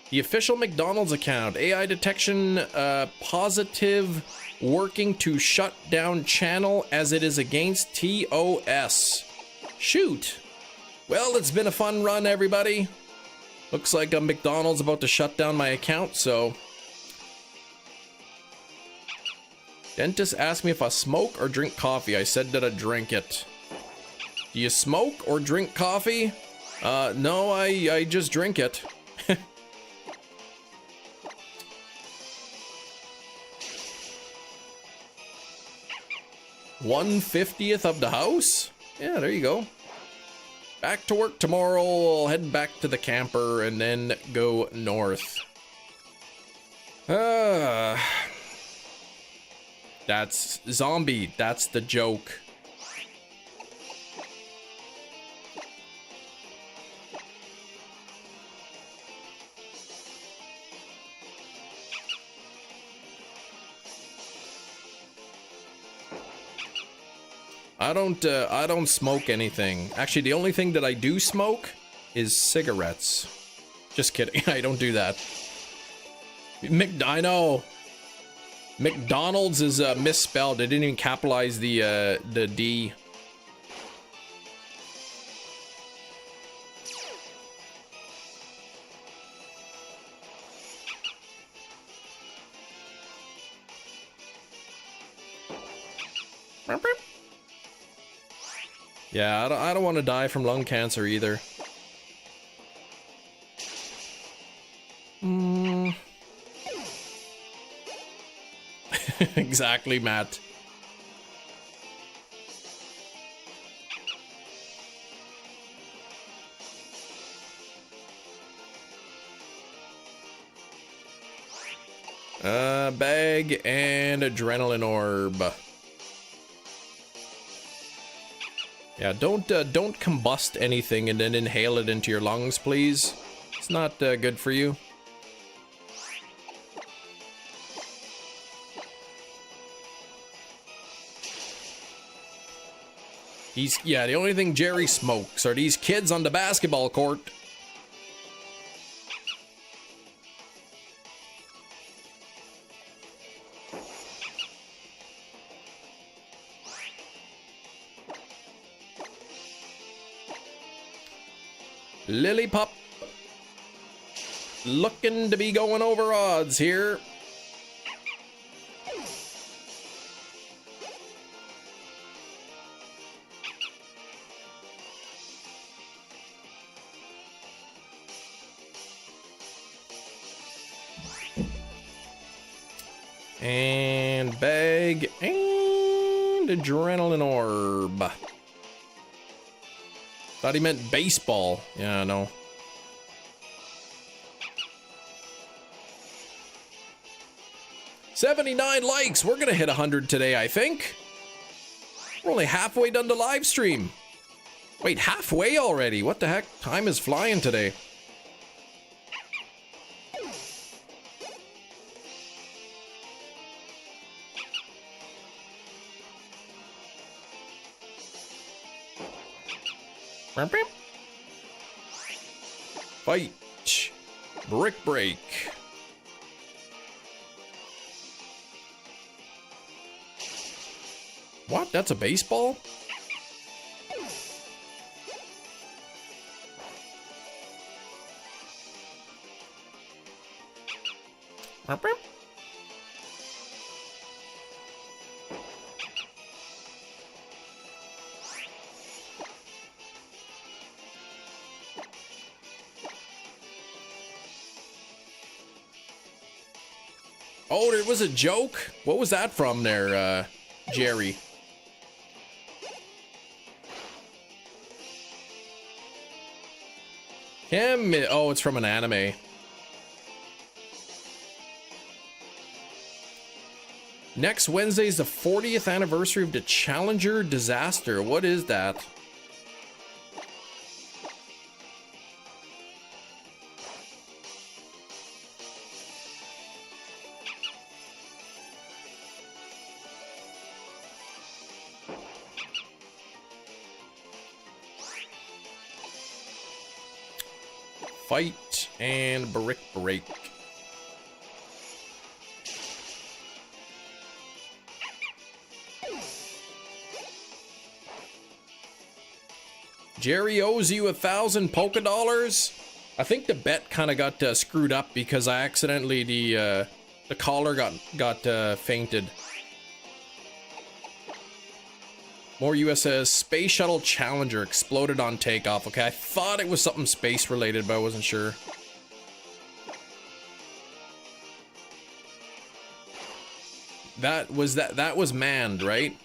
The official McDonald's account. AI detection positive, working to shut down channel as it is against TOS. Shoot. Well, it's been a fun run, everybody. Looks like McDonald's about to shut down my account, so. Dentist asked me if I smoke or drink coffee. I said that I drink it. Do you smoke or drink coffee? No, I just drink it. 1/50th of the house? Yeah, there you go. Back to work tomorrow. I'll head back to the camper and then go north. That's zombie. That's the joke. I don't smoke anything. Actually, the only thing that I do smoke is cigarettes. Just kidding. I don't do that. I know. McDonald's is misspelled. They didn't even capitalize the D. Yeah, I don't want to die from lung cancer either. Exactly, Matt. Bag and adrenaline orb. Yeah, don't combust anything and then inhale it into your lungs, please. It's not good for you. Yeah, the only thing Jerry smokes are these kids on the basketball court. Lillipup. Looking to be going over odds here. And bag and adrenaline orb. Thought he meant baseball. Yeah, no. $79 likes. We're gonna hit 100 today, I think. We're only halfway done the live stream. Wait, halfway already? What the heck? Time is flying today. Fight. Brick break. What? That's a baseball? Oh, it was a joke? What was that from there, Jerry? Him? Oh, it's from an anime. Next Wednesday is the 40th anniversary of the Challenger disaster. What is that? Fight and brick break. Jerry owes you 1,000 polka dollars. I think the bet kind of got screwed up because I accidentally the collar got fainted. More USS Space Shuttle Challenger exploded on takeoff. Okay, I thought it was something space related, but I wasn't sure. That was manned, right?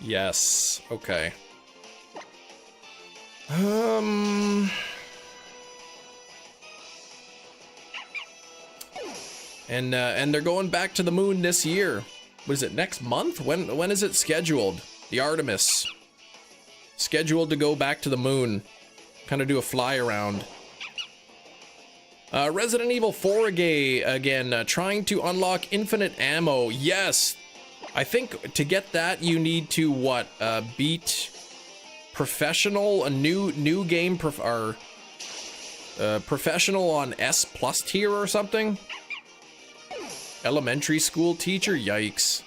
Yes. Okay. And they're going back to the moon this year. What is it, next month? When is it scheduled? The Artemis. Scheduled to go back to the moon. Kind of do a fly around. Resident Evil 4 again, trying to unlock infinite ammo. Yes. I think to get that you need to beat professional, a new game, professional on S plus tier or something. Elementary school teacher, yikes.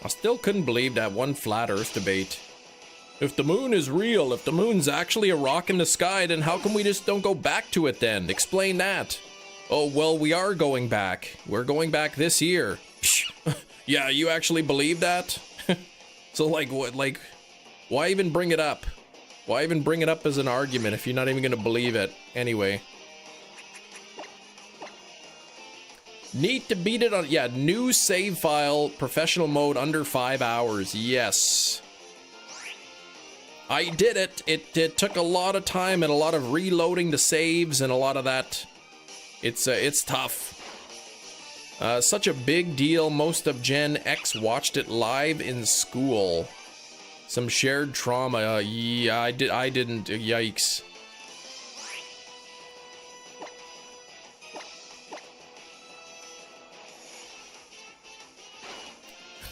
I still couldn't believe that one flat earth debate. If the moon is real, if the moon's actually a rock in the sky, then how come we just don't go back to it then? Explain that. Oh, well, we are going back. We're going back this year. Yeah, you actually believe that? So, like, what, like, why even bring it up? Why even bring it up as an argument if you're not even gonna believe it? Anyway. Need to beat it on, yeah, new save file, professional mode under 5 hours. Yes. I did it. It took a lot of time and a lot of reloading the saves and a lot of that. It's tough. Such a big deal. Most of Gen X watched it live in school. Some shared trauma. Yeah, I didn't. Yikes.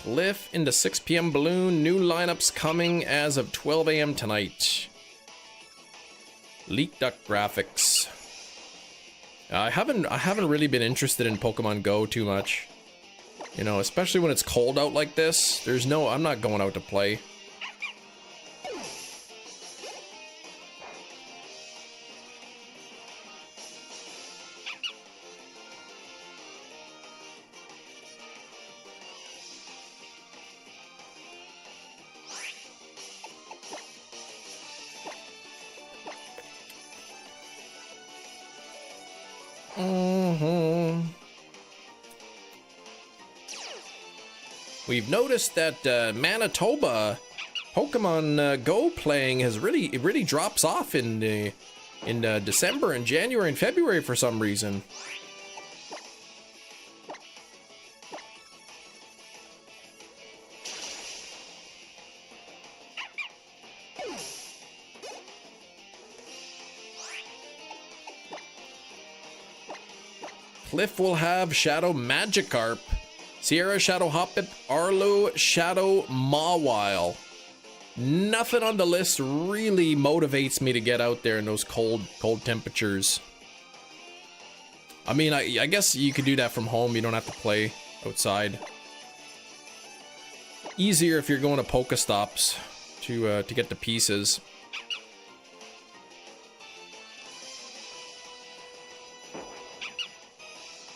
Cliff into 6 p.m. balloon. New lineups coming as of 12 a.m. tonight. Leak duck graphics. I haven't really been interested in Pokemon Go too much. You know, especially when it's cold out like this. I'm not going out to play. We've noticed that Manitoba Pokemon Go playing has really drops off in December and January and February for some reason. Cliff will have Shadow Magikarp, Sierra Shadow Hoppip, Arlo Shadow Mawile. Nothing on the list really motivates me to get out there in those cold temperatures. I mean, I guess you could do that from home. You don't have to play outside. Easier if you're going to Pokestops to get the pieces.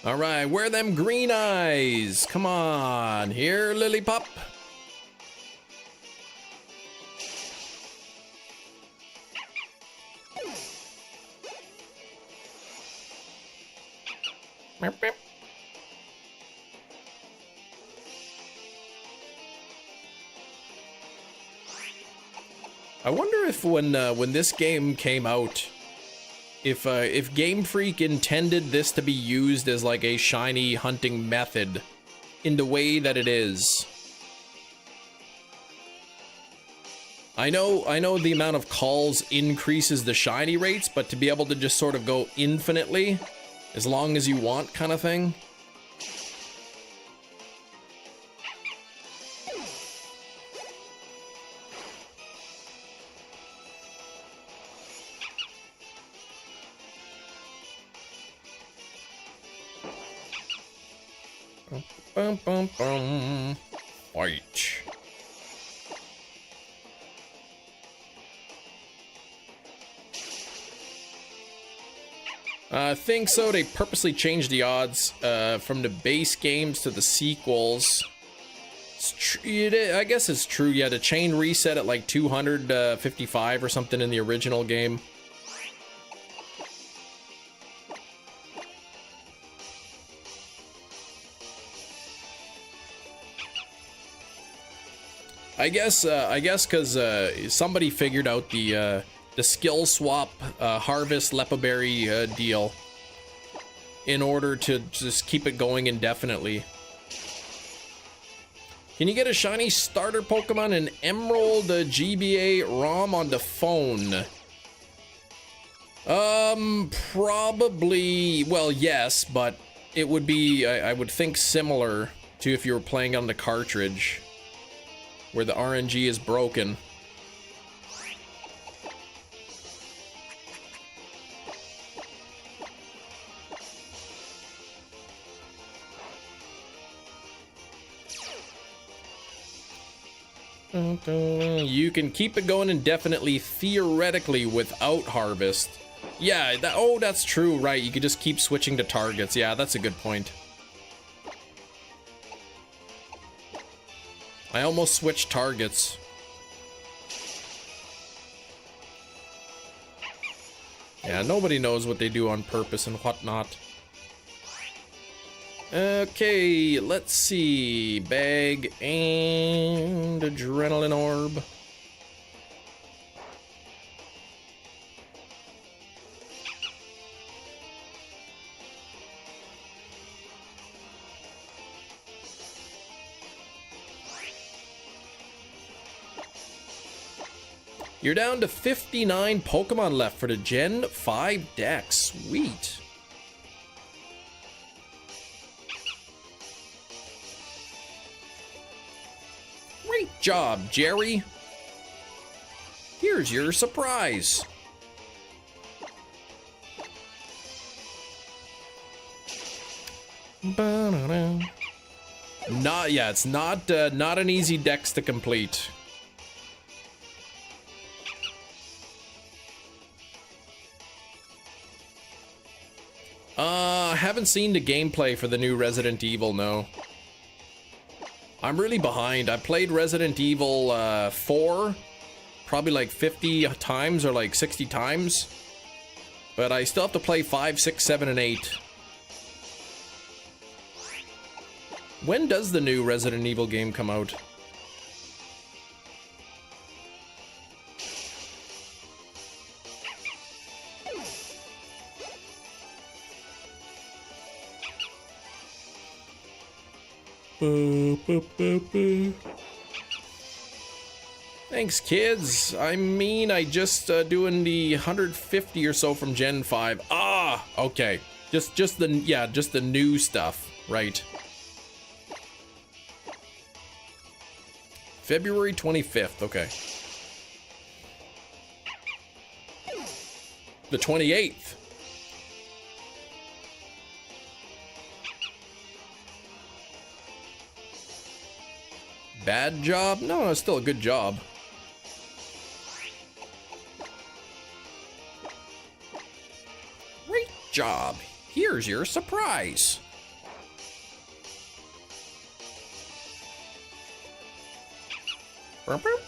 All right, wear them green eyes. Come on, here, Lillipup. Meep, meep. I wonder if when this game came out, if Game Freak intended this to be used as like a shiny hunting method in the way that it is. I know the amount of calls increases the shiny rates, but to be able to just sort of go infinitely as long as you want kind of thing. Bum, bum, bum. Fight. I think so. They purposely changed the odds from the base games to the sequels. I guess it's true. Yeah, the chain reset at like 255 or something in the original game. I guess because somebody figured out the skill swap harvest Lepaberry deal in order to just keep it going indefinitely. Can you get a shiny starter Pokemon in Emerald GBA ROM on the phone? Probably, well, yes, but it would be, I would think, similar to if you were playing on the cartridge, where the RNG is broken. You can keep it going indefinitely, theoretically, without Harvest. Yeah, oh, that's true, right. You could just keep switching to targets. Yeah, that's a good point. I almost switched targets. Yeah, nobody knows what they do on purpose and whatnot. Okay, let's see. Bag and Adrenaline Orb. You're down to 59 Pokemon left for the Gen 5 deck. Sweet. Great job, Jerry. Here's your surprise. Not, yeah, it's not an easy dex to complete. Haven't seen the gameplay for the new Resident Evil, no. I'm really behind. I played Resident Evil 4 probably like 50 times or like 60 times. But I still have to play 5, 6, 7, and 8. When does the new Resident Evil game come out? Thanks, kids. I mean, I just doing the 150 or so from Gen 5. Ah, okay. Just the new stuff, right? February 25th, okay. The 28th. Bad job? No, it's still a good job. Great job. Here's your surprise. Burp, burp.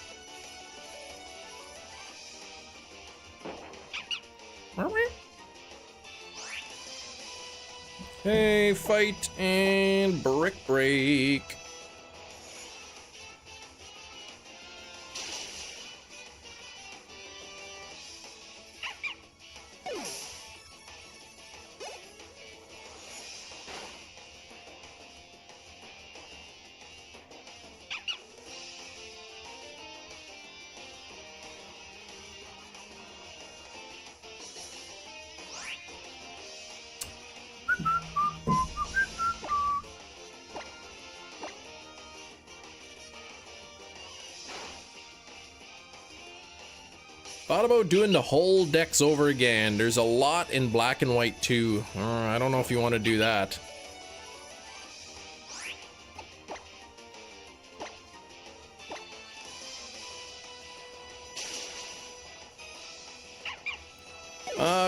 Burp, burp. Okay, fight and brick break. Thought about doing the whole decks over again. There's a lot in black and white too. I don't know if you want to do that.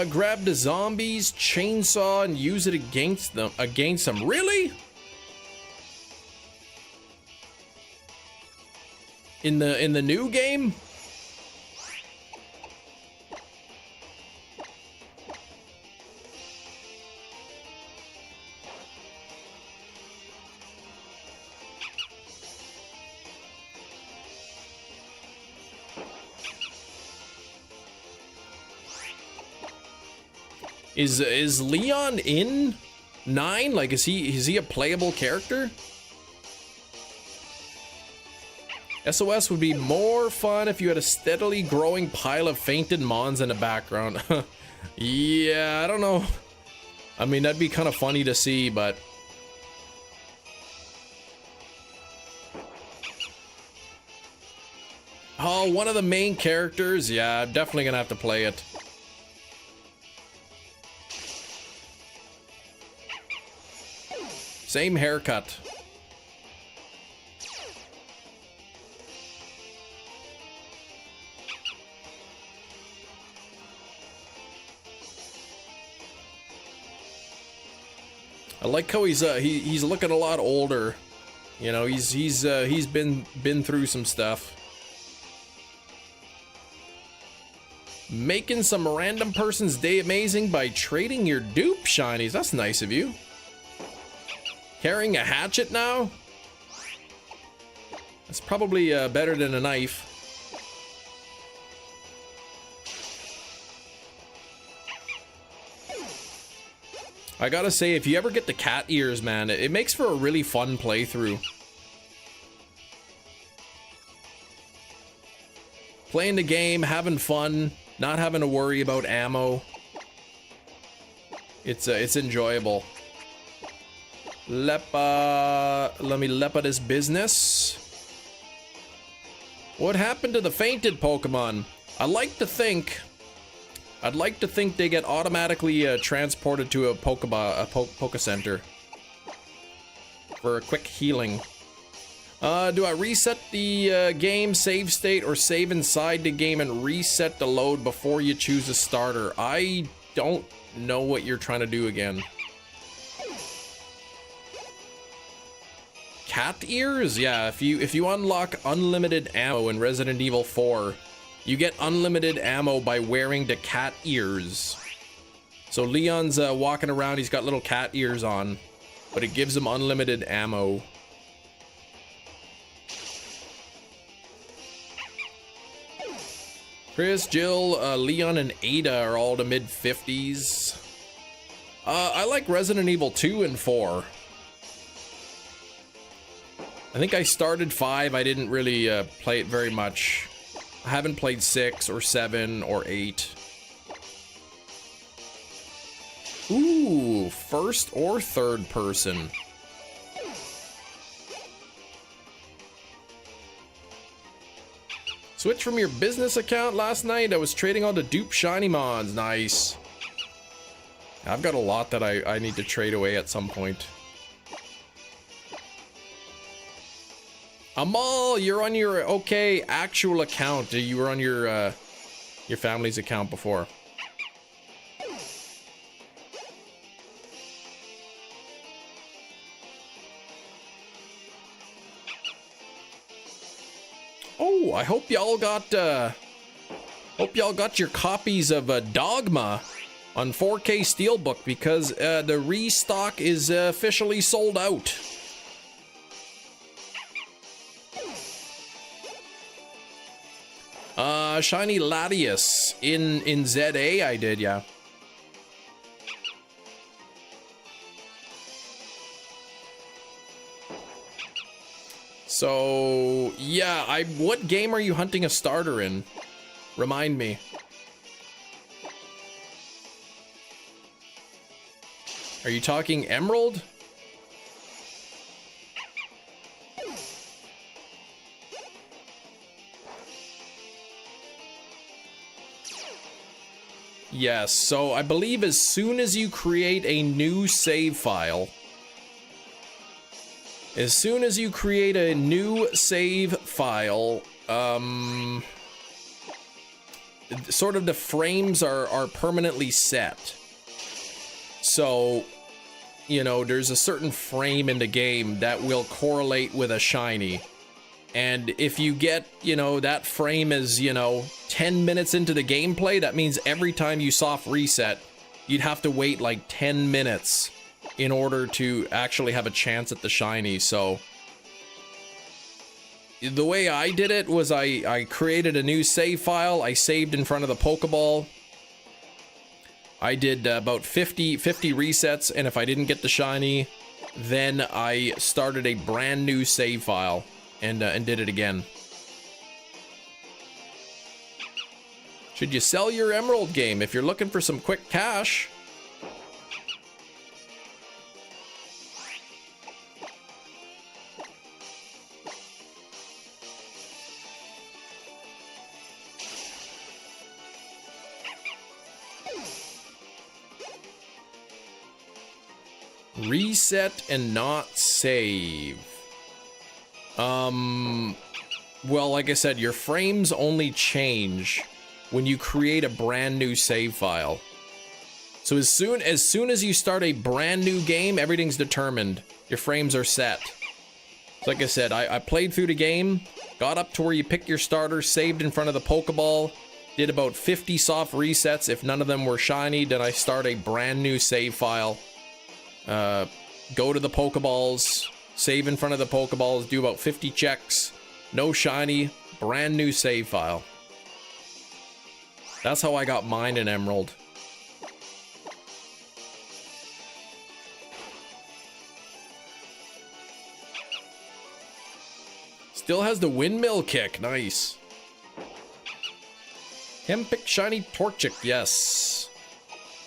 Grab the zombies, chainsaw, and use it against them. Really? In the new game? Is Leon in 9? Like, is he a playable character? SOS would be more fun if you had a steadily growing pile of fainted mons in the background. Yeah, I don't know. I mean, that'd be kind of funny to see, but... Oh, one of the main characters? Yeah, I'm definitely gonna have to play it. Same haircut. I like how he's looking a lot older. You know, he's been through some stuff. Making some random person's day amazing by trading your dupe shinies. That's nice of you. Carrying a hatchet now? That's probably better than a knife. I gotta say, if you ever get the cat ears, man, it makes for a really fun playthrough. Playing the game, having fun, not having to worry about ammo. It's enjoyable. Let me lepa this business. What happened to the fainted Pokemon? I'd like to think they get automatically transported to a Poke Center for a quick healing. Do I reset the game save state or save inside the game and reset the load before you choose a starter? I don't know what you're trying to do again. Cat ears? Yeah, if you unlock unlimited ammo in Resident Evil 4, you get unlimited ammo by wearing the cat ears. So Leon's walking around, he's got little cat ears on, but it gives him unlimited ammo. Chris, Jill, Leon, and Ada are all the mid-50s. I like Resident Evil 2 and 4. I think I started 5, I didn't really play it very much. I haven't played 6 or 7 or 8. Ooh, first or third person. Switch from your business account last night. I was trading all the dupe shiny mons. Nice. I've got a lot that I need to trade away at some point. Amal, you're on your okay actual account. You were on your family's account before. Oh, I hope y'all got your copies of Dogma on 4K Steelbook, because the restock is officially sold out. Shiny Latias in ZA I did, yeah. So, yeah, what game are you hunting a starter in? Remind me. Are you talking Emerald? Yes, so I believe as soon as you create a new save file, sort of the frames are permanently set. So, you know, there's a certain frame in the game that will correlate with a shiny. And if you get, you know, that frame is, you know, 10 minutes into the gameplay, that means every time you soft reset, you'd have to wait like 10 minutes in order to actually have a chance at the shiny. So the way I did it was I created a new save file. I saved in front of the Pokeball. I did about 50 resets, and if I didn't get the shiny, then I started a brand new save file and did it again. Should you sell your Emerald game if you're looking for some quick cash? Reset and not save. Well, like I said, your frames only change when you create a brand new save file. So as soon as you start a brand new game, everything's determined. Your frames are set. So like I said, I played through the game, got up to where you pick your starter, saved in front of the Pokeball, did about 50 soft resets. If none of them were shiny, then I start a brand new save file. Go to the Pokeballs, save in front of the Pokeballs, do about 50 checks, no shiny, brand new save file. That's how I got mine in Emerald. Still has the windmill kick, nice. Him pick shiny Torchic, yes.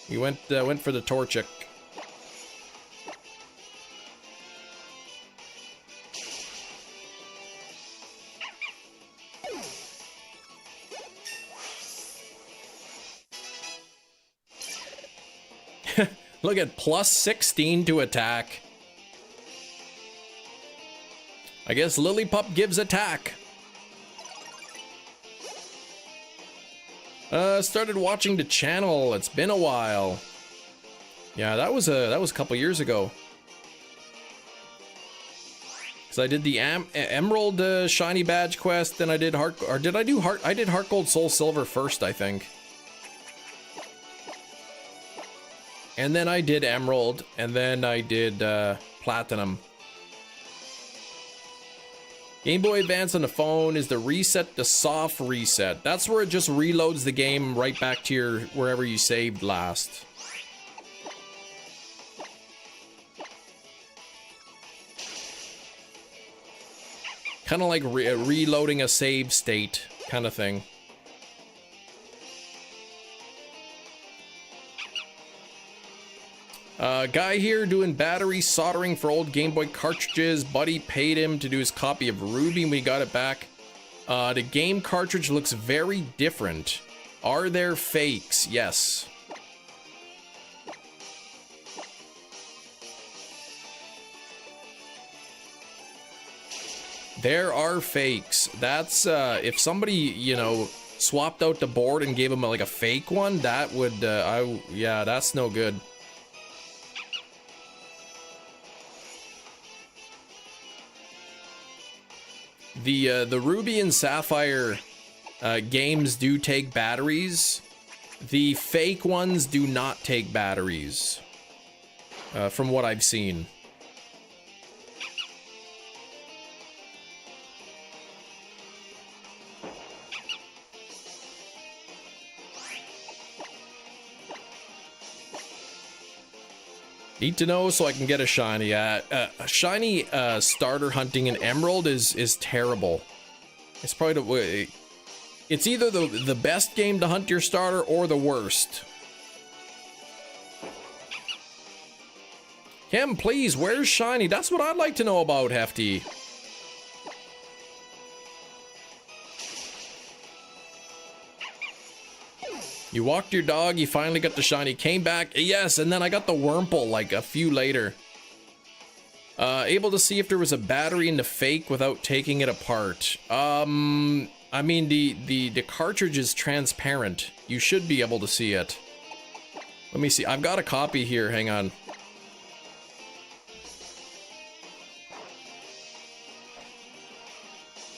He went for the Torchic. Look at plus 16 to attack. I guess Lillipup gives attack. Started watching the channel. It's been a while. Yeah, that was a couple years ago. Cause I did the Emerald shiny badge quest, then I did I did Heart Gold Soul Silver first, I think. And then I did Emerald, and then I did Platinum. Game Boy Advance on the phone is the reset, the soft reset. That's where it just reloads the game right back to your wherever you saved last. Kind of like reloading a save state kind of thing. Guy here doing battery soldering for old Game Boy cartridges. Buddy paid him to do his copy of Ruby and we got it back. The game cartridge looks very different. Are there fakes? Yes. There are fakes. That's, if somebody, you know, swapped out the board and gave him like a fake one, that would, yeah, that's no good. The Ruby and Sapphire games do take batteries. The fake ones do not take batteries, from what I've seen. Need to know so I can get a shiny. Shiny starter hunting in Emerald is terrible. It's probably the way. It's either the best game to hunt your starter or the worst. Kim, please, where's shiny? That's what I'd like to know about, Hefty. You walked your dog, you finally got the shiny, came back, yes, and then I got the Wurmple like a few later. Able to see if there was a battery in the fake without taking it apart. I mean, the cartridge is transparent. You should be able to see it. Let me see, I've got a copy here, hang on.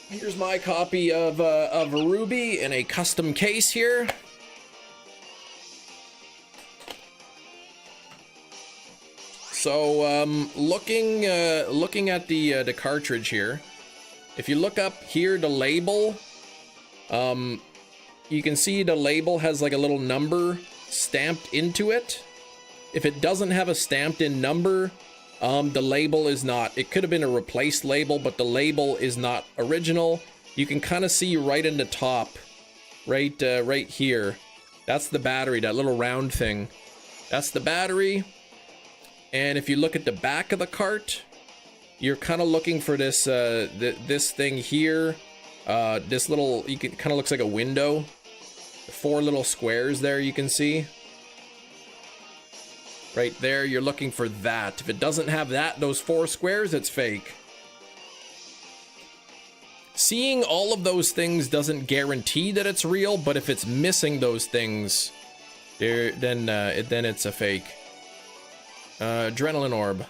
Here's my copy of Ruby in a custom case here. So, looking at the cartridge here, if you look up here, the label, you can see the label has like a little number stamped into it. If it doesn't have a stamped in number, the label is not. It could have been a replaced label, but the label is not original. You can kind of see right in the top right here. That's the battery, that little round thing. That's the battery. And if you look at the back of the cart, you're kind of looking for this this thing here. This little, kind of looks like a window. 4 little squares there you can see. Right there, you're looking for that. If it doesn't have that, those 4 squares, it's fake. Seeing all of those things doesn't guarantee that it's real, but if it's missing those things, then it's a fake. Adrenaline orb.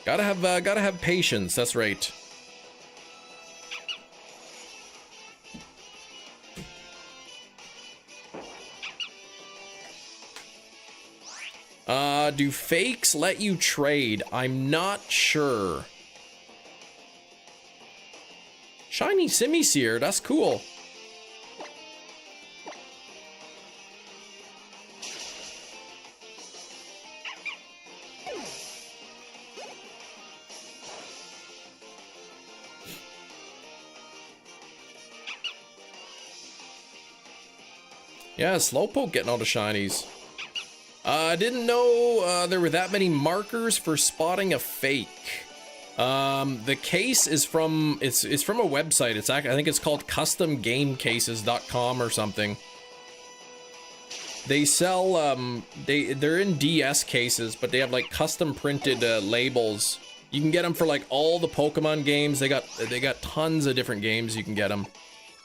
Gotta have patience. That's right. Do fakes let you trade? I'm not sure. Shiny Simisear, that's cool. Yeah, Slowpoke getting all the shinies. I didn't know there were that many markers for spotting a fake. The case is from it's from a website. I think it's called customgamecases.com or something. They sell they're in DS cases, but they have like custom printed labels. You can get them for like all the Pokemon games. They got tons of different games you can get them.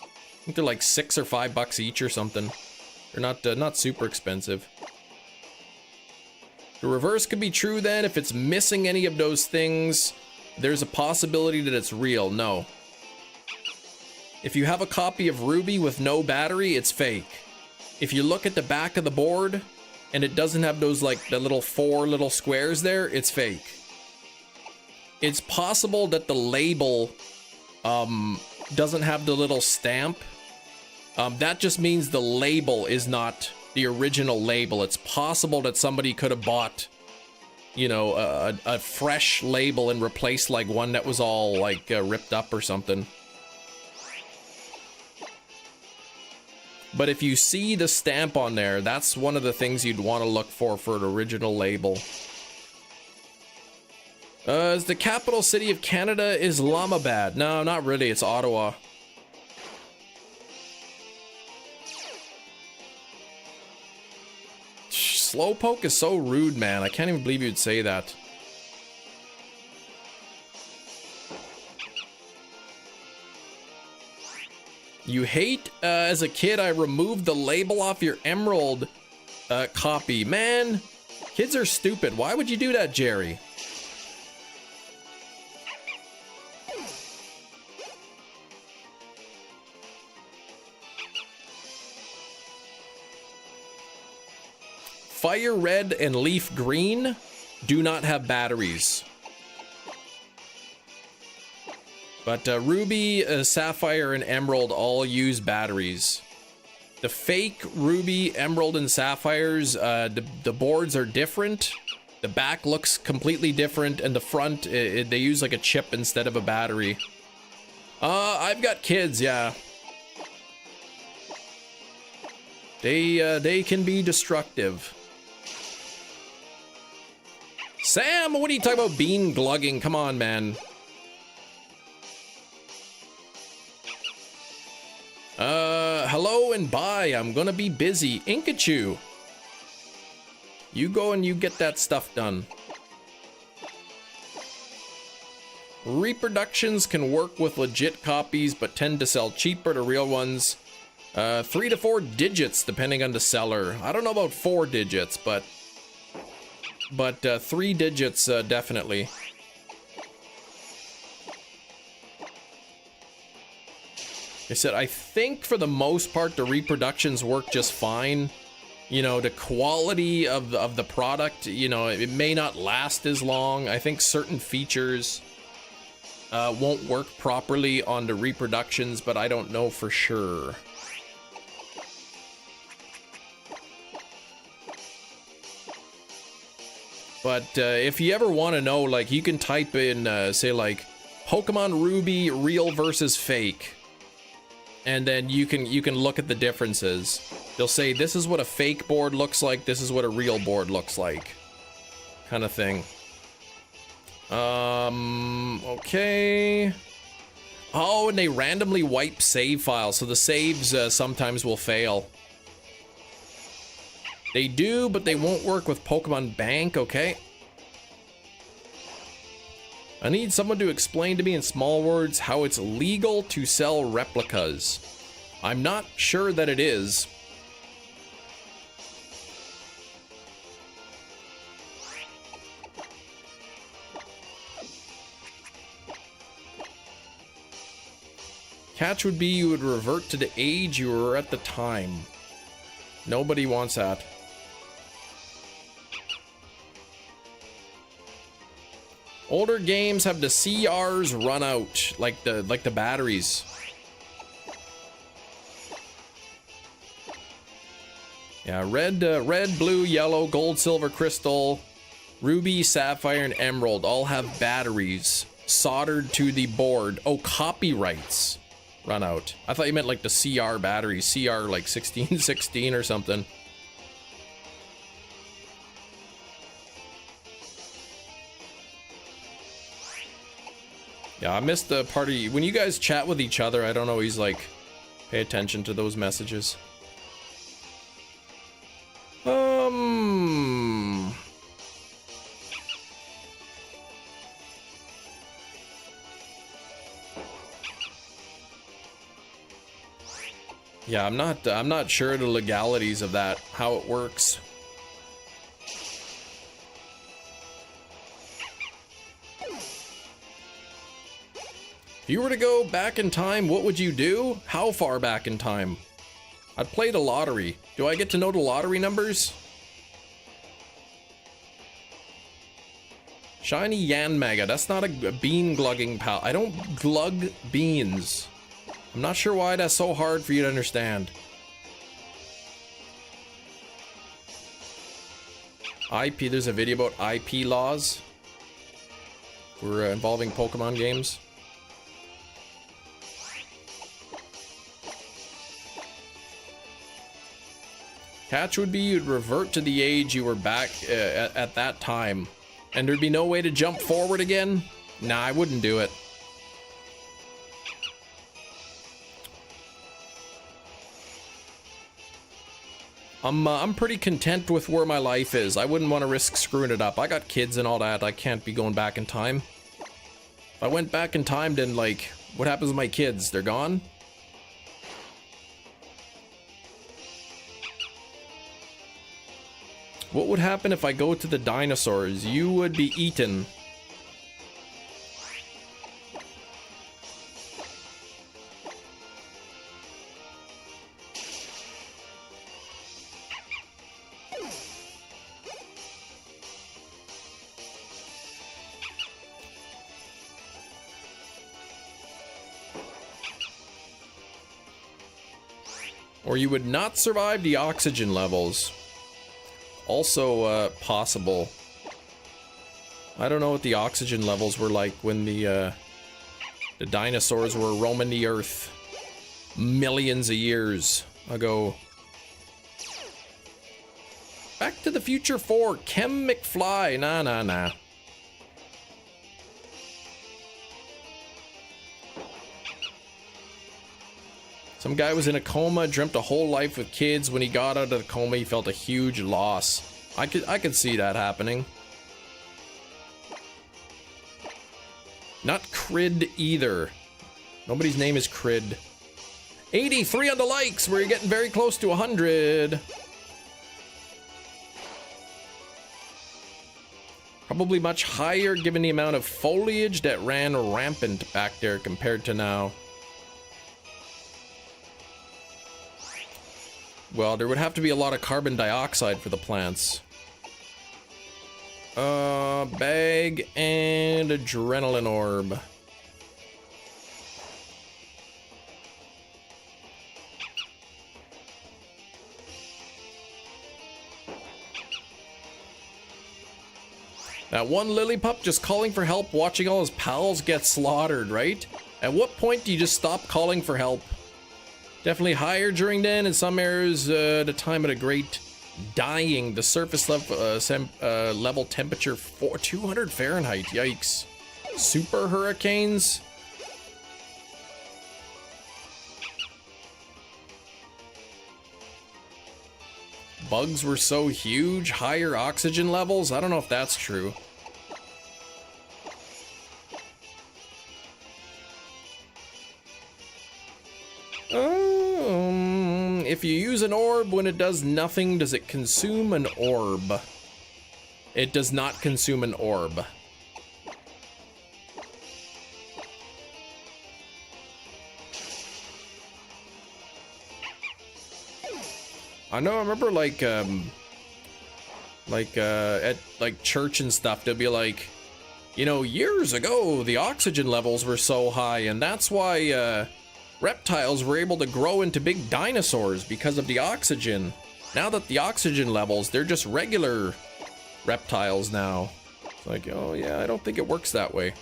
I think they're like $6 or $5 each or something. They're not super expensive. The reverse could be true then. If it's missing any of those things, there's a possibility that it's real. No. If you have a copy of Ruby with no battery, it's fake. If you look at the back of the board and it doesn't have those like the little 4 little squares there, it's fake. It's possible that the label doesn't have the little stamp. That just means the label is not the original label. It's possible that somebody could have bought, you know, a fresh label and replaced like one that was all like ripped up or something. But if you see the stamp on there, that's one of the things you'd want to look for an original label. Is the capital city of Canada Islamabad? No, not really. It's Ottawa. Slowpoke is so rude, man. I can't even believe you'd say that. You hate, as a kid, I removed the label off your Emerald copy. Man, kids are stupid. Why would you do that, Jerry? Fire Red and Leaf Green do not have batteries. But Ruby, Sapphire, and Emerald all use batteries. The fake Ruby, Emerald, and Sapphires, the boards are different. The back looks completely different, and the front, they use like a chip instead of a battery. I've got kids, yeah. They can be destructive. Sam, what are you talking about bean glugging? Come on, man. Hello and bye. I'm gonna be busy. Inkachu. You go and you get that stuff done. Reproductions can work with legit copies, but tend to sell cheaper to real ones. 3 to 4 digits, depending on the seller. I don't know about 4 digits, but 3 digits, definitely. I said, I think for the most part, the reproductions work just fine. You know, the quality of the product, you know, it may not last as long. I think certain features won't work properly on the reproductions, but I don't know for sure. But if you ever want to know, like, you can type in, say, like, Pokemon Ruby real versus fake. And then you can look at the differences. They'll say this is what a fake board looks like, this is what a real board looks like. Kind of thing. Okay. Oh, and they randomly wipe save files, so the saves sometimes will fail. They do, but they won't work with Pokemon Bank, okay? I need someone to explain to me in small words how it's legal to sell replicas. I'm not sure that it is. Catch would be you would revert to the age you were at the time. Nobody wants that. Older games have the CRs run out, like the batteries. Yeah, red, blue, yellow, gold, silver, crystal, ruby, sapphire, and emerald all have batteries soldered to the board. Oh, copyrights run out. I thought you meant like the CR batteries, CR like 1616 or something. Yeah, I missed the party. When you guys chat with each other, I don't always like pay attention to those messages. Yeah, I'm not sure the legalities of that, how it works. If you were to go back in time, what would you do? How far back in time? I'd play the lottery. Do I get to know the lottery numbers? Shiny Yanmega. That's not a bean glugging pal. I don't glug beans. I'm not sure why that's so hard for you to understand. IP, there's a video about IP laws for involving Pokemon games. Catch would be you'd revert to the age you were back at that time. And there'd be no way to jump forward again? Nah, I wouldn't do it. I'm pretty content with where my life is. I wouldn't want to risk screwing it up. I got kids and all that. I can't be going back in time. If I went back in time, then like, what happens with my kids? They're gone? What would happen if I go to the dinosaurs? You would be eaten. Or you would not survive the oxygen levels. Also possible. I don't know what the oxygen levels were like when the dinosaurs were roaming the earth millions of years ago. Back to the Future 4, Chem McFly. Nah. Some guy was in a coma, dreamt a whole life with kids. When he got out of the coma, he felt a huge loss. I could see that happening. Not Crid either. Nobody's name is Crid. 83 on the likes. We're getting very close to 100. Probably much higher given the amount of foliage that ran rampant back there compared to now. Well, there would have to be a lot of carbon dioxide for the plants. Bag and adrenaline orb. That one Lillipup just calling for help, watching all his pals get slaughtered, right? At what point do you just stop calling for help? Definitely higher during then, in some areas, the time at a great dying. The surface level temperature 200 Fahrenheit. Yikes. Super hurricanes. Bugs were so huge. Higher oxygen levels. I don't know if that's true. If you use an orb when it does nothing, does it consume an orb? It does not consume an orb. I know, I remember at like church and stuff, they'll be like, you know, years ago the oxygen levels were so high, and that's why reptiles were able to grow into big dinosaurs because of the oxygen. Now that the oxygen levels, they're just regular reptiles now. It's like, oh yeah, I don't think it works that way.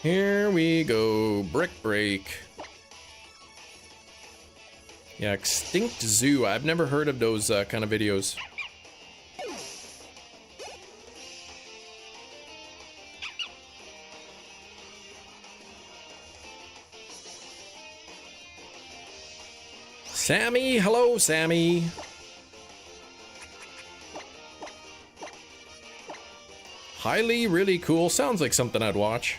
Here we go, brick break. Yeah, Extinct Zoo. I've never heard of those kind of videos. Sammy, hello, Sammy. Highly, really cool. Sounds like something I'd watch.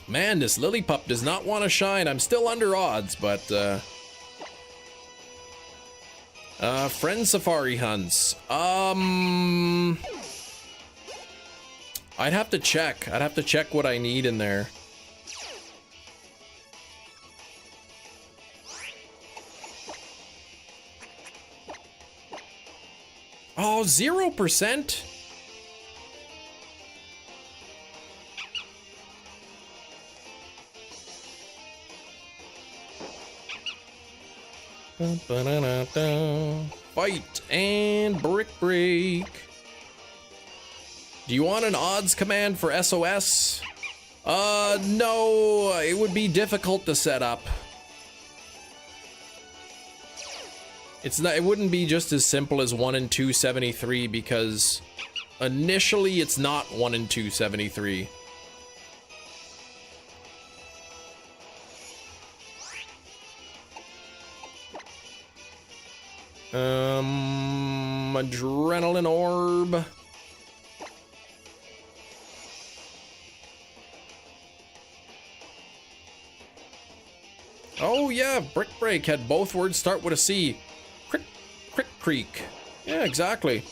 Man, this Lillipup does not want to shine. I'm still under odds, but friend safari hunts. I'd have to check. I'd have to check what I need in there. Oh, 0%? Fight and brick break. Do you want an odds command for SOS? No, it would be difficult to set up. It's not, it wouldn't be just as simple as 1 in 273 because initially it's not 1 in 273. Adrenaline orb. Oh yeah, brick break had both words start with a C. Crick, crick, creek. Yeah, exactly.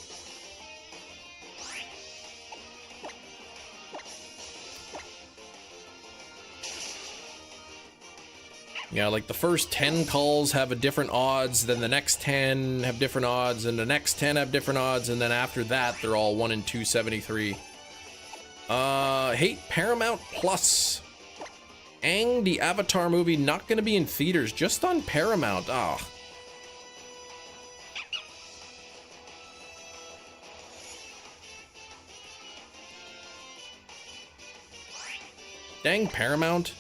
Yeah, like the first 10 calls have a different odds, then the next 10 have different odds, and the next 10 have different odds, and then after that, they're all 1 in 273. Hate Paramount Plus. Aang, the Avatar movie, not gonna be in theaters, just on Paramount. Ah. Dang Paramount.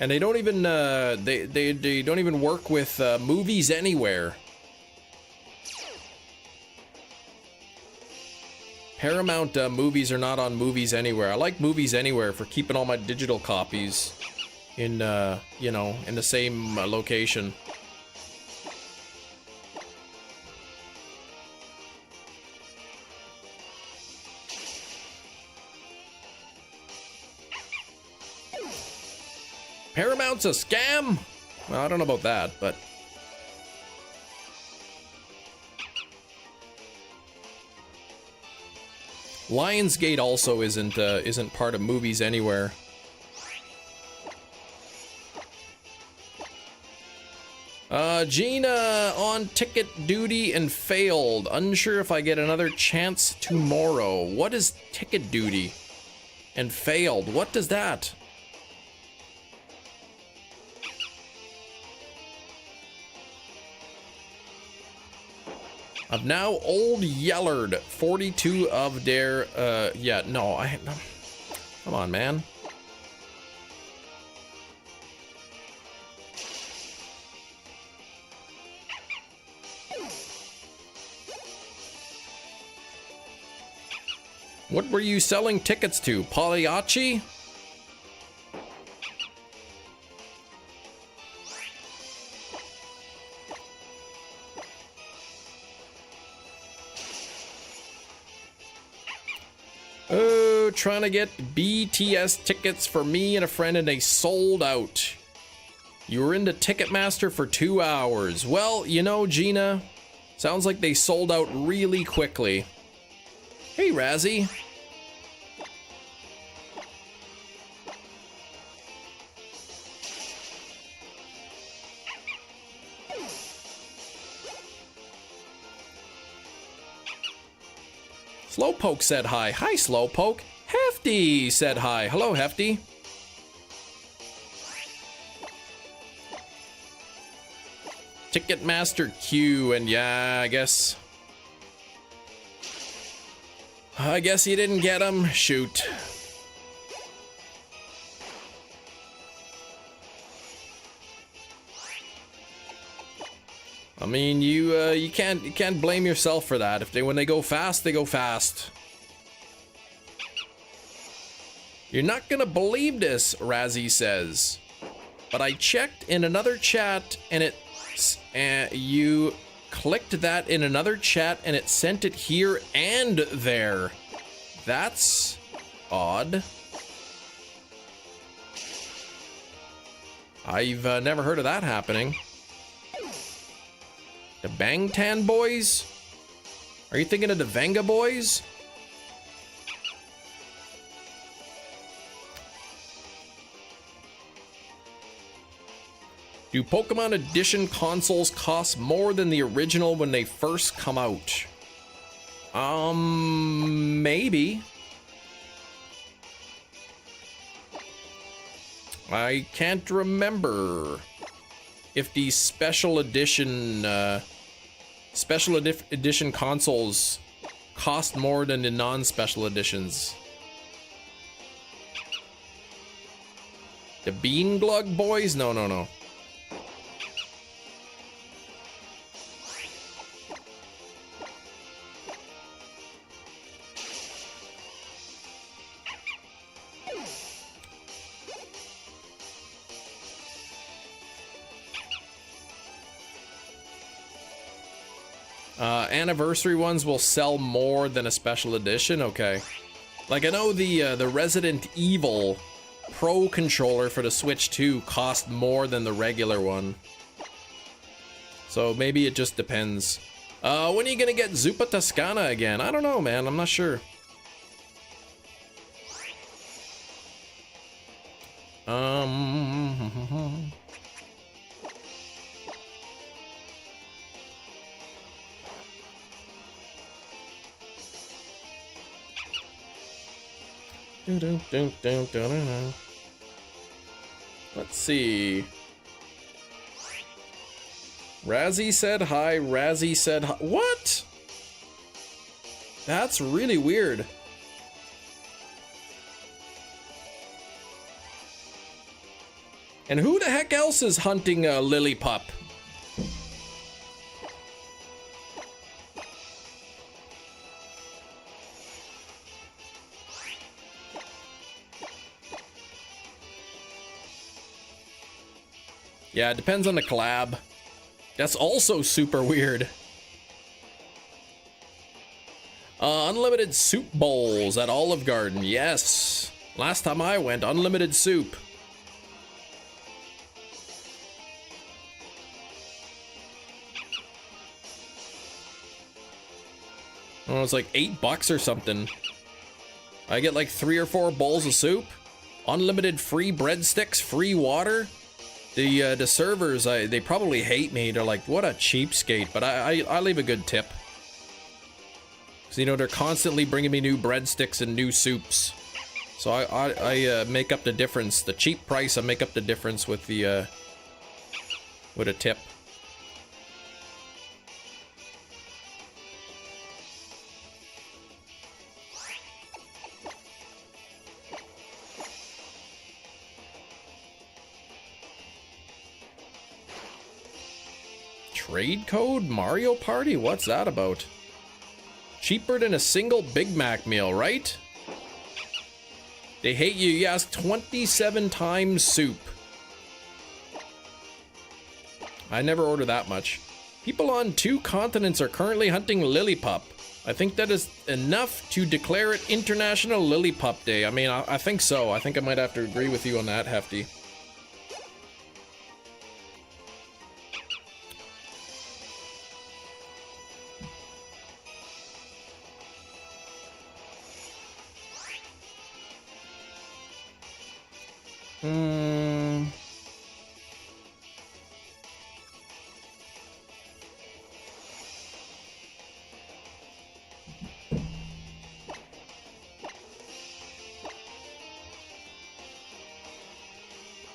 And they don't even they don't even work with Movies Anywhere. Paramount movies are not on Movies Anywhere. I like Movies Anywhere for keeping all my digital copies in you know, in the same location. Paramount's a scam? Well, I don't know about that, but Lionsgate also isn't part of Movies Anywhere. Gina on ticket duty and failed. Unsure if I get another chance tomorrow. What is ticket duty and failed? What does that? I've now old yellered 42 of their, yeah, no, come on, man. What were you selling tickets to? Pagliacci? Oh, trying to get BTS tickets for me and a friend and they sold out. You were into Ticketmaster for 2 hours. Well, you know, Gina, sounds like they sold out really quickly. Hey, Razzie. Slowpoke said hi. Hi, Slowpoke. Hefty said hi. Hello, Hefty. Ticketmaster Q, and yeah, I guess you didn't get him. Shoot. I mean, you can't blame yourself for that. When they go fast, they go fast. You're not gonna believe this, Razzie says, but I checked in another chat and you clicked that in another chat and it sent it here and there. That's odd. I've never heard of that happening. The Bangtan Boys? Are you thinking of the Venga Boys? Do Pokemon Edition consoles cost more than the original when they first come out? Maybe. I can't remember if the special edition consoles cost more than the non-special editions. The Bean Glug Boys? No. Anniversary ones will sell more than a special edition. Okay, like I know the Resident Evil Pro controller for the Switch 2 cost more than the regular one, so maybe it just depends. When are you gonna get Zupa Toscana again? I don't know, man. I'm not sure. Let's see. Razzie said hi. Razzie said hi. What? That's really weird. And who the heck else is hunting Lillipup? Yeah, it depends on the collab. That's also super weird. Unlimited soup bowls at Olive Garden. Yes. Last time I went, unlimited soup. Oh, it's like $8 or something. I get like 3 or 4 bowls of soup. Unlimited free breadsticks, free water. The servers, they probably hate me. They're like, what a cheapskate, but I leave a good tip. Because, you know, they're constantly bringing me new breadsticks and new soups. So I make up the difference. The cheap price, I make up the difference with the, with a tip. Trade code Mario Party? What's that about? Cheaper than a single Big Mac meal, right? They hate you. You ask 27 times soup. I never order that much. People on 2 continents are currently hunting Lillipup. I think that is enough to declare it International Lillipup Day. I mean, I think so. I think I might have to agree with you on that, Hefty.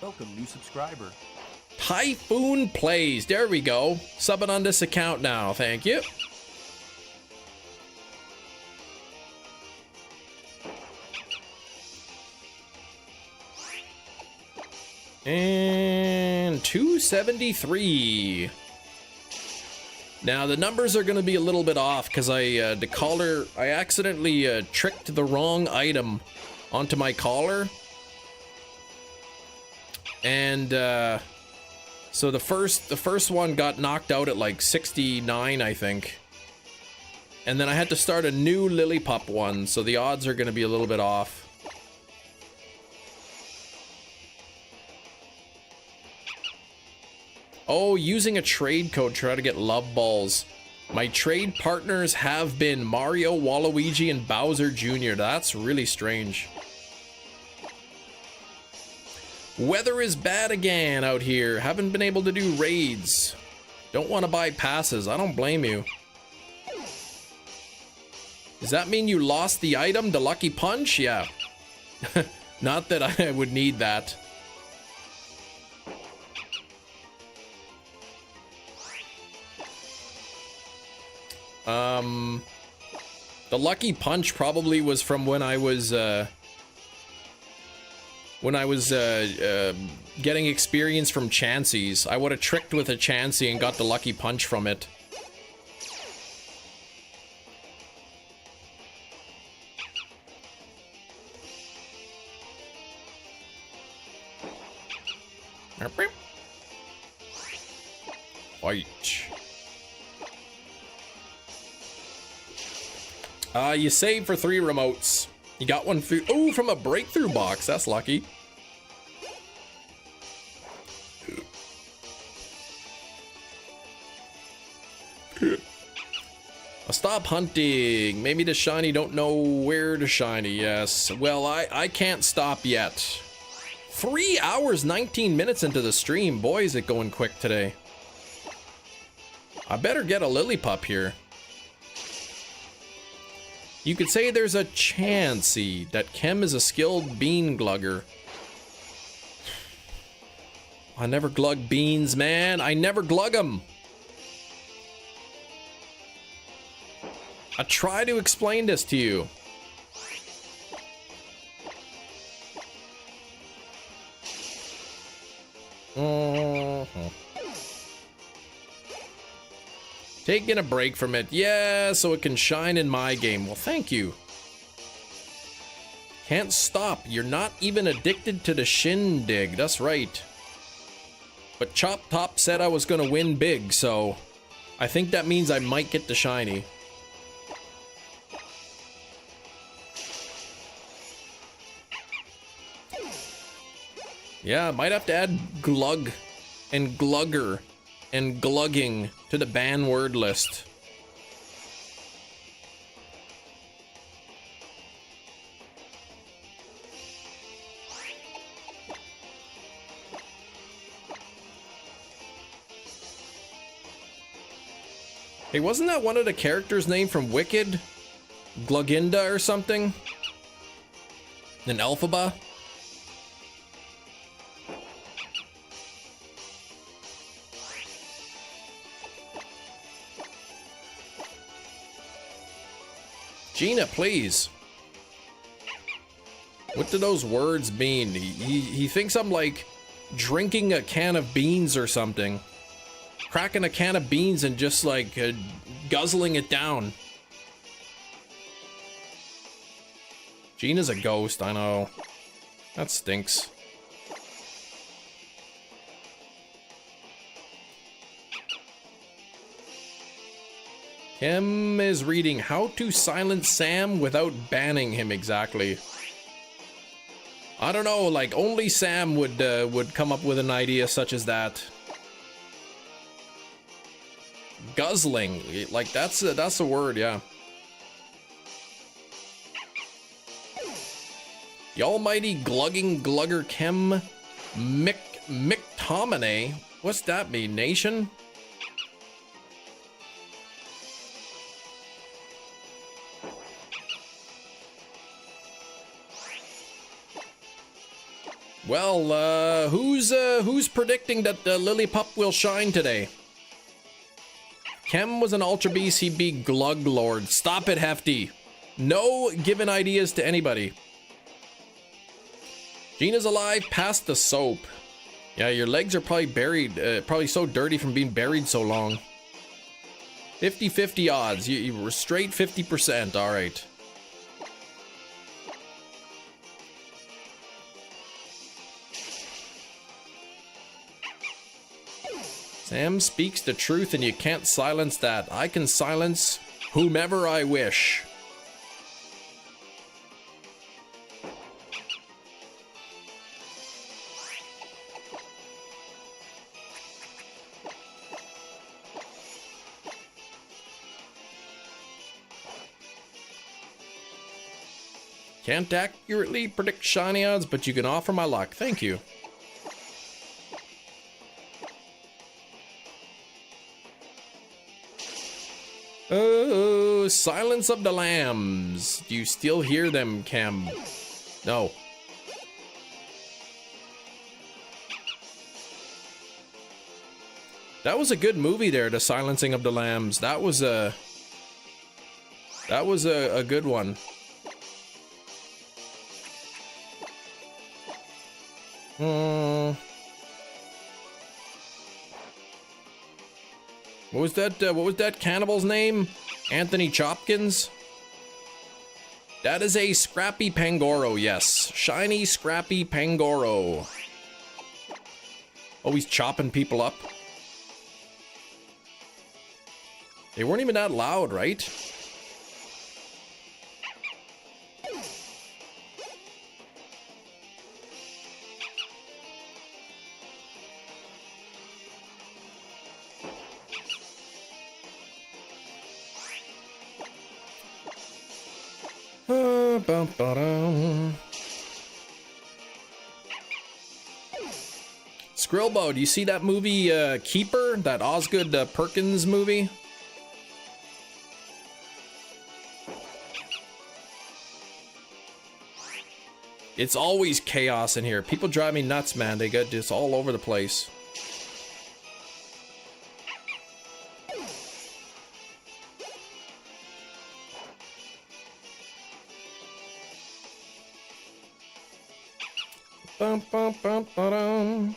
Welcome, new subscriber. Typhoon Plays. There we go. Subbing on this account now. Thank you. And 273. Now the numbers are going to be a little bit off because I accidentally tricked the wrong item onto my collar. And so the first one got knocked out at like 69, I think. And then I had to start a new Lillipup one, so the odds are going to be a little bit off. Oh, using a trade code to try to get love balls. My trade partners have been Mario, Waluigi, and Bowser Jr. That's really strange. Weather is bad again out here. Haven't been able to do raids. Don't want to buy passes. I don't blame you. Does that mean you lost the item, the Lucky Punch? Yeah. Not that I would need that. The Lucky Punch probably was from when I was getting experience from Chanseys. I would have tricked with a Chansey and got the Lucky Punch from it. Fight. You saved for 3 remotes. You got one through. Oh, from a breakthrough box. That's lucky. Stop hunting. Maybe the shiny don't know where to shiny. Yes. Well, I can't stop yet. 3 hours, 19 minutes into the stream. Boy, is it going quick today. I better get a Lillipup here. You could say there's a Chansey that Kem is a skilled bean glugger. I never glug beans, man. I never glug them. I try to explain this to you. Taking a break from it. Yeah, so it can shine in my game. Well, thank you. Can't stop. You're not even addicted to the shindig. That's right. But Chop Top said I was going to win big, so I think that means I might get the shiny. Yeah, I might have to add glug and glugger and glugging to the ban word list. Hey, wasn't that one of the characters' name from Wicked? Gluginda or something? An Elphaba? Gina, please. What do those words mean? He thinks I'm like drinking a can of beans or something. Cracking a can of beans and just like guzzling it down. Gina's a ghost, I know. That stinks. Kim is reading How to Silence Sam Without Banning Him exactly. I don't know, like only Sam would come up with an idea such as that. Guzzling, like that's a word, yeah. The almighty glugging glugger Kim McTominay. What's that mean, nation? Well, who's predicting that Lillipup will shine today? Kem was an Ultra Beast, he'd be Glug Lord. Stop it, Hefty. No giving ideas to anybody. Gina's alive past the soap. Yeah, your legs are probably buried, probably so dirty from being buried so long. 50-50 odds. You were straight 50%, alright. Sam speaks the truth and you can't silence that. I can silence whomever I wish. Can't accurately predict shiny odds, but you can offer my luck. Thank you. Oh, Silence of the Lambs. Do you still hear them, Cam? No. That was a good movie there, The Silencing of the Lambs. That was a good one. What was that cannibal's name? Anthony Chopkins? That is a Scrappy Pangoro, yes. Shiny Scrappy Pangoro. Always chopping people up. They weren't even that loud, right? Skrillbo, do you see that movie Keeper? That Osgood Perkins movie? It's always chaos in here. People drive me nuts, man. They get just all over the place. Bum, bum, bum, ba-dum.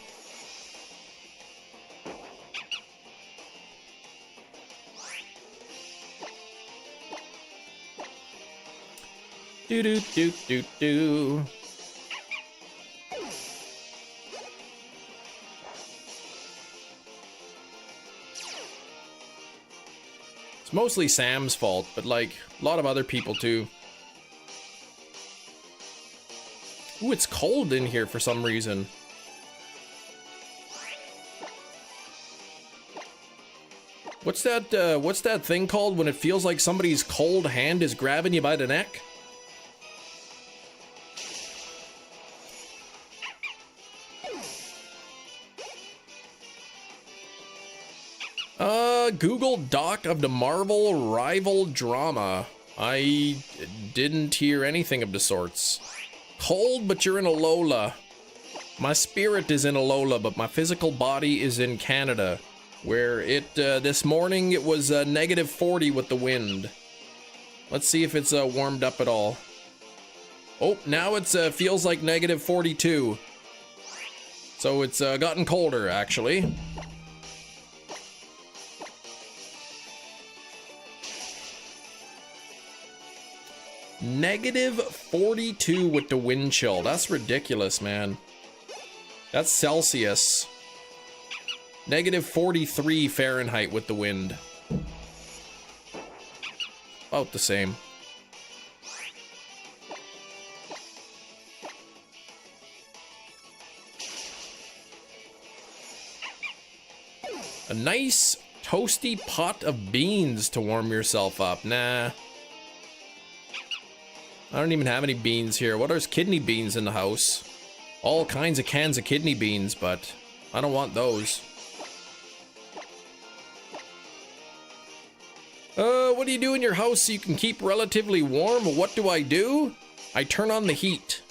Do do do do do. It's mostly Sam's fault, but like a lot of other people too. Ooh, it's cold in here for some reason. What's that thing called when it feels like somebody's cold hand is grabbing you by the neck? Google Doc of the Marvel rival drama. I didn't hear anything of the sorts. Cold, but you're in Alola. My spirit is in Alola, but my physical body is in Canada, where it, this morning it was negative 40 with the wind. Let's see if it's warmed up at all. Oh, now it's feels like negative 42. So it's gotten colder, actually. Negative 42 with the wind chill. That's ridiculous, man. That's Celsius. Negative 43 Fahrenheit with the wind. About the same. A nice toasty pot of beans to warm yourself up. Nah. I don't even have any beans here. What are kidney beans in the house? All kinds of cans of kidney beans, but I don't want those. What do you do in your house so you can keep relatively warm? What do? I turn on the heat.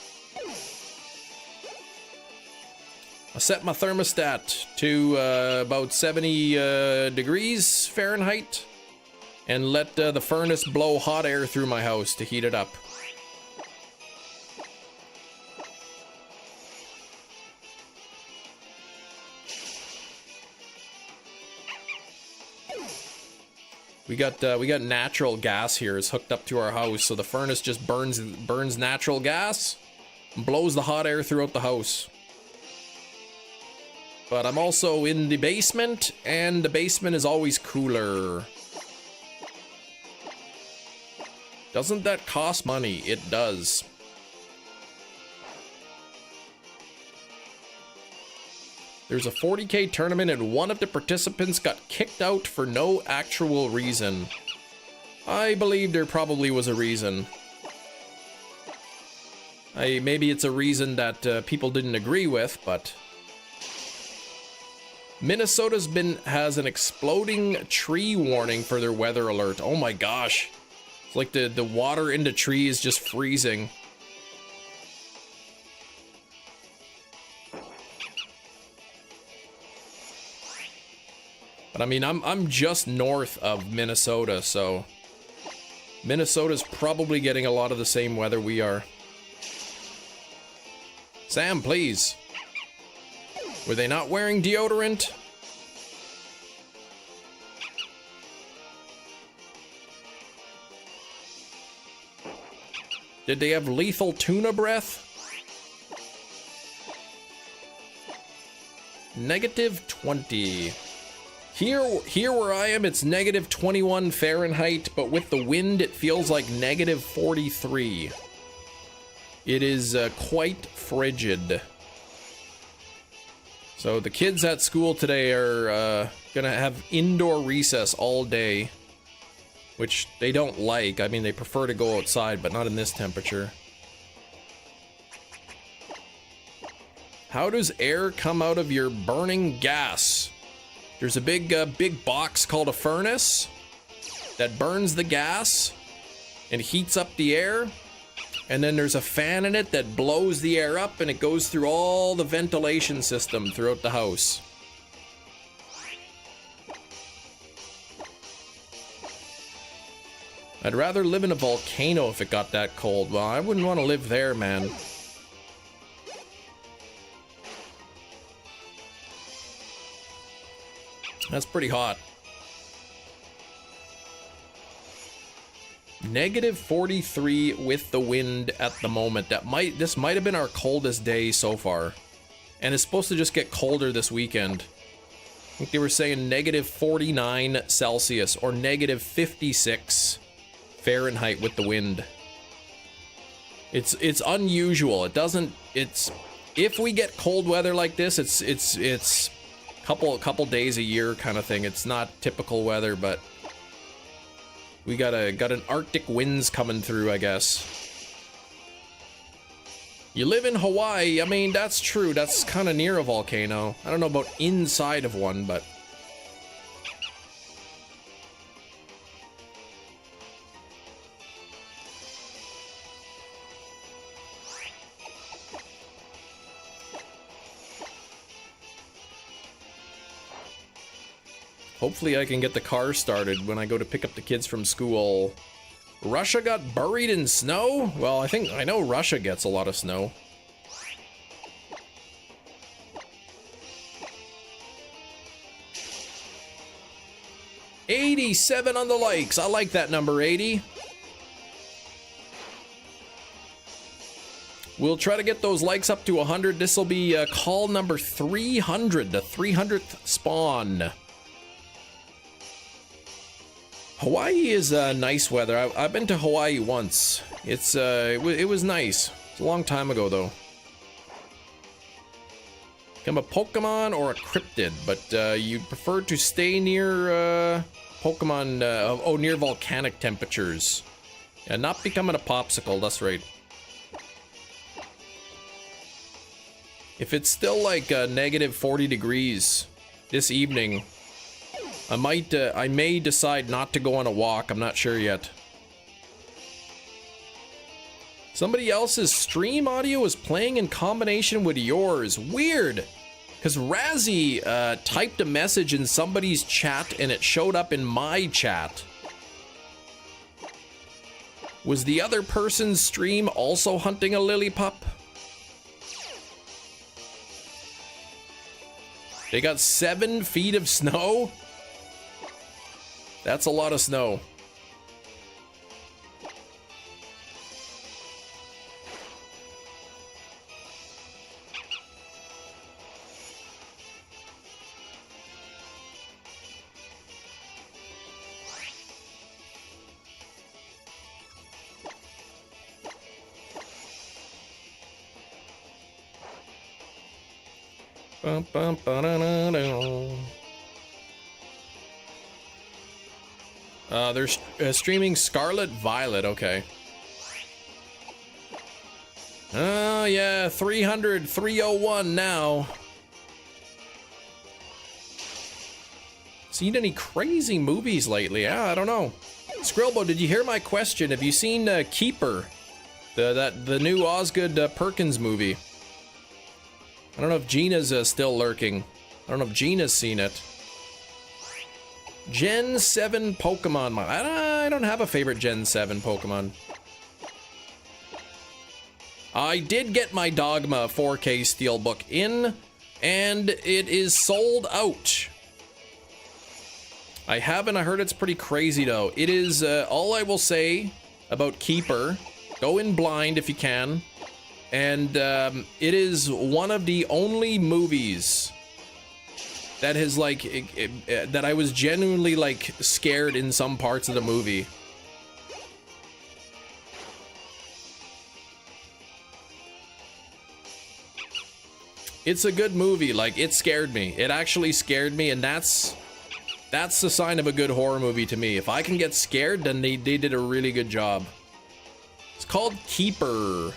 I set my thermostat to about 70 degrees Fahrenheit and let the furnace blow hot air through my house to heat it up. We got natural gas here is hooked up to our house, so the furnace just burns natural gas and blows the hot air throughout the house. But I'm also in the basement, and the basement is always cooler. Doesn't that cost money? It does. There's a 40K tournament and one of the participants got kicked out for no actual reason. I believe there probably was a reason. Maybe it's a reason that people didn't agree with, but... Minnesota's has an exploding tree warning for their weather alert. Oh my gosh. It's like the water in the tree is just freezing. But I mean, I'm just north of Minnesota, so Minnesota's probably getting a lot of the same weather we are. Sam, please. Were they not wearing deodorant? Did they have lethal tuna breath? Negative 20. Here where I am, it's negative 21 Fahrenheit, but with the wind, it feels like negative 43. It is quite frigid. So the kids at school today are gonna have indoor recess all day, which they don't like. I mean, they prefer to go outside, but not in this temperature. How does air come out of your burning gas? There's a big box called a furnace that burns the gas and heats up the air. And then there's a fan in it that blows the air up and it goes through all the ventilation system throughout the house. I'd rather live in a volcano if it got that cold. Well, I wouldn't want to live there, man. That's pretty hot. Negative 43 with the wind at the moment. This might have been our coldest day so far. And it's supposed to just get colder this weekend. I think they were saying negative 49 Celsius or negative 56 Fahrenheit with the wind. It's unusual. If we get cold weather like this, it's couple days a year kind of thing. It's not typical weather, but we got an Arctic winds coming through, I guess. You live in Hawaii. I mean, that's true. That's kind of near a volcano. I don't know about inside of one, but Hopefully I can get the car started when I go to pick up the kids from school. Russia got buried in snow? Well, I know Russia gets a lot of snow. $87 on the likes. I like that number, 80. We'll try to get those likes up to 100. This will be call number 300, the 300th spawn. Hawaii is nice weather. I've been to Hawaii once. It was nice. It's a long time ago though. I'm a Pokemon or a Cryptid, but you'd prefer to stay near Pokemon, near volcanic temperatures. Yeah, not becoming a popsicle, that's right. If it's still like negative 40 degrees this evening, I may decide not to go on a walk. I'm not sure yet. Somebody else's stream audio is playing in combination with yours. Weird. Because Razzie typed a message in somebody's chat and it showed up in my chat. Was the other person's stream also hunting a Lillipup? They got 7 feet of snow? That's a lot of snow. Bum, bum, ba-da-da-da. They're streaming Scarlet Violet, okay. Oh, yeah, 300, 301 now. Seen any crazy movies lately? Yeah, I don't know. Skrillbo, did you hear my question? Have you seen Keeper? The new Osgood Perkins movie? I don't know if Gina's still lurking. I don't know if Gina's seen it. Gen 7 Pokemon. I don't have a favorite Gen 7 Pokemon. I did get my Dogma 4K Steelbook in, and it is sold out. I heard it's pretty crazy though. It is, all I will say about Keeper, go in blind if you can. And it is one of the only movies that has like that I was genuinely like scared in some parts of the movie. It's a good movie. Like, it scared me. It actually scared me, and that's the sign of a good horror movie to me. If I can get scared, then they did a really good job. It's called Keeper.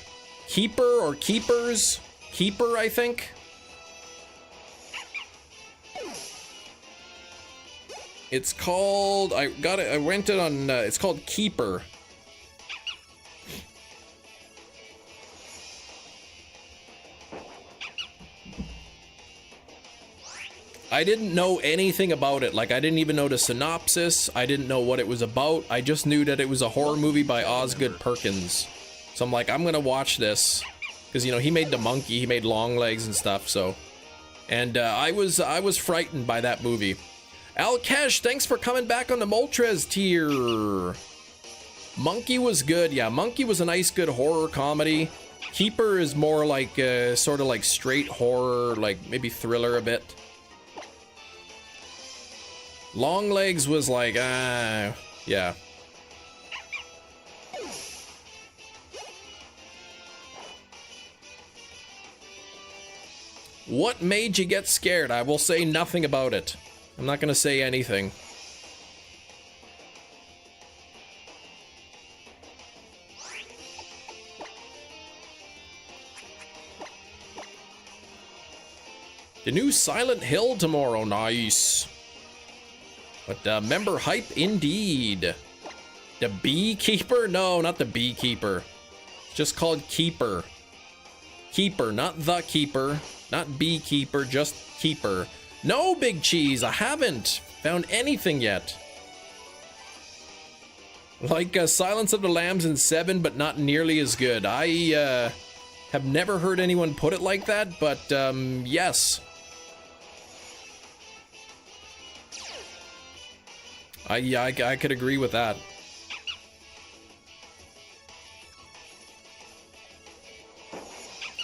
Keeper or Keepers? Keeper, I think. It's called, I went it on, it's called Keeper. I didn't know anything about it. Like, I didn't even know the synopsis. I didn't know what it was about. I just knew that it was a horror movie by Osgood Perkins. So I'm like, I'm gonna watch this, because, you know, he made The Monkey, he made Longlegs and stuff. So, and I was frightened by that movie. Alkesh, thanks for coming back on the Moltres tier. Monkey was good. Yeah, Monkey was a nice, good horror comedy. Keeper is more like sort of like straight horror, like maybe thriller a bit. Longlegs was like, yeah. What made you get scared? I will say nothing about it. I'm not gonna say anything. The new Silent Hill tomorrow, nice. But member hype indeed. The Beekeeper? No, not the Beekeeper. It's just called Keeper. Keeper, not the Keeper. Not Beekeeper, just Keeper. No, Big Cheese, I haven't. found anything yet. Like Silence of the Lambs in 7, but not nearly as good. I have never heard anyone put it like that, but yes. I could agree with that.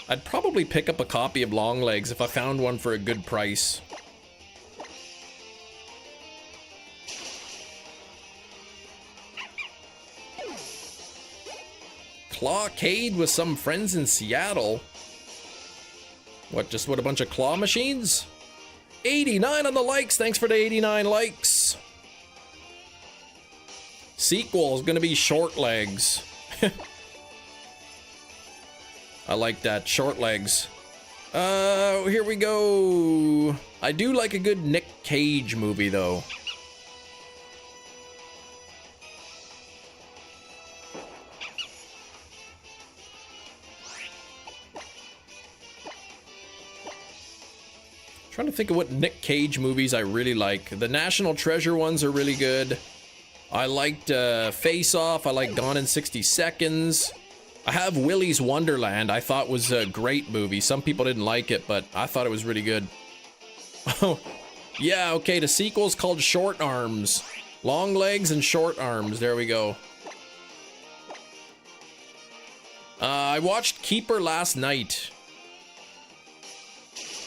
I'd probably pick up a copy of Longlegs if I found one for a good price. Clawcade with some friends in Seattle. What, just what, a bunch of claw machines? 89 on the likes, thanks for the 89 likes. Sequel is gonna be Short Legs. I like that, Short Legs. Here we go. I do like a good Nick Cage movie though. Trying to think of what Nick Cage movies I really like. The National Treasure ones are really good. I liked Face Off. I like Gone in 60 Seconds. I have Willy's Wonderland. I thought was a great movie. Some people didn't like it, but I thought it was really good. Oh, yeah, okay. The sequel's called Short Arms. Long Legs and Short Arms. There we go. I watched Keeper last night.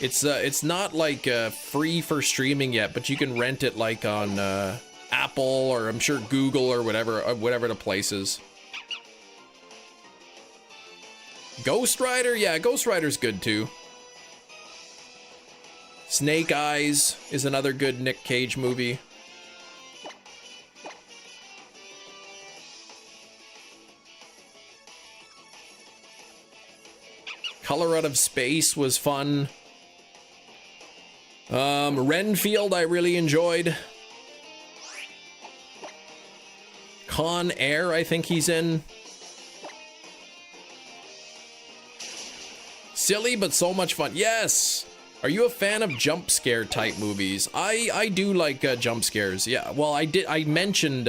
It's not like free for streaming yet, but you can rent it like on Apple or I'm sure Google or whatever the place is. Ghost Rider, yeah, Ghost Rider's good too. Snake Eyes is another good Nick Cage movie. Color Out of Space was fun. Renfield I really enjoyed. Con Air I think he's in. Silly but so much fun. Yes! Are you a fan of jump scare type movies? I do like jump scares. Yeah, well I mentioned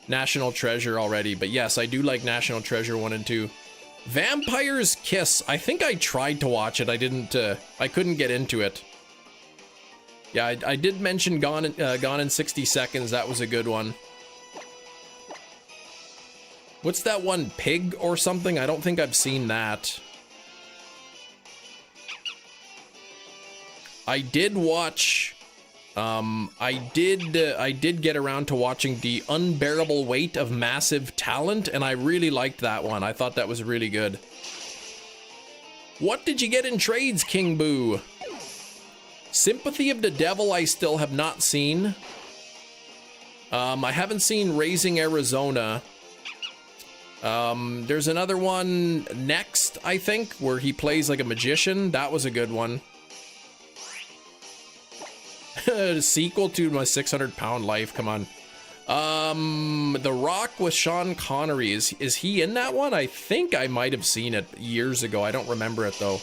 National Treasure already, but yes, I do like National Treasure 1 and 2. Vampire's Kiss. I think I tried to watch it. I couldn't get into it. Yeah, I did mention Gone in 60 Seconds. That was a good one. What's that one? Pig or something? I don't think I've seen that. I did watch, I did get around to watching The Unbearable Weight of Massive Talent, and I really liked that one. I thought that was really good. What did you get in trades, King Boo? Sympathy of the Devil I still have not seen. I haven't seen Raising Arizona. There's another one, Next, I think, where he plays like a magician. That was a good one. Sequel to My 600-Pound Life, come on. The Rock with Sean Connery, is he in that one? I think I might have seen it years ago. I don't remember it though.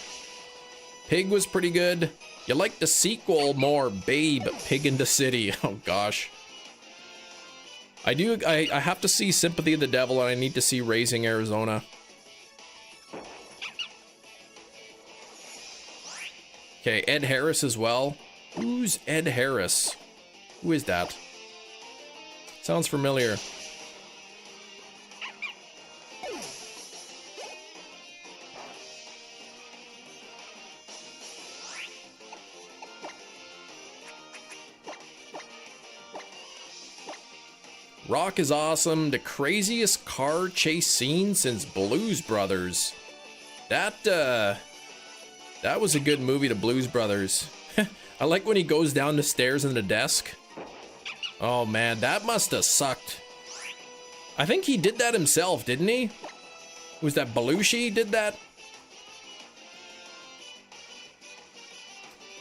Pig was pretty good. You like the sequel more, Babe, Pig in the City. Oh gosh. I have to see Sympathy of the Devil, and I need to see Raising Arizona. Okay, Ed Harris as well. Who's Ed Harris? Who is that? Sounds familiar. Rock is awesome. The craziest car chase scene since Blues Brothers. That was a good movie, The Blues Brothers. I like when he goes down the stairs in the desk. Oh man, that must have sucked. I think he did that himself, didn't he? Was that Belushi did that?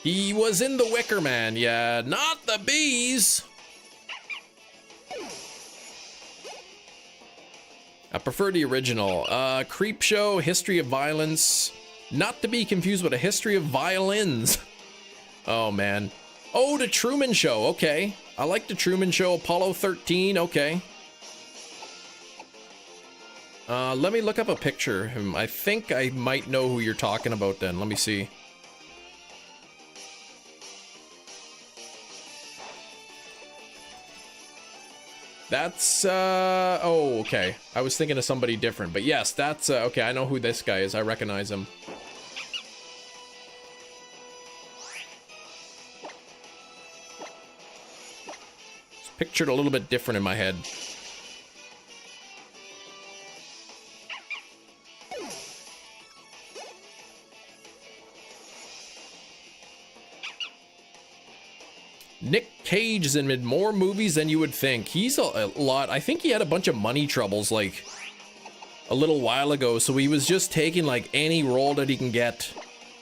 He was in The Wicker Man, yeah, not the bees. I prefer the original. Creep Show, History of Violence. Not to be confused with A History of Violins. Oh man. Oh, the Truman Show. Okay. I like the Truman Show. Apollo 13. Okay. Let me look up a picture. I think I might know who you're talking about then. Let me see. That's, oh, okay. I was thinking of somebody different, but yes, that's, okay, I know who this guy is. I recognize him. It's pictured a little bit different in my head. Nick Cage is in more movies than you would think. He's a lot. I think he had a bunch of money troubles like a little while ago, so he was just taking like any role that he can get,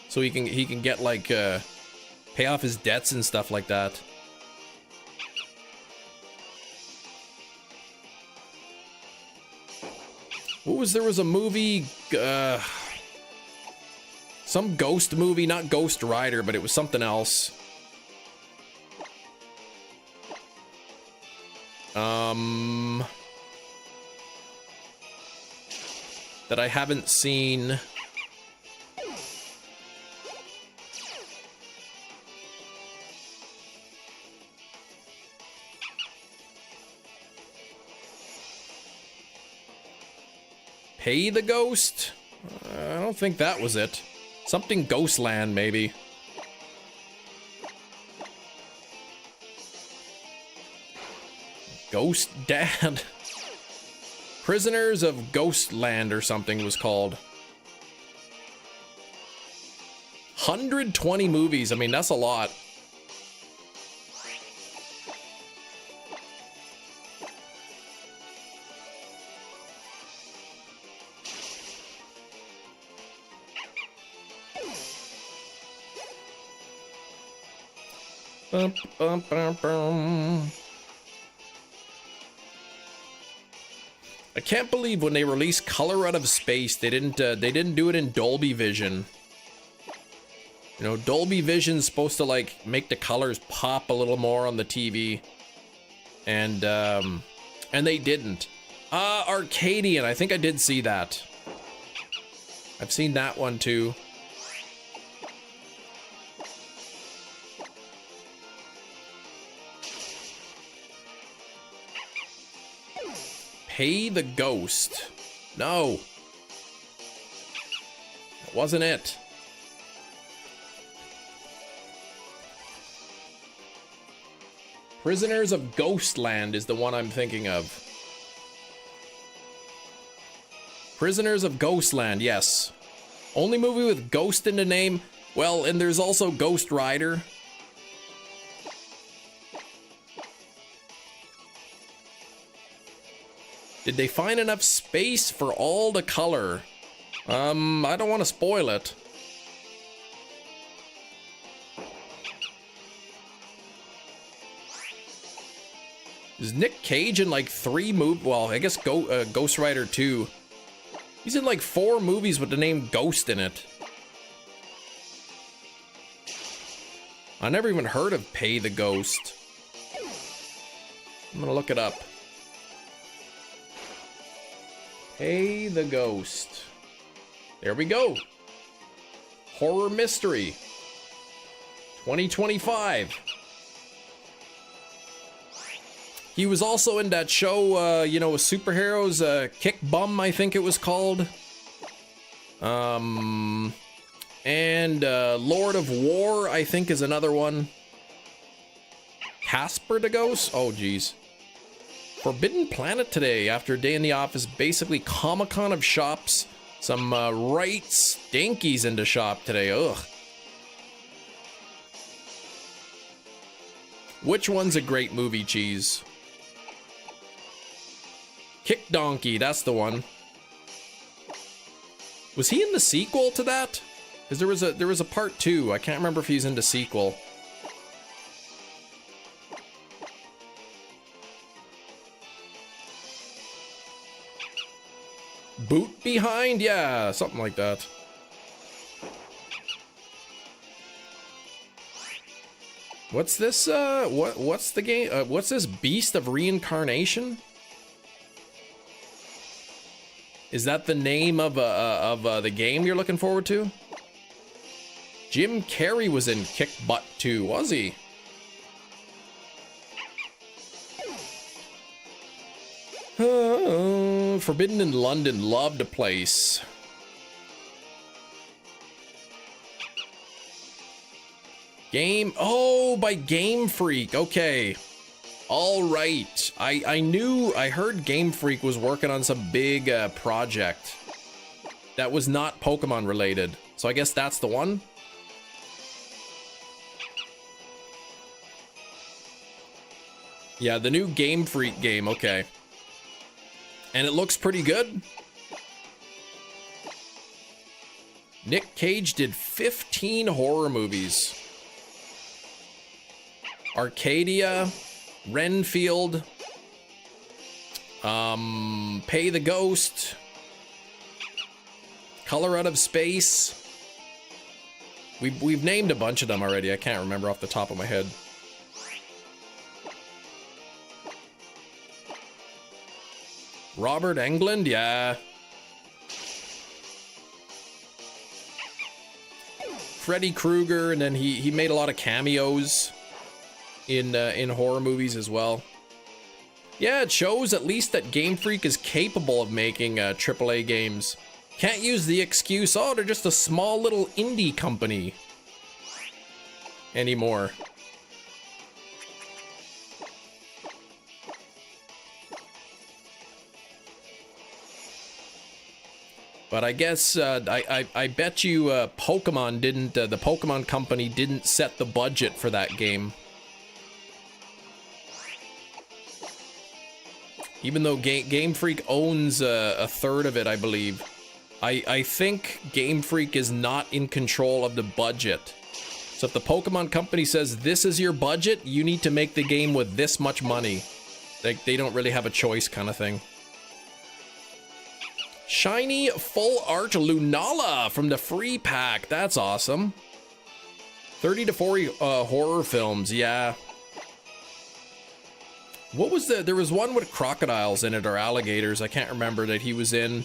so he can get like pay off his debts and stuff like that. What was there was a movie, some ghost movie, not Ghost Rider, but it was something else. That I haven't seen. Pay the Ghost? I don't think that was it. Something Ghostland, maybe. Ghost Dad. Prisoners of Ghostland or something was called. 120 movies. I mean, that's a lot. Bum, bum, bum, bum. I can't believe when they released Color Out of Space, they didn't do it in Dolby Vision. You know, Dolby Vision's supposed to like make the colors pop a little more on the TV, and they didn't. Arcadian, I think I did see that. I've seen that one too. Pay the Ghost. No. That wasn't it. Prisoners of Ghostland is the one I'm thinking of. Prisoners of Ghostland, yes. Only movie with ghost in the name. Well, and there's also Ghost Rider. Did they find enough space for all the color? I don't want to spoil it. Is Nick Cage in like 3 movies? Well, I guess Ghost Rider 2. He's in like 4 movies with the name Ghost in it. I never even heard of Pay the Ghost. I'm gonna look it up. Pay the Ghost. There we go. Horror mystery. 2025. He was also in that show, you know, with superheroes, Kick Bum, I think it was called. And Lord of War, I think, is another one. Casper the Ghost? Oh, geez. Forbidden Planet today, after a day in the office. Basically, Comic-Con of shops. Some right stinkies into shop today. Ugh. Which one's a great movie, Cheese? Kick Donkey, that's the one. Was he in the sequel to that? Because there was a part 2. I can't remember if he's in the sequel. Boot Behind? Yeah, something like that. What's this? What's the game? What's this Beast of Reincarnation? Is that the name of the game you're looking forward to? Jim Carrey was in Kick Butt 2, was he? Forbidden in London, loved place. Game, oh, by Game Freak, okay. All right, I heard Game Freak was working on some big project that was not Pokemon related. So I guess that's the one. Yeah, the new Game Freak game, okay. And it looks pretty good. Nick Cage did 15 horror movies. Arcadia, Renfield, Pay the Ghost, Color Out of Space. We've named a bunch of them already. I can't remember off the top of my head. Robert Englund, yeah. Freddy Krueger, and then he made a lot of cameos in horror movies as well. Yeah, it shows at least that Game Freak is capable of making AAA games. Can't use the excuse, oh, they're just a small little indie company anymore. But I guess, I bet you Pokemon didn't, the Pokemon company didn't set the budget for that game. Even though Game Freak owns a third of it, I believe. I think Game Freak is not in control of the budget. So if the Pokemon company says, this is your budget, you need to make the game with this much money. Like, they don't really have a choice kind of thing. Shiny Full Art Lunala from the free pack. That's awesome. 30 to 40 horror films, yeah. What was there was one with crocodiles in it, or alligators, I can't remember, that he was in.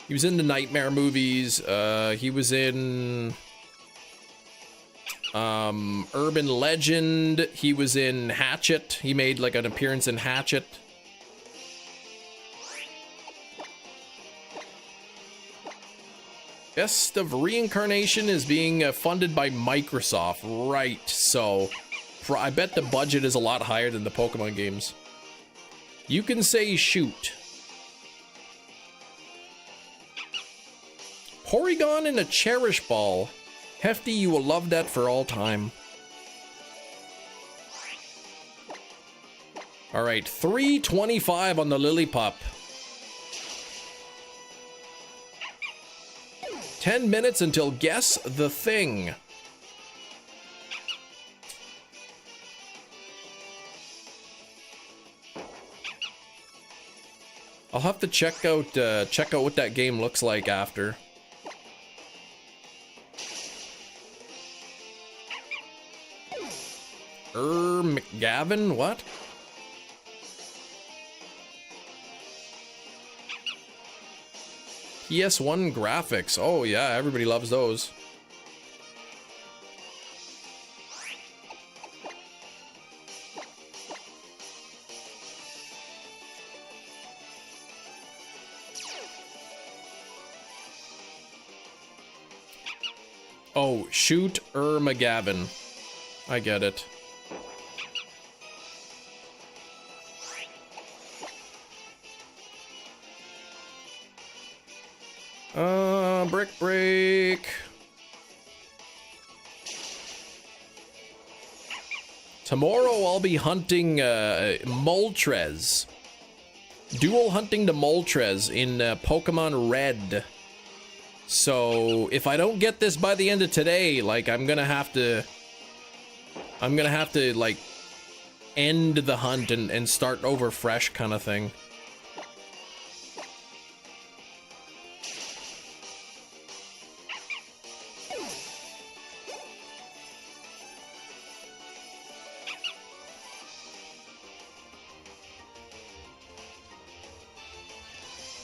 He was in the Nightmare movies, he was in Urban Legend, he was in Hatchet, he made like an appearance in Hatchet. Best of Reincarnation is being funded by Microsoft, right? So I bet the budget is a lot higher than the Pokemon games. You can say shoot. Porygon and a Cherish Ball. Hefty, you will love that for all time. All right, 325 on the Lillipup. 10 minutes until Guess the Thing. I'll have to check out what that game looks like after. McGavin, what? PS1 graphics. Oh yeah, everybody loves those. Oh, shoot McGavin. I get it. Brick break. Tomorrow I'll be hunting Moltres. Dual hunting the Moltres in Pokemon Red. So if I don't get this by the end of today, like I'm gonna have to like end the hunt and start over fresh kind of thing.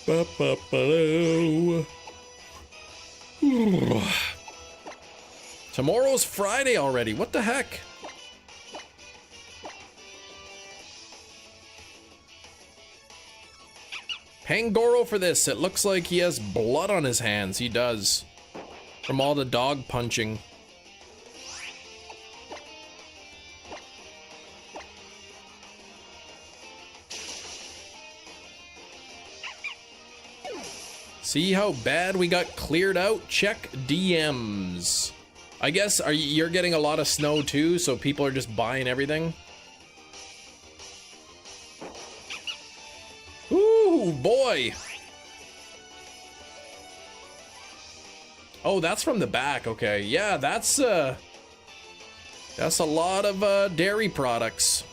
Ba-ba-ba-doo. Tomorrow's Friday already. What the heck? Pangoro for this. It looks like he has blood on his hands. He does. From all the dog punching. See how bad we got cleared out? Check DMs. I guess you're getting a lot of snow too, so people are just buying everything. Ooh, boy. Oh, that's from the back. Okay. Yeah, that's a lot of dairy products.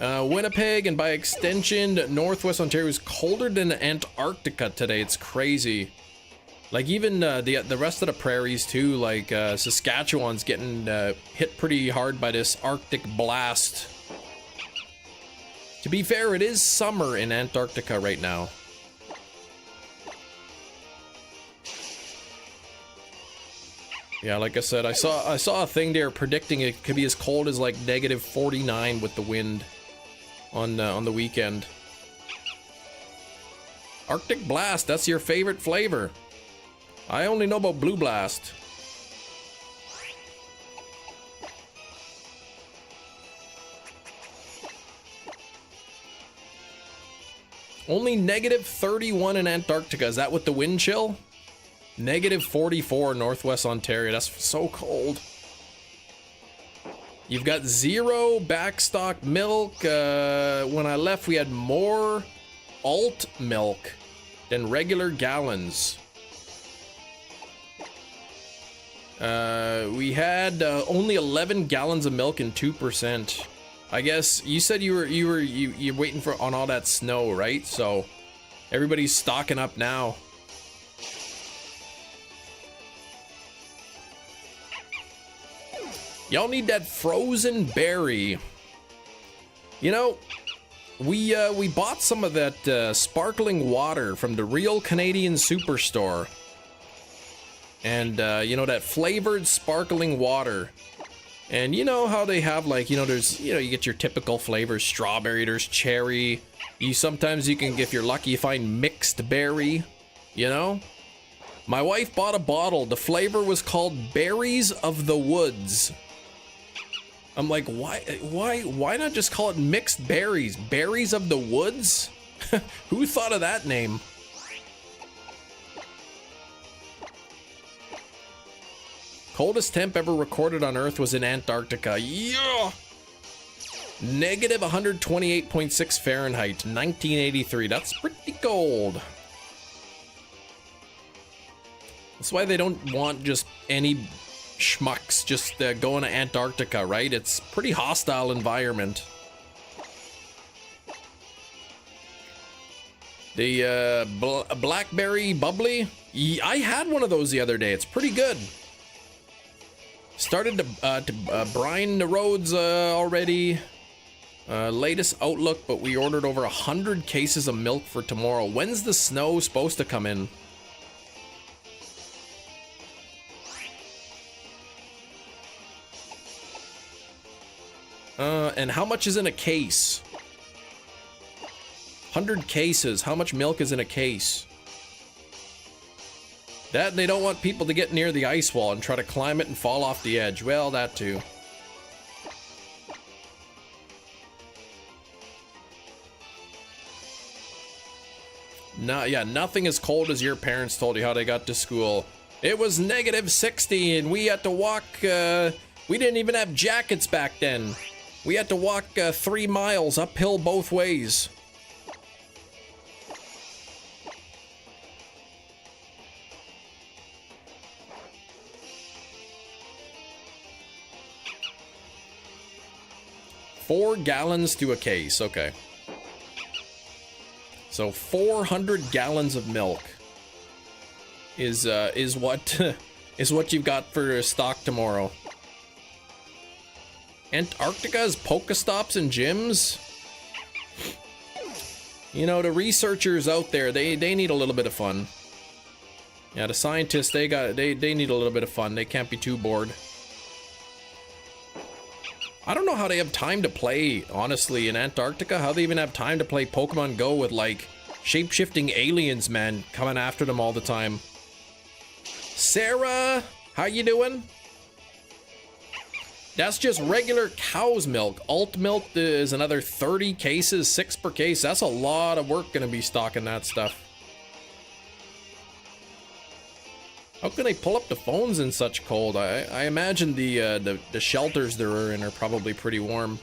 Winnipeg, and by extension, Northwest Ontario is colder than Antarctica today. It's crazy. Like even the rest of the prairies too, like Saskatchewan's getting hit pretty hard by this Arctic blast. To be fair, it is summer in Antarctica right now. Yeah, like I said, I saw a thing there predicting it could be as cold as like -49 with the wind on the weekend. Arctic Blast, that's your favorite flavor. I only know about Blue Blast. Only -31 in Antarctica. Is that with the wind chill? -44 Northwest Ontario. That's so cold. You've got 0 backstock milk. When I left, we had more alt milk than regular gallons. We had only 11 gallons of milk and 2%. I guess you said you're waiting for on all that snow, right? So everybody's stocking up now. Y'all need that frozen berry. You know, we bought some of that sparkling water from the Real Canadian Superstore. And, you know, that flavored sparkling water. And you know how they have, like, you know, there's, you know, you get your typical flavors, strawberry, there's cherry. Sometimes you can, if you're lucky, you find mixed berry, you know? My wife bought a bottle. The flavor was called Berries of the Woods. I'm like, why not just call it mixed berries? Berries of the Woods? Who thought of that name? Coldest temp ever recorded on Earth was in Antarctica. Yeah! -128.6 Fahrenheit, 1983. That's pretty cold. That's why they don't want just any schmucks just going to Antarctica, right? It's pretty hostile environment. The blackberry bubbly. I had one of those the other day. It's pretty good. Started to brine the roads already. Latest outlook, but we ordered over 100 cases of milk for tomorrow. When's the snow supposed to come in? And how much is in a case? 100 cases. How much milk is in a case? That, they don't want people to get near the ice wall and try to climb it and fall off the edge. Well, that too. No, yeah, nothing as cold as your parents told you how they got to school. It was -60 and we had to walk, we didn't even have jackets back then. We had to walk 3 miles uphill both ways. Four gallons to a case, okay. So 400 gallons of milk is what is what you've got for stock tomorrow. Antarctica has Pokestops and gyms. You know, the researchers out there, they need a little bit of fun. Yeah, the scientists, they need a little bit of fun. They can't be too bored. I don't know how they have time to play, honestly, in Antarctica. How they even have time to play Pokemon Go with, like, shape-shifting aliens, man, coming after them all the time. Sarah, how you doing? That's just regular cow's milk. Alt milk is another 30 cases, 6 per case. That's a lot of work gonna be stocking that stuff. How can they pull up the phones in such cold? I imagine the shelters they're in are probably pretty warm.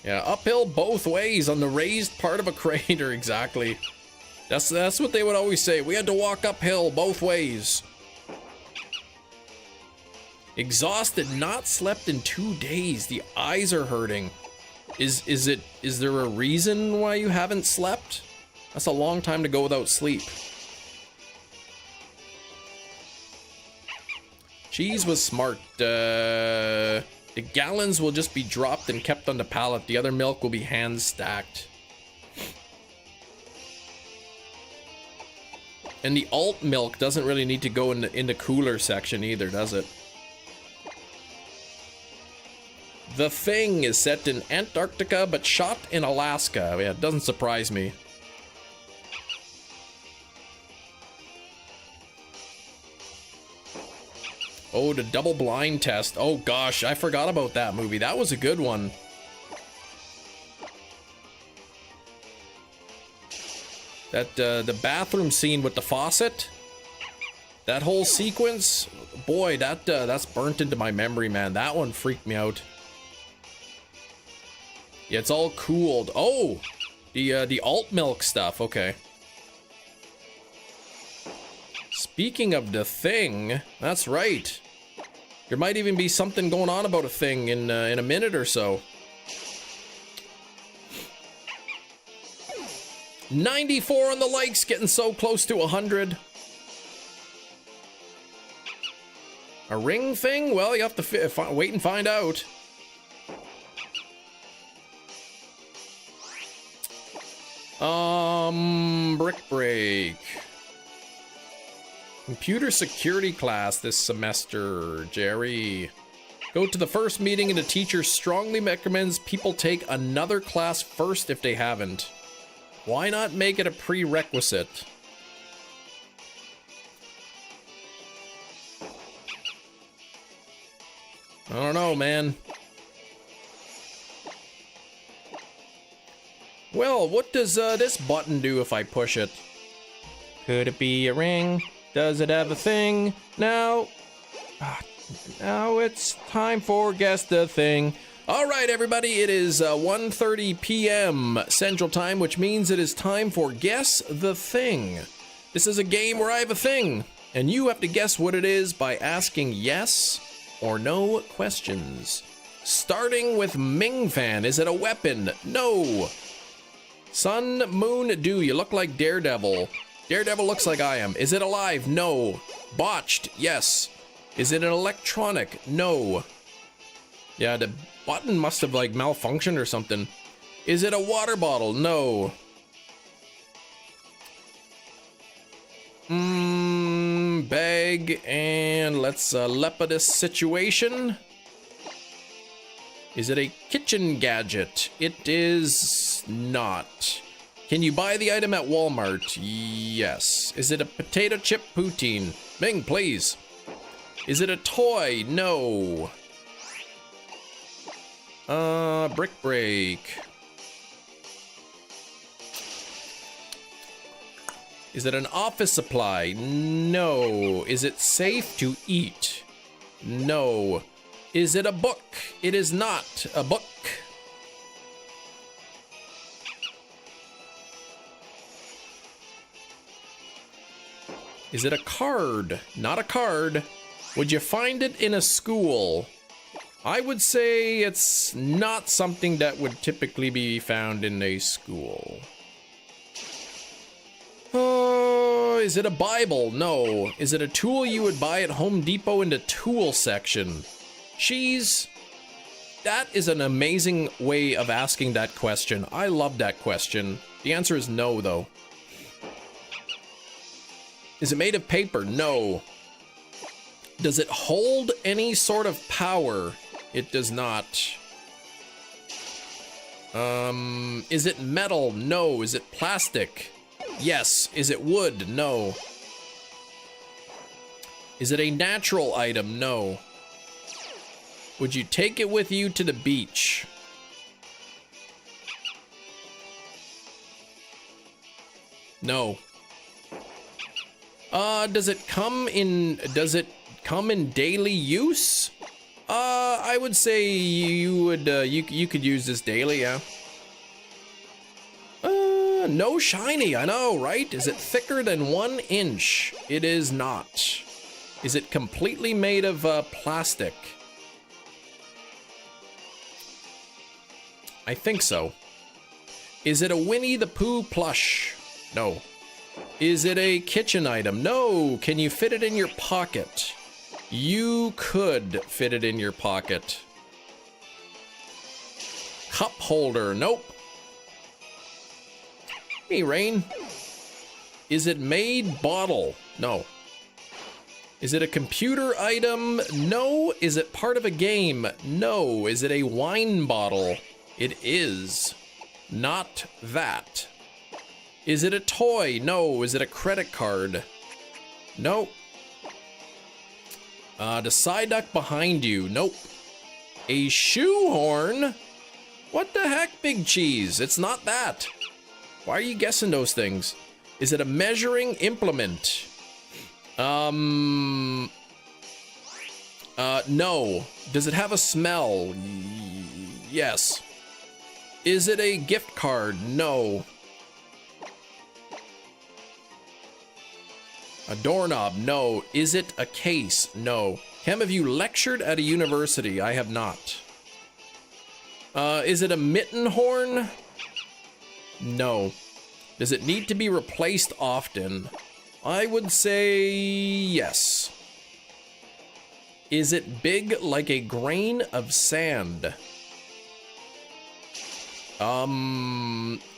Yeah, uphill both ways on the raised part of a crater, exactly. That's what they would always say. We had to walk uphill both ways. Exhausted, not slept in 2 days. The eyes are hurting. Is there a reason why you haven't slept? That's a long time to go without sleep. Cheese was smart. The gallons will just be dropped and kept on the pallet. The other milk will be hand stacked. And the alt milk doesn't really need to go in the cooler section either, does it? The Thing is set in Antarctica but shot in Alaska. Yeah, it doesn't surprise me. Oh, the double blind test. Oh gosh, I forgot about that movie. That was a good one. That the bathroom scene with the faucet, that whole sequence, boy, that's burnt into my memory, man. That one freaked me out. Yeah, it's all cooled. Oh, the alt milk stuff. Okay. Speaking of the Thing, that's right. There might even be something going on about a thing in a minute or so. 94 on the likes, getting so close to 100. A ring thing? Well, you have to wait and find out. Brick break. Computer security class this semester, Jerry. Go to the first meeting and the teacher strongly recommends people take another class first if they haven't. Why not make it a prerequisite? I don't know, man. Well, what does this button do if I push it? Could it be a ring? Does it have a thing? Now it's time for Guess the Thing. All right, everybody, it is 1:30 p.m. Central Time, which means it is time for Guess the Thing. This is a game where I have a thing, and you have to guess what it is by asking yes or no questions. Starting with Ming Fan, is it a weapon? No. Sun, Moon, Dew, you look like Daredevil. Daredevil looks like I am. Is it alive? No. Botched? Yes. Is it an electronic? No. Yeah, the button must have like malfunctioned or something. Is it a water bottle? No. Bag, and let's lepa this situation. Is it a kitchen gadget? It is not. Can you buy the item at Walmart? Yes. Is it a potato chip poutine? Ming, please. Is it a toy? No. Brick break. Is it an office supply? No. Is it safe to eat? No. Is it a book? It is not a book. Is it a card? Not a card. Would you find it in a school? I would say it's not something that would typically be found in a school. Oh, is it a Bible? No. Is it a tool you would buy at Home Depot in the tool section? Cheese? That is an amazing way of asking that question. I love that question. The answer is no, though. Is it made of paper? No. Does it hold any sort of power? It does not. Is it metal? No. Is it plastic? Yes. Is it wood? No. Is it a natural item? No. Would you take it with you to the beach? No. Does it come in daily use? I would say you could use this daily, yeah. No shiny, I know, right? Is it thicker than 1 inch? It is not. Is it completely made of plastic? I think so. Is it a Winnie the Pooh plush? No. Is it a kitchen item? No. Can you fit it in your pocket? You could fit it in your pocket. Cup holder? Nope. Hey, Rain. Is it made bottle? No. Is it a computer item? No. Is it part of a game? No. Is it a wine bottle? It is. Not that. Is it a toy? No. Is it a credit card? Nope. The Psyduck behind you? Nope. A shoehorn? What the heck, Big Cheese? It's not that. Why are you guessing those things? Is it a measuring implement? No. Does it have a smell? Yes. Is it a gift card? No. A doorknob? No. Is it a case? No. Cam, have you lectured at a university? I have not. Is it a mitten horn? No. Does it need to be replaced often? I would say yes. Is it big like a grain of sand?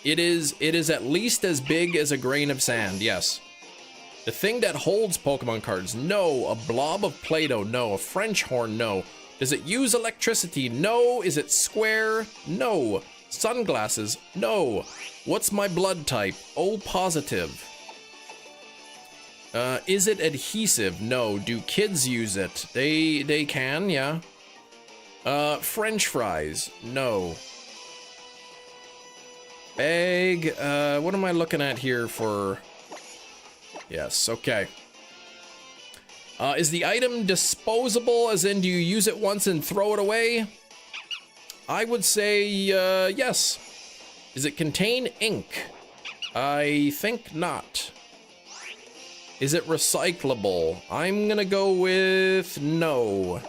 It is at least as big as a grain of sand, yes. The thing that holds Pokemon cards? No. A blob of Play-Doh? No. A French horn? No. Does it use electricity? No. Is it square? No. Sunglasses? No. What's my blood type? O positive. Is it adhesive? No. Do kids use it? They can, yeah. French fries? No. Egg, what am I looking at here for? Yes, okay. Is the item disposable, as in do you use it once and throw it away? I would say, yes. Does it contain ink? I think not. Is it recyclable? I'm gonna go with no.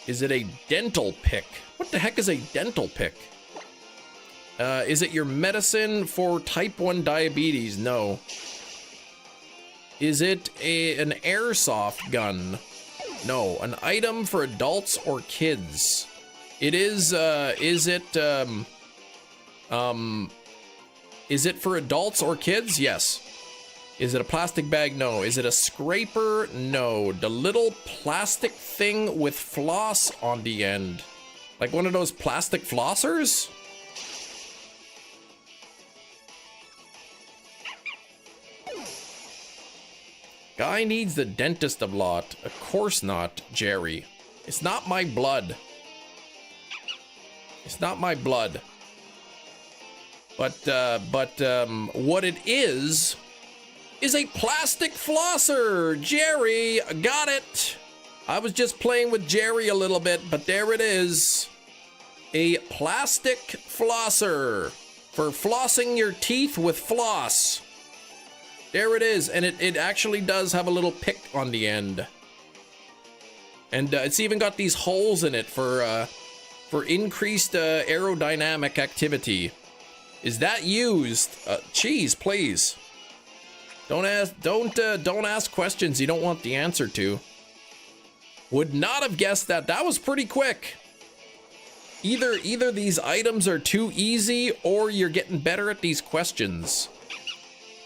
Is it a dental pick? What the heck is a dental pick? Is it your medicine for type 1 diabetes? No. Is it an airsoft gun? No. An item for adults or kids? It is it for adults or kids? Yes. Is it a plastic bag? No. Is it a scraper? No. The little plastic thing with floss on the end. Like one of those plastic flossers? Guy needs the dentist a lot. Of course not, Jerry. It's not my blood. It's not my blood. But what it is a plastic flosser. Jerry, got it. I was just playing with Jerry a little bit, but there it is. A plastic flosser for flossing your teeth with floss. There it is, and it actually does have a little pick on the end. And it's even got these holes in it for increased aerodynamic activity. Is that used? Cheese, please. Don't ask questions you don't want the answer to. Would not have guessed that. That was pretty quick. Either these items are too easy or you're getting better at these questions.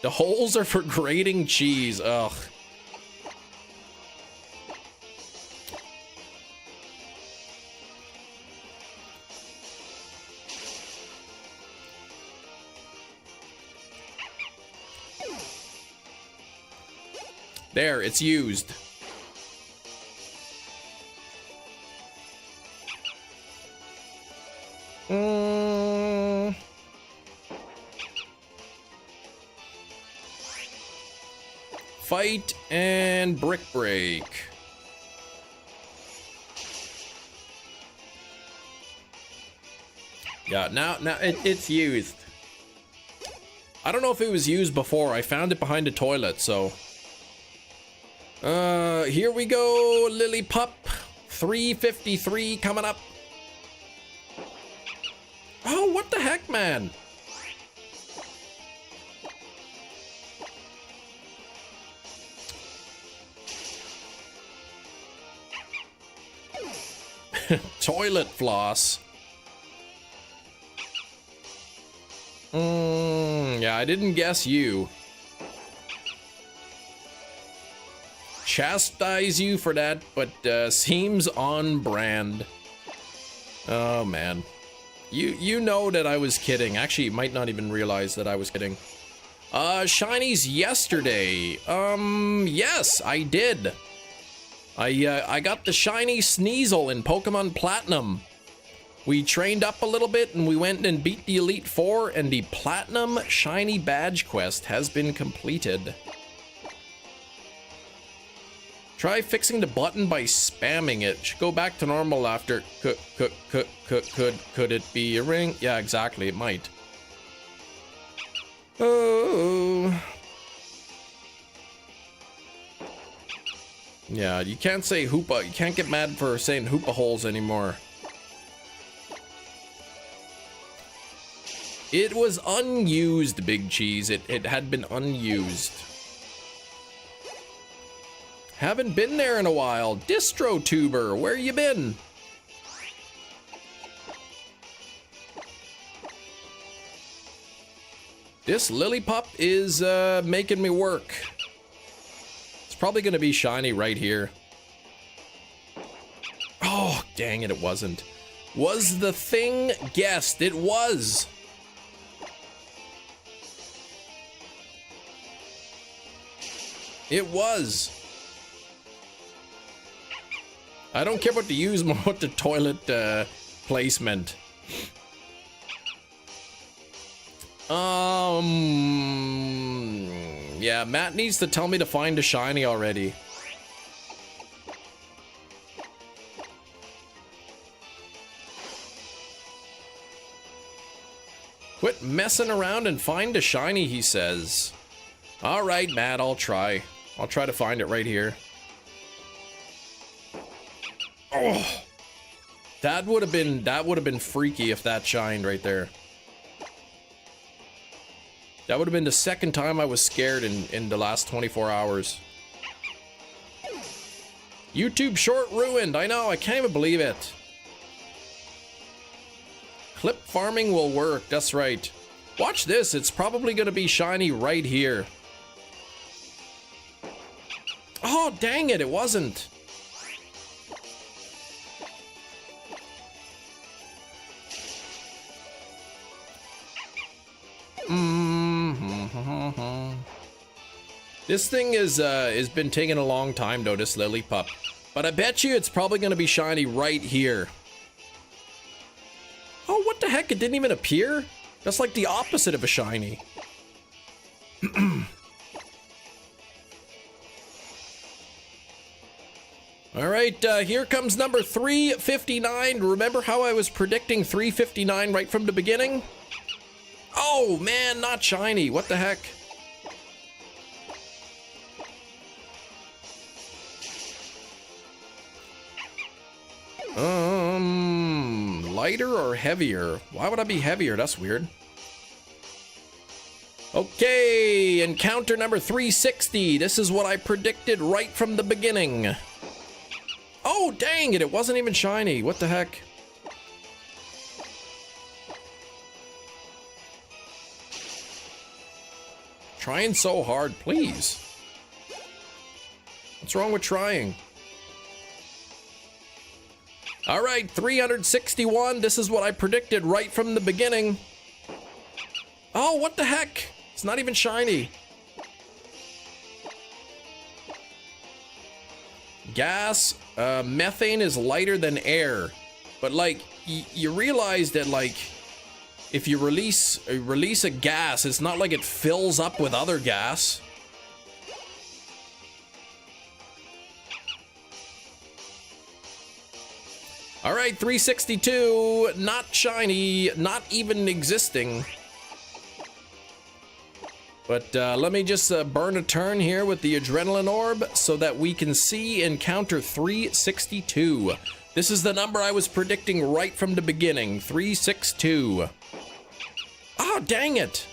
The holes are for grating cheese. Ugh. There, it's used. Fight and brick break. Yeah, now it's used. I don't know if it was used before. I found it behind the toilet, so. Here we go, Lillipup. 353 coming up. Oh, what the heck, man? Toilet floss. Yeah, I didn't guess you. Chastise you for that, but seems on brand. Oh man, you know that I was kidding. Actually, you might not even realize that I was kidding. Shinies yesterday. Yes, I did. I got the shiny Sneasel in Pokemon Platinum. We trained up a little bit and we went and beat the Elite Four, and the Platinum Shiny Badge quest has been completed. Try fixing the button by spamming it. Should go back to normal after. Could it be a ring? Yeah, exactly. It might. Oh. Yeah, you can't say Hoopa. You can't get mad for saying Hoopa holes anymore. It was unused, Big Cheese. It had been unused. Haven't been there in a while. DistroTuber, where you been? This Lillipup is making me work. It's probably gonna be shiny right here. Oh, dang it, it wasn't. Was the thing guessed? It was. It was. I don't care about the use, more with the toilet placement. Yeah, Matt needs to tell me to find a shiny already. Quit messing around and find a shiny, he says. All right, Matt, I'll try. I'll try to find it right here. Oh, that would have been freaky if that shined right there. That would have been the second time I was scared in the last 24 hours. YouTube short ruined. I know, I can't even believe it. Clip farming will work. That's right. Watch this. It's probably going to be shiny right here. Oh, dang it. It wasn't. This thing is been taking a long time though, this Lillipup. But I bet you it's probably gonna be shiny right here. Oh, what the heck? It didn't even appear? That's like the opposite of a shiny. Alright, here comes number 359. Remember how I was predicting 359 right from the beginning? Oh man, not shiny. What the heck? Lighter or heavier? Why would I be heavier? That's weird. Okay, encounter number 360. This is what I predicted right from the beginning. Oh, dang it, it wasn't even shiny. What the heck? Trying so hard, please. What's wrong with trying? All right, 361. This is what I predicted right from the beginning. Oh, what the heck? It's not even shiny. Gas, methane is lighter than air. But like, you realize that like, if you release a gas, it's not like it fills up with other gas. All right, 362, not shiny, not even existing. But let me just burn a turn here with the adrenaline orb so that we can see encounter 362. This is the number I was predicting right from the beginning, 362. Oh, dang it.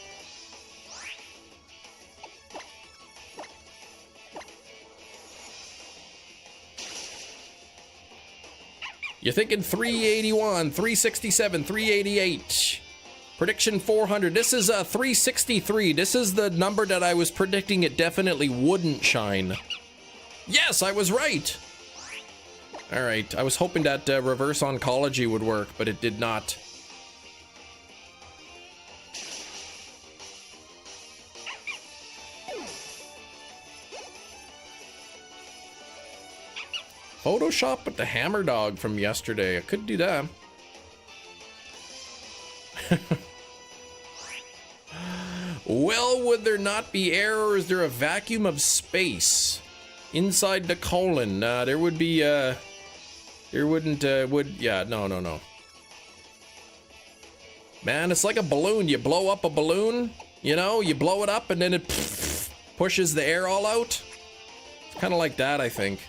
You're thinking 381, 367, 388. Prediction 400. This is 363. This is the number that I was predicting it definitely wouldn't shine. Yes, I was right. All right, I was hoping that reverse oncology would work, but it did not. Photoshop with the hammer dog from yesterday. I could do that. Well, would there not be air, or is there a vacuum of space inside the colon? There would be, there wouldn't, yeah, no. Man, it's like a balloon. You blow up a balloon, you know, you blow it up and then it pushes the air all out. It's kind of like that, I think.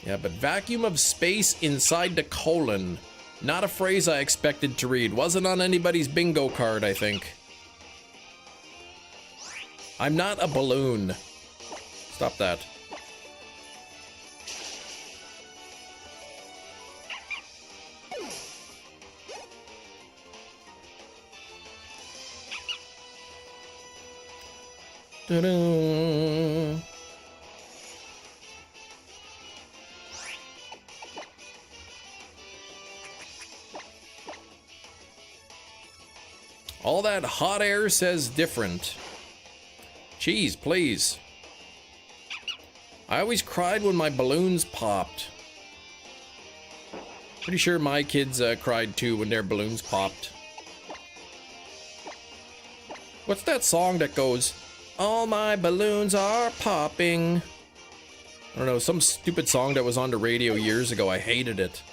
Yeah, but vacuum of space inside the colon. Not a phrase I expected to read. Wasn't on anybody's bingo card, I think. I'm not a balloon. Stop that. Ta-da! All that hot air says different. Jeez, please. I always cried when my balloons popped. Pretty sure my kids cried too when their balloons popped. What's that song that goes, all my balloons are popping? I don't know, some stupid song that was on the radio years ago. I hated it.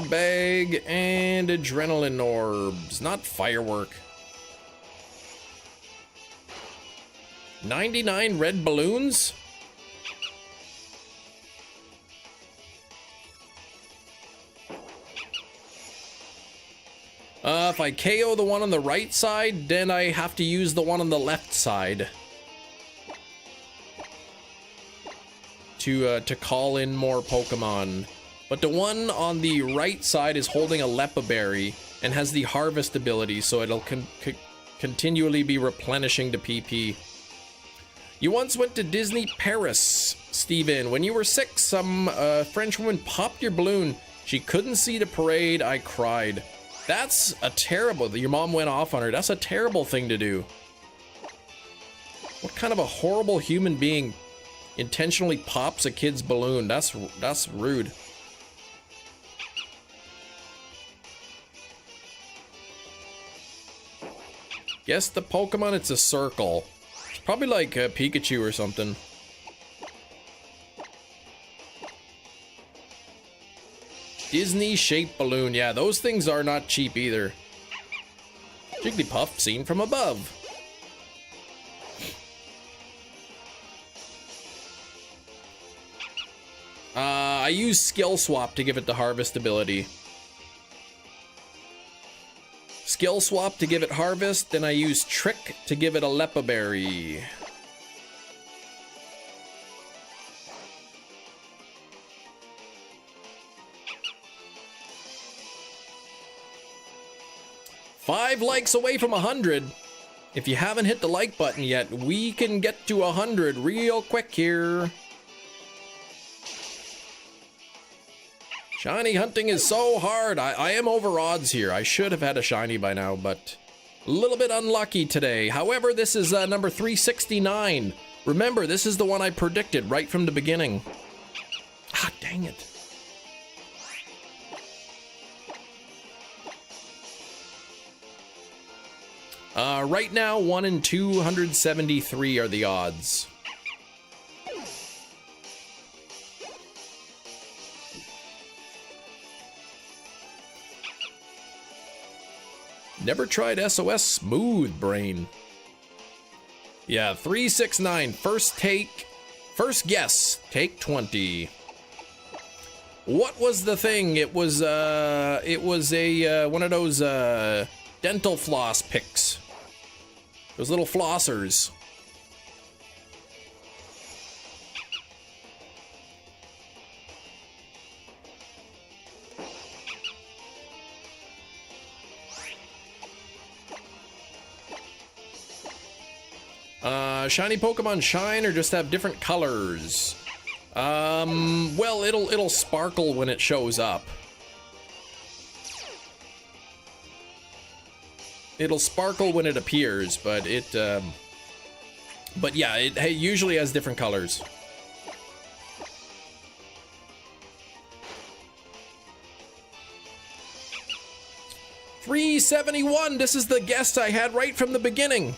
Bag and adrenaline orbs, not firework. 99 red balloons? If I KO the one on the right side, then I have to use the one on the left side to call in more Pokemon. But the one on the right side is holding a Leppa berry and has the harvest ability, so it'll continually be replenishing the PP. You once went to Disney Paris, Steven. When you were 6, some French woman popped your balloon. She couldn't see the parade. I cried. That's a terrible... Your mom went off on her. That's a terrible thing to do. What kind of a horrible human being intentionally pops a kid's balloon? That's rude. Guess the Pokemon, it's a circle. It's probably like Pikachu or something. Disney-shaped balloon. Yeah, those things are not cheap either. Jigglypuff seen from above. I use Skill Swap to give it the Harvest ability. Skill Swap to give it Harvest, then I use Trick to give it a Lepa Berry. Five likes away from 100. If you haven't hit the like button yet, we can get to 100 real quick here. Shiny hunting is so hard. I am over odds here. I should have had a shiny by now, but a little bit unlucky today. However, this is number 369. Remember, this is the one I predicted right from the beginning. Ah, dang it. Right now, 1 in 273 are the odds. Never tried SOS Smooth Brain. Yeah, 369. First guess, take 20. What was the thing? It was a one of those dental floss picks. Those little flossers. Shiny Pokemon shine or just have different colors? Well, it'll sparkle when it shows up. It'll sparkle when it appears, but yeah, it usually has different colors. $371. This is the guess I had right from the beginning.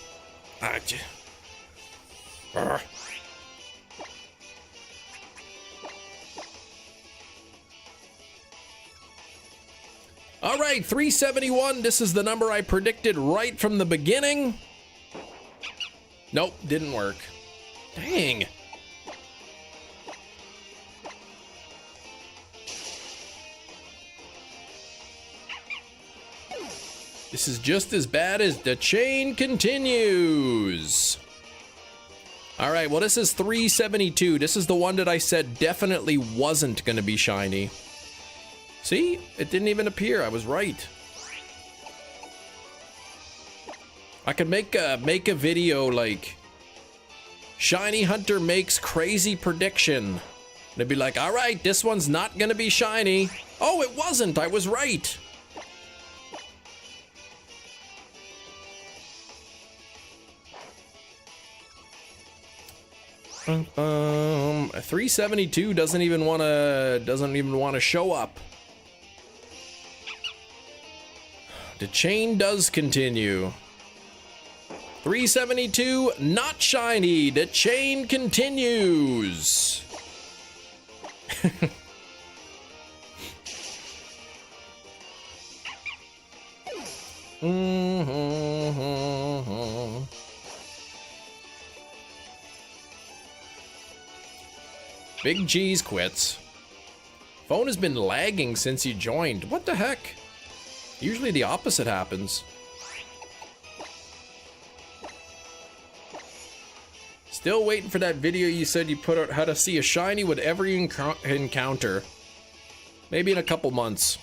All right, 371. This is the number I predicted right from the beginning. Nope, didn't work. Dang. This is just as bad as the chain continues. All right, well, this is 372. This is the one that I said definitely wasn't going to be shiny. See? It didn't even appear. I was right. I could make a video like Shiny Hunter makes crazy prediction. And it'd be like, all right, this one's not going to be shiny. Oh, it wasn't. I was right. A 372 doesn't even want to show up. The chain does continue. 372 not shiny. The chain continues. Big G's quits. Phone has been lagging since you joined. What the heck? Usually the opposite happens. Still waiting for that video you said you put out how to see a shiny with every encounter. Maybe in a couple months.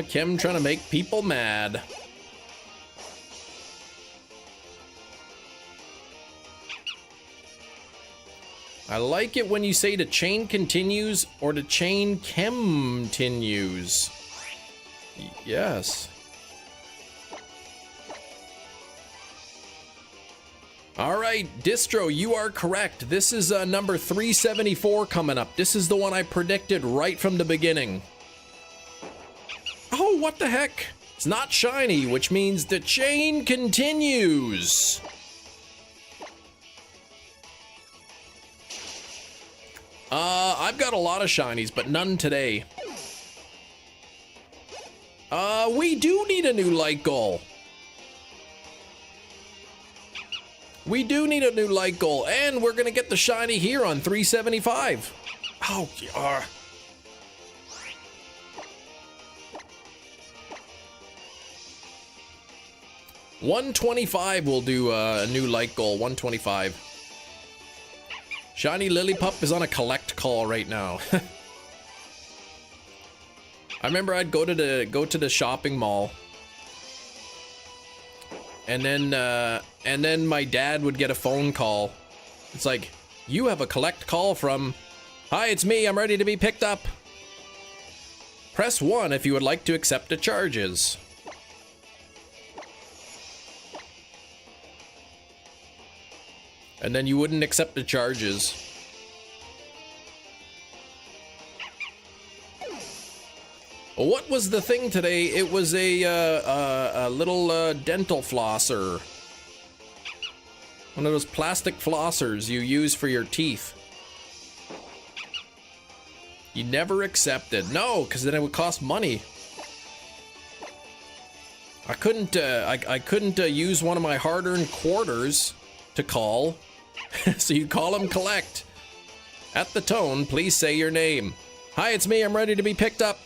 Kim trying to make people mad. I like it when you say the chain continues or the chain continues. Yes. All right, Distro, you are correct. This is number 374 coming up. This is the one I predicted right from the beginning. Oh, what the heck? It's not shiny, which means the chain continues. I've got a lot of shinies, but none today. We do need a new light goal. We do need a new light goal, and we're gonna get the shiny here on 375. Oh, yeah. 125 will do a new light goal. 125. Shiny Lillipup is on a collect call right now. I remember I'd go to the shopping mall, and then my dad would get a phone call. It's like, you have a collect call from, hi, it's me, I'm ready to be picked up. Press 1 if you would like to accept the charges. And then you wouldn't accept the charges. What was the thing today? It was a little dental flosser. One of those plastic flossers you use for your teeth. You never accepted. No, because then it would cost money. I couldn't use one of my hard-earned quarters to call. So you call him collect. At the tone, please say your name. Hi, it's me. I'm ready to be picked up.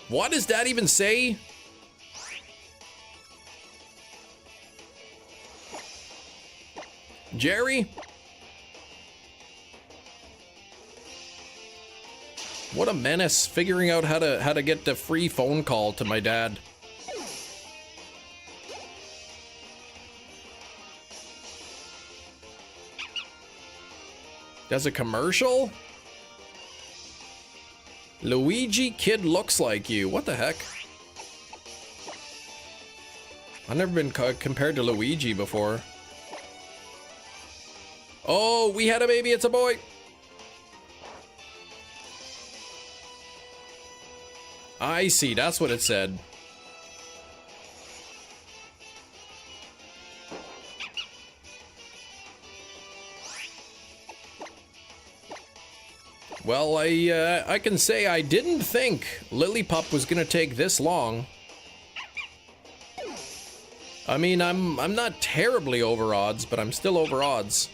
What does that even say? Jerry? What a menace, figuring out how to get the free phone call to my dad. Does a commercial? Luigi kid looks like you. What the heck? I've never been compared to Luigi before. Oh, we had a baby, it's a boy. I see, that's what it said. Well, I can say I didn't think Lillipup was gonna take this long. I mean, I'm not terribly over odds, but I'm still over odds.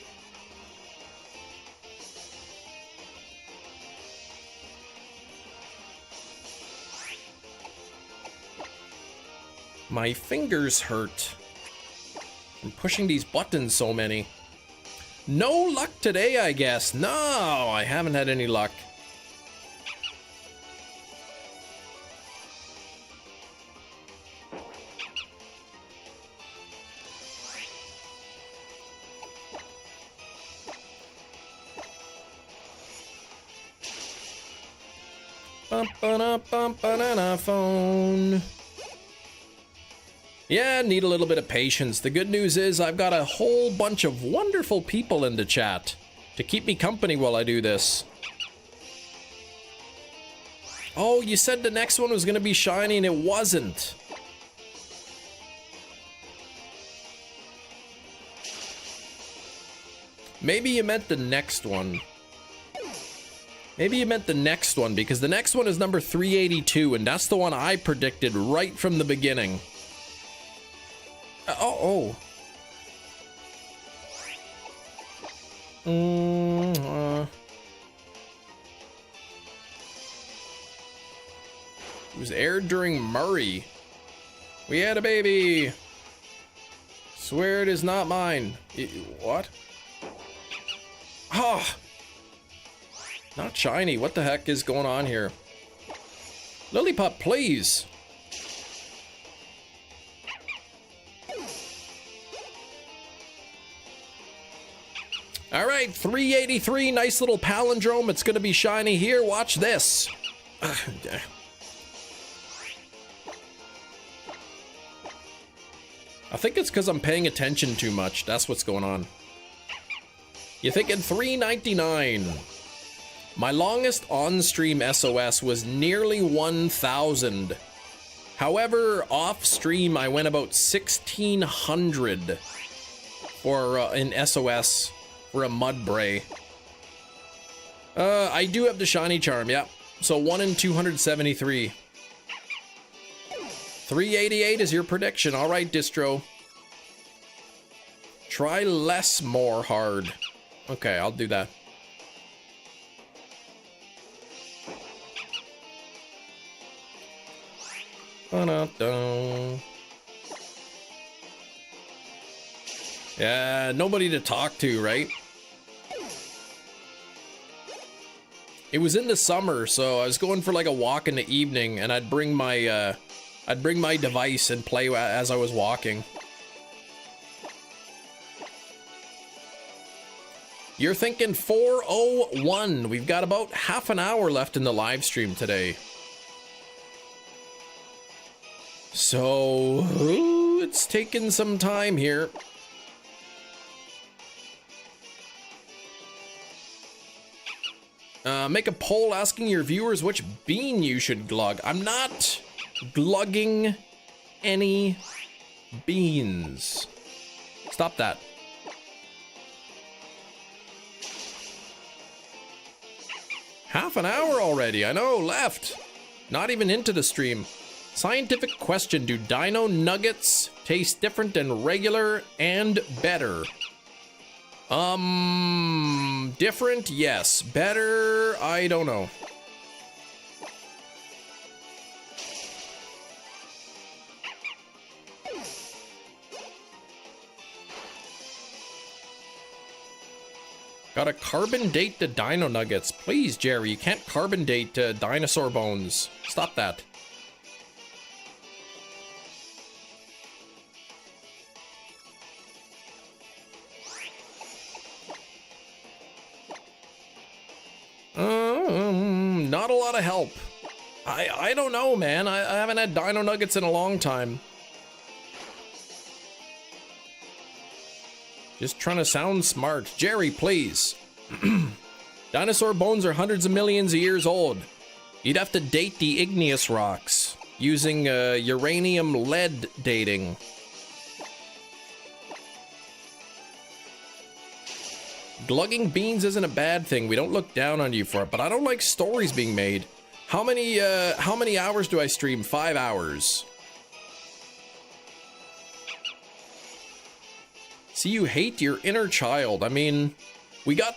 My fingers hurt from pushing these buttons so many. No luck today, I guess. No, I haven't had any luck. Bum-ba-da-bum-ba-da-da phone. Yeah, need a little bit of patience. The good news is I've got a whole bunch of wonderful people in the chat to keep me company while I do this. Oh, you said the next one was going to be shiny and it wasn't. Maybe you meant the next one. Maybe you meant the next one, because the next one is number 382, and that's the one I predicted right from the beginning. Oh. It was aired during Murray. We had a baby. Swear it is not mine. What? Ah! Not shiny. What the heck is going on here? Lillipup, please. All right, 383, nice little palindrome. It's gonna be shiny here. Watch this. I think it's because I'm paying attention too much. That's what's going on. You're thinking 399. My longest on-stream SOS was nearly 1,000. However, off-stream I went about 1,600 for an SOS for a Mudbray. I do have the shiny charm, yeah. So 1 in 273. 388 is your prediction. All right, Distro. Try less more hard. Okay, I'll do that. Yeah, nobody to talk to, right? It was in the summer, so I was going for like a walk in the evening, and I'd bring my device and play as I was walking. You're thinking 4:01. We've got about half an hour left in the live stream today. So, it's taking some time here. Make a poll asking your viewers which bean you should glug. I'm not glugging any beans. Stop that. Half an hour already, I know, left. Not even into the stream. Scientific question, do dino nuggets taste different than regular and better? Different, yes. Better, I don't know. Gotta carbon date the dino nuggets. Please, Jerry, you can't carbon date dinosaur bones. Stop that. Not a lot of help. I don't know, man. I haven't had dino nuggets in a long time. Just trying to sound smart. Jerry, please. Dinosaur bones are hundreds of millions of years old. You'd have to date the igneous rocks using uranium lead dating. Glugging beans isn't a bad thing. We don't look down on you for it, but I don't like stories being made. How many hours do I stream? 5 hours. See, you hate your inner child. I mean, we got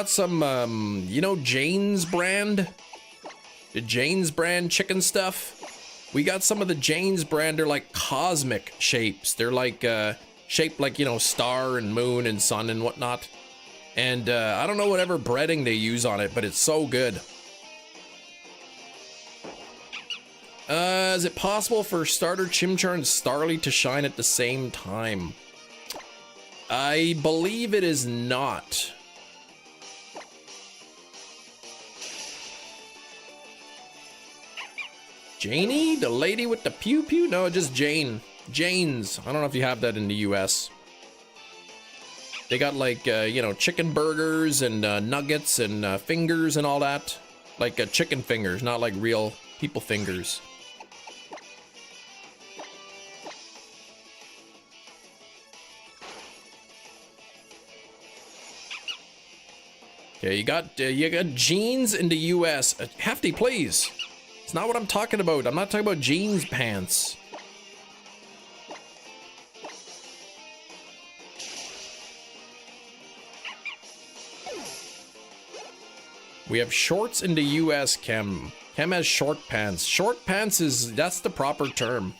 some you know, Jane's brand? The Jane's brand chicken stuff. We got some of the Jane's brand. They're like cosmic shapes. They're like shaped like, you know, star and moon and sun and whatnot. And I don't know whatever breading they use on it, but it's so good. Is it possible for Starter, Chimchar, and Starly to shine at the same time? I believe it is not. Janie? The lady with the pew-pew? No, just Jane. Jane's. I don't know if you have that in the US. They got like, you know, chicken burgers and nuggets and fingers and all that. Like chicken fingers, not like real people fingers. Okay, you got jeans in the US. Hefty, please. It's not what I'm talking about. I'm not talking about jeans pants. We have shorts in the US, Kem. Kem has short pants. Short pants that's the proper term.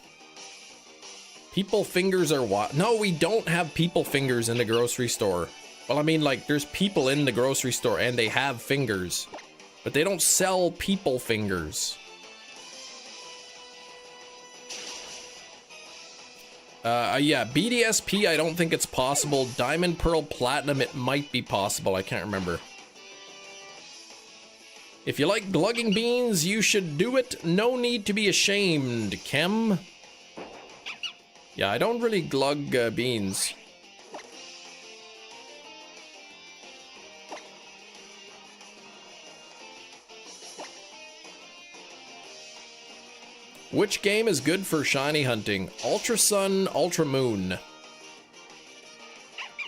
People fingers are what? No, we don't have people fingers in the grocery store. Well, I mean, like, there's people in the grocery store and they have fingers, but they don't sell people fingers. Yeah, BDSP, I don't think it's possible. Diamond, Pearl, Platinum, it might be possible. I can't remember. If you like glugging beans, you should do it. No need to be ashamed, Kem. Yeah, I don't really glug beans. Which game is good for shiny hunting? Ultra Sun, Ultra Moon.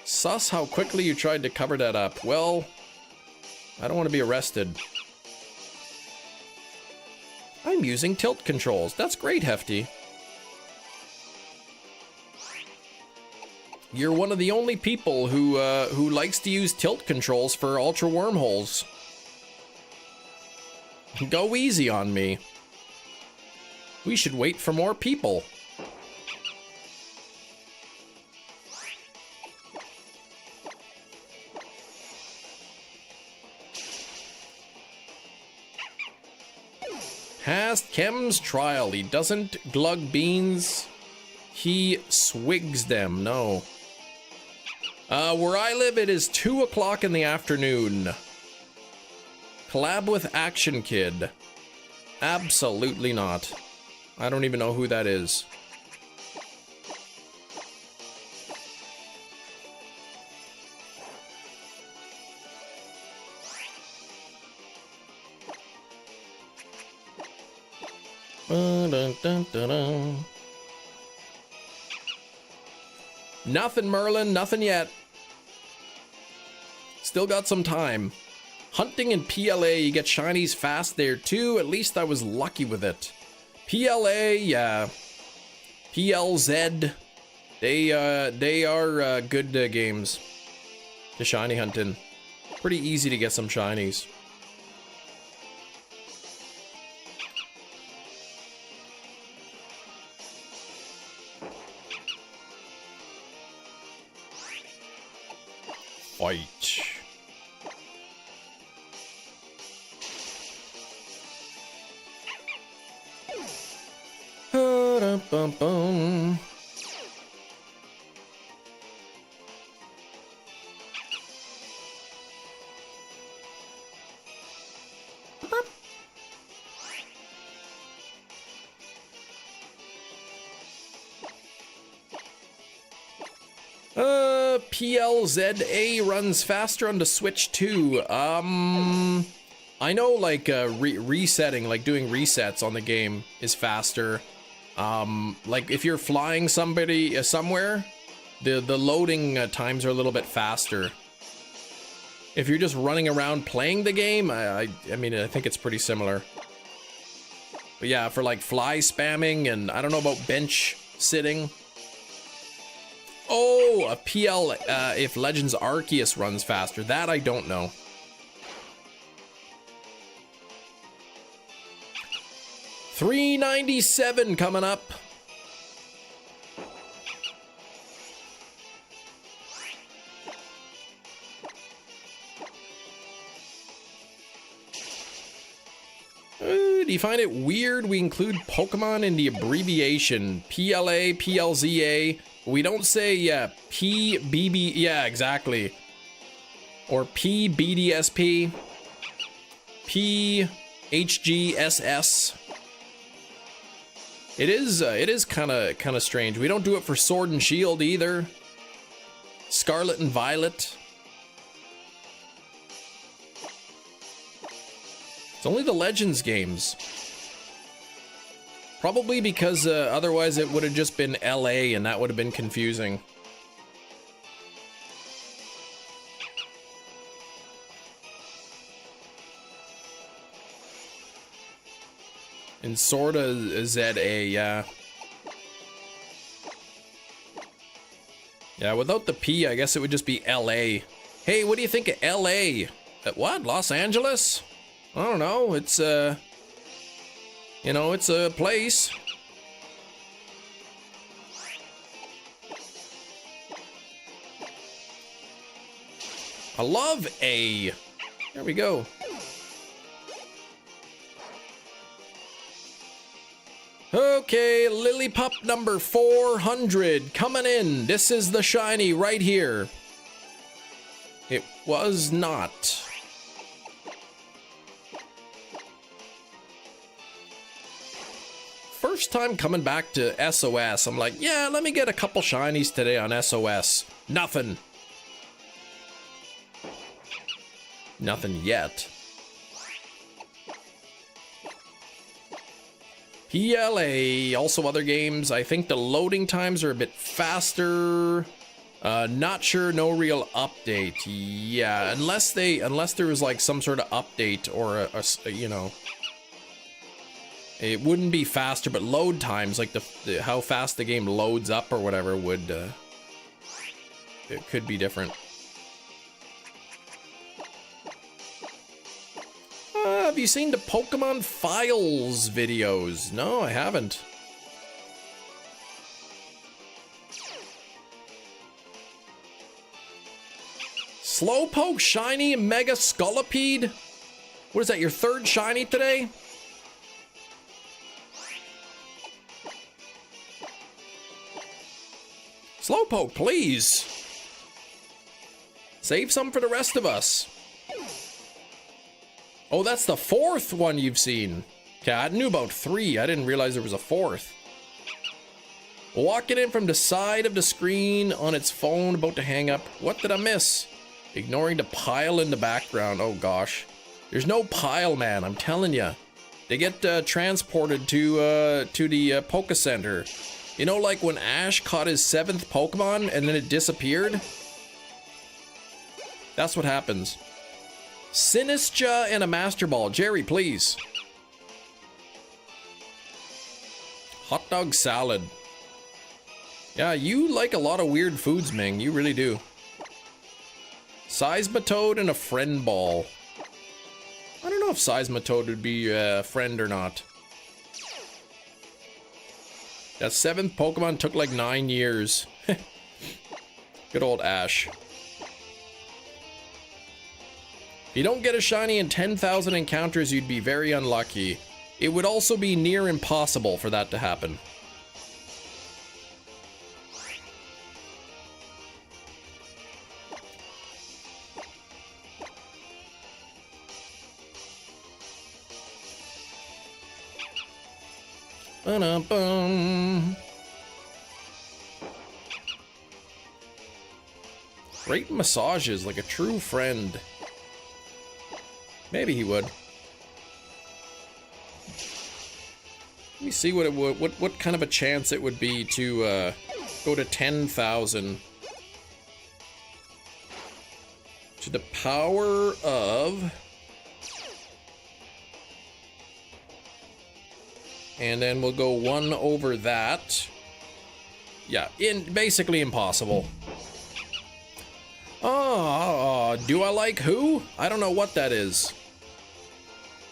Sus how quickly you tried to cover that up. Well, I don't want to be arrested. I'm using tilt controls. That's great, Hefty. You're one of the only people who likes to use tilt controls for ultra wormholes. Go easy on me. We should wait for more people. Past Chem's trial. He doesn't glug beans. He swigs them. No. Where I live, it is 2 o'clock in the afternoon. Collab with Action Kid. Absolutely not. I don't even know who that is. Nothing, Merlin, nothing yet. Still got some time. Hunting in PLA, you get shinies fast there too. At least I was lucky with it. PLA, yeah. PLZ, they are good games to shiny hunt in. Pretty easy to get some shinies. Fight. Bum. PLZA runs faster on the Switch too. I know like resetting, like doing resets on the game is faster. Like if you're flying somebody somewhere, the loading times are a little bit faster. If you're just running around playing the game, I mean, I think it's pretty similar. But yeah, for like fly spamming and I don't know about bench sitting. Oh, a PL, if Legends Arceus runs faster, that I don't know. $3.97 coming up. Do you find it weird we include Pokemon in the abbreviation PLA, PLZA? We don't say PBB, yeah, exactly. Or PBDSP, PHGSS. It is kind of strange. We don't do it for Sword and Shield either. Scarlet and Violet. It's only the Legends games. Probably because otherwise it would have just been LA and that would have been confusing. And sorta ZA, yeah. Yeah, without the P, I guess it would just be LA. Hey, what do you think of LA? What? Los Angeles? I don't know. It's, you know, it's a place. I love A. There we go. Okay, Lillipup number 400 coming in. This is the shiny right here. It was not. First time coming back to SOS. I'm like, yeah, let me get a couple shinies today on SOS. Nothing. Nothing yet. PLA, also other games. I think the loading times are a bit faster. Not sure, no real update. Yeah, unless there was like some sort of update or you know, it wouldn't be faster, but load times, like the how fast the game loads up or whatever would, it could be different. Have you seen the Pokemon Files videos? No, I haven't. Slowpoke, Shiny, Mega Scolipede? What is that, your third Shiny today? Slowpoke, please. Save some for the rest of us. Oh, that's the fourth one you've seen. Okay, I knew about 3. I didn't realize there was a 4th. Walking in from the side of the screen on its phone, about to hang up. What did I miss? Ignoring the pile in the background. Oh gosh. There's no pile, man. I'm telling you. They get transported to the Poke Center. You know, like when Ash caught his 7th Pokemon and then it disappeared? That's what happens. Sinistra and a Master Ball. Jerry, please. Hot dog salad. Yeah, you like a lot of weird foods, Ming. You really do. Seismitoad and a friend ball. I don't know if Seismitoad would be a friend or not. That 7th Pokemon took like 9 years. Good old Ash. If you don't get a shiny in 10,000 encounters, you'd be very unlucky. It would also be near impossible for that to happen. Ba-dum-bum. Great massages, like a true friend. Maybe he would. Let me see what it would, what kind of a chance it would be to go to 10,000. To the power of... And then we'll go 1 over that. Yeah, basically impossible. Oh, do I like who? I don't know what that is.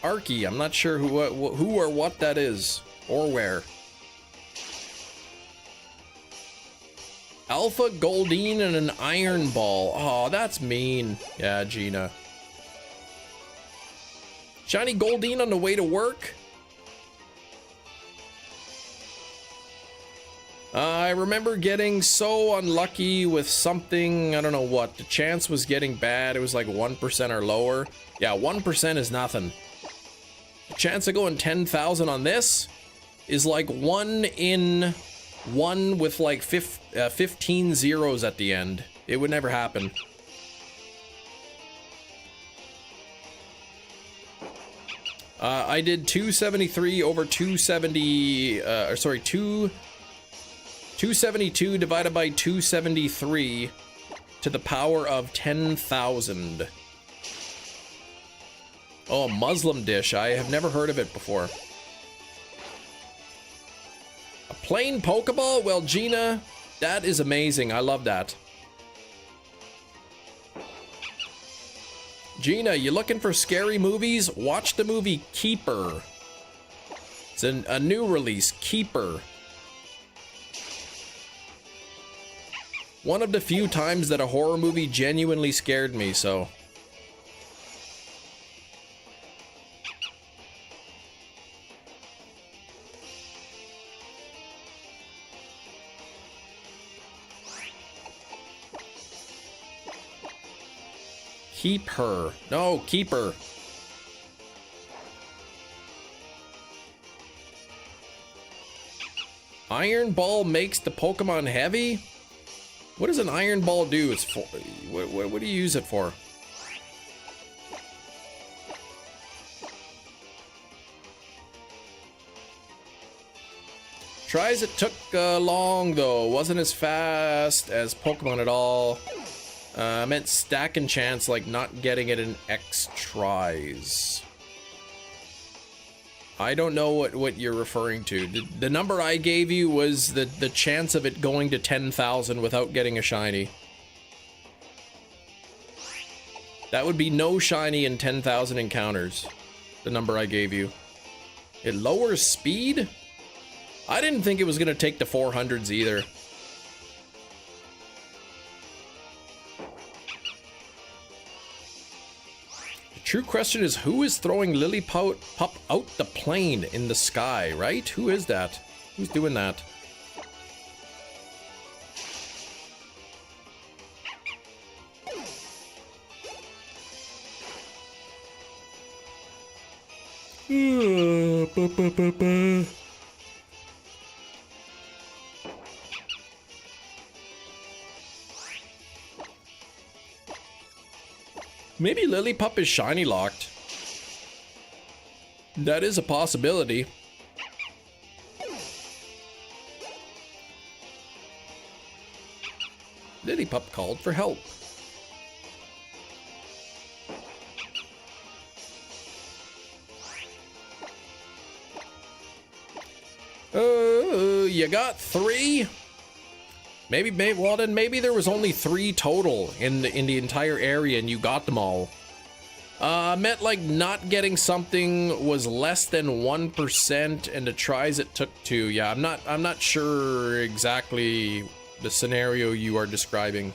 Arky, I'm not sure who or what that is. Or where. Alpha Goldeen and an Iron Ball. Oh, that's mean. Yeah, Gina. Shiny Goldeen on the way to work? I remember getting so unlucky with something, I don't know what. The chance was getting bad. It was like 1% or lower. Yeah, 1% is nothing. The chance of going 10,000 on this is like 1 in 1 with like 15 zeros at the end. It would never happen. I did 273 over 270, sorry, 272 divided by 273 to the power of 10,000. Oh, a Muslim dish. I have never heard of it before. A plain Pokeball? Well, Gina, that is amazing. I love that. Gina, you looking for scary movies? Watch the movie Keeper. It's a new release, Keeper. One of the few times that a horror movie genuinely scared me, so... Keep her. No, keep her. Iron Ball makes the Pokemon heavy? What does an Iron Ball do? It's for what do you use it for? Tries it took long though. Wasn't as fast as Pokemon at all. I meant stack and chance, like not getting it in X tries. I don't know what you're referring to. The number I gave you was the chance of it going to 10,000 without getting a shiny. That would be no shiny in 10,000 encounters. The number I gave you. It lowers speed? I didn't think it was going to take the 400s either. The true question is, who is throwing Lillipup out the plane in the sky, right? Who is that? Who's doing that? Maybe Lillipup is shiny locked. That is a possibility. Lillipup called for help. You got 3? Maybe well then maybe there was only 3 total in the entire area and you got them all. Meant like not getting something was less than 1% and the tries it took 2. Yeah, I'm not sure exactly the scenario you are describing.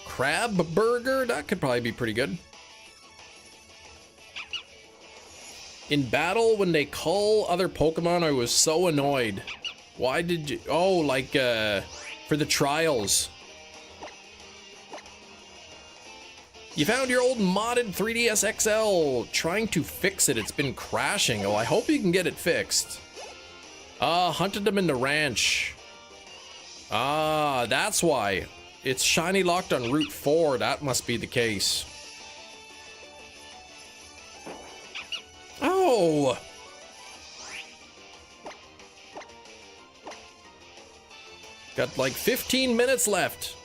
Crab burger? That could probably be pretty good. In battle, when they call other Pokemon, I was so annoyed. Why did you... Oh, like, for the trials. You found your old modded 3DS XL. Trying to fix it. It's been crashing. Oh, I hope you can get it fixed. Hunted them in the ranch. That's why. It's shiny locked on Route 4. That must be the case. Oh! Got like 15 minutes left.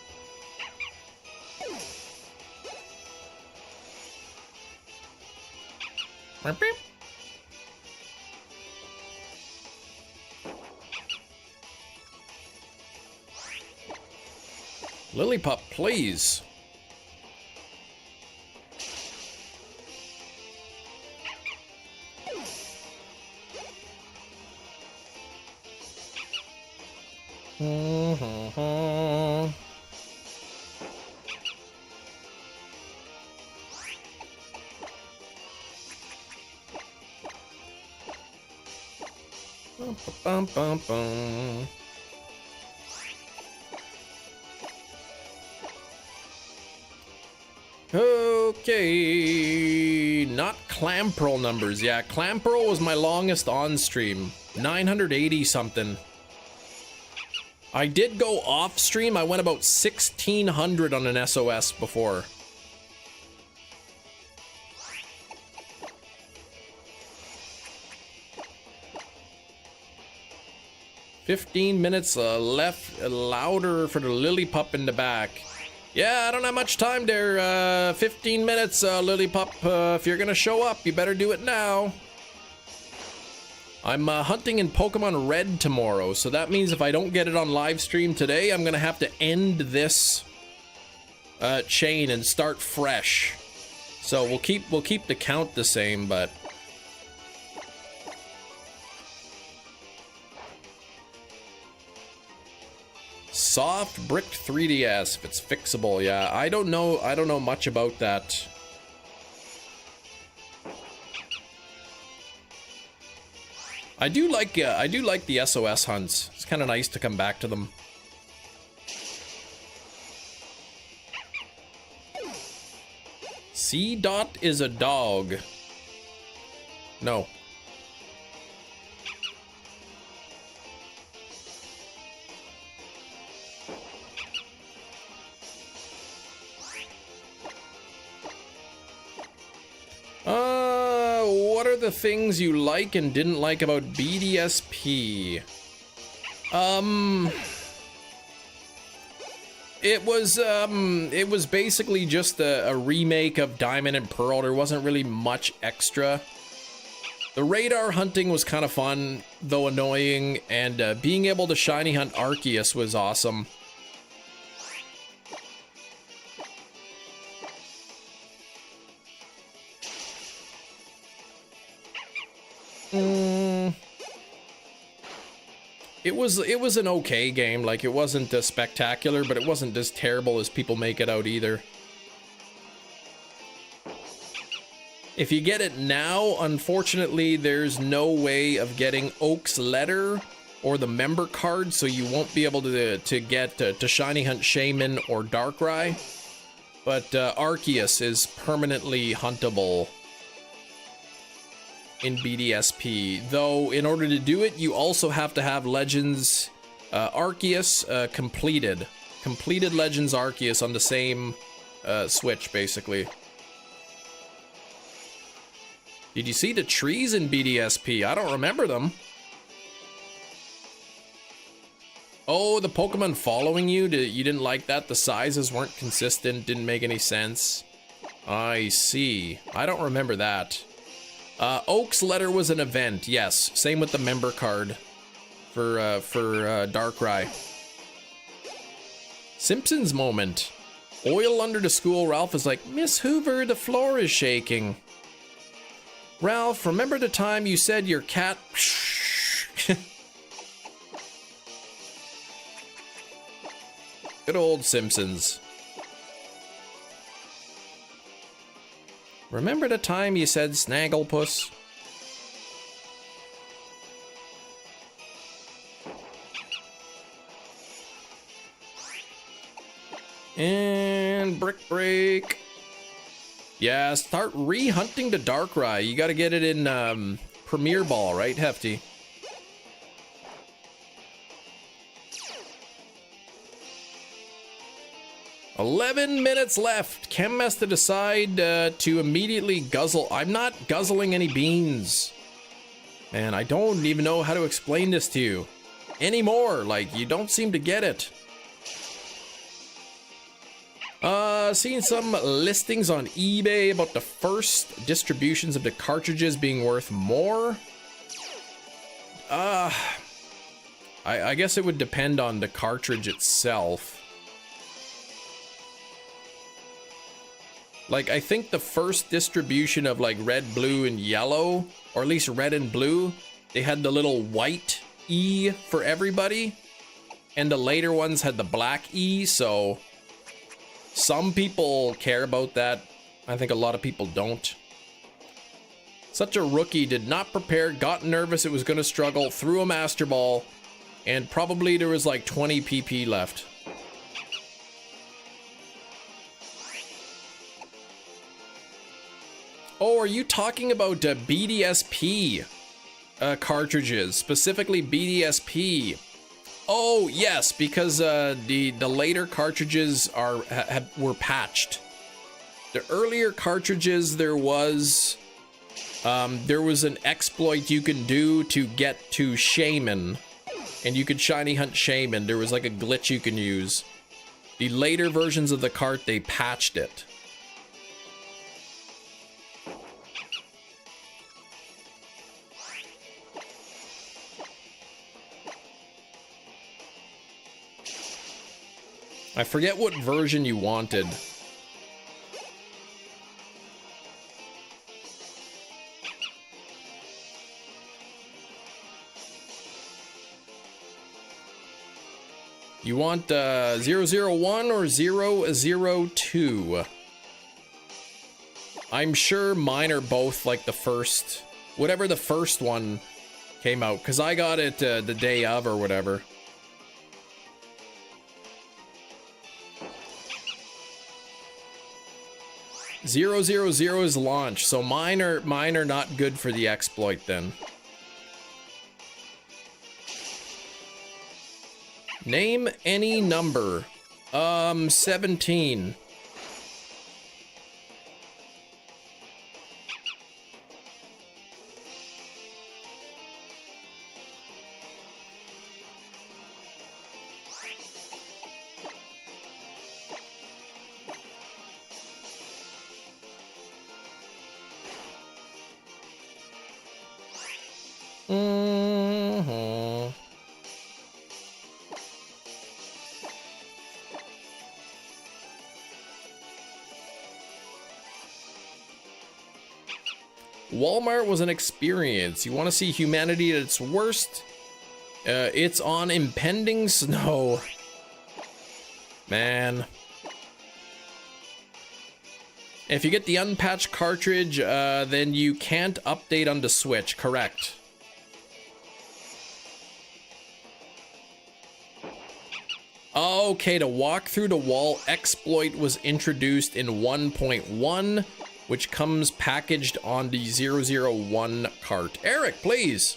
Lillipup, please. Bum, bum, bum. Okay, not Clamperl numbers. Yeah, Clamperl was my longest on stream, 980 something. I did go off stream. I went about 1600 on an SOS before. $15 minutes left, louder for the Lillipup in the back. Yeah, I don't have much time there. 15 minutes, Lillipup. If you're gonna show up, you better do it now. I'm hunting in Pokemon Red tomorrow, so that means if I don't get it on live stream today, I'm gonna have to end this chain and start fresh. So we'll keep the count the same, but soft bricked 3DS if it's fixable. Yeah, I don't know much about that. I do like the SOS hunts. It's kind of nice to come back to them. C dot is a dog. No. the things you like and didn't like about BDSP? It was basically just a remake of Diamond and Pearl. There wasn't really much extra. The radar hunting was kind of fun, though annoying, and being able to shiny hunt Arceus was awesome. It was an okay game. Like, it wasn't spectacular, but it wasn't as terrible as people make it out either. If you get it now, unfortunately, there's no way of getting Oak's letter or the member card, so you won't be able to get to shiny hunt Shaman or Darkrai. But Arceus is permanently huntable in BDSP, though in order to do it, you also have to have Legends Arceus completed Legends Arceus on the same Switch, basically. Did you see the trees in BDSP? I don't remember them. Oh, the Pokemon following you? You didn't like that? The sizes weren't consistent, didn't make any sense. I see. I don't remember that. Oak's letter was an event, yes. Same with the member card for Darkrai. Simpsons moment. Oil under the school. Ralph is like, Miss Hoover, the floor is shaking. Ralph, remember the time you said your cat... Good old Simpsons. Remember the time you said Snagglepuss? And Brick Break. Yeah, start re-hunting the Darkrai. You gotta get it in Premier Ball, right, Hefty? $11 minutes left. Chem has to decide to immediately guzzle. I'm not guzzling any beans. Man, I don't even know how to explain this to you anymore. Like, you don't seem to get it. Seen some listings on eBay about the first distributions of the cartridges being worth more. I guess it would depend on the cartridge itself. Like, I think the first distribution of like red, blue, and yellow, or at least red and blue, they had the little white E for everybody. And the later ones had the black E, so some people care about that. I think a lot of people don't. Such a rookie, did not prepare, got nervous it was going to struggle, threw a Master Ball, and probably there was like 20 PP left. Oh, are you talking about BDSP cartridges, specifically BDSP? Oh, yes, because the later cartridges were patched. The earlier cartridges, there was an exploit you can do to get to Shaman, and you could shiny hunt Shaman. There was like a glitch you can use. The later versions of the cart, they patched it. I forget what version you wanted. You want 001 or 002? I'm sure mine are both like the first, whatever the first one came out, because I got it the day of or whatever. .000 is launch, so mine are not good for the exploit then. Name any number. 17. Mm-hmm. Walmart was an experience. You want to see humanity at its worst? It's on impending snow. Man. If you get the unpatched cartridge, then you can't update on the Switch, correct? Okay, the walk through the wall exploit was introduced in 1.1, which comes packaged on the 001 cart. Eric, please.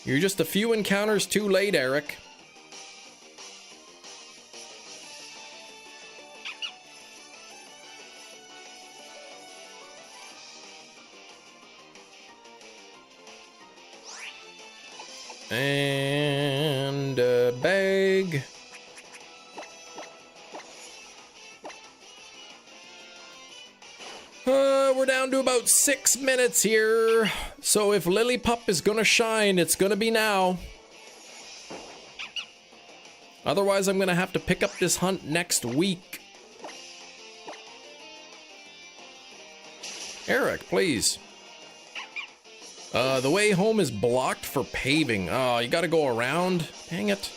You're just a few encounters too late, Eric. And a bag. We're down to about 6 minutes here. So if Lillipup is gonna shine, it's gonna be now. Otherwise, I'm gonna have to pick up this hunt next week. Eric, please. The way home is blocked for paving. Oh, you gotta go around. Dang it.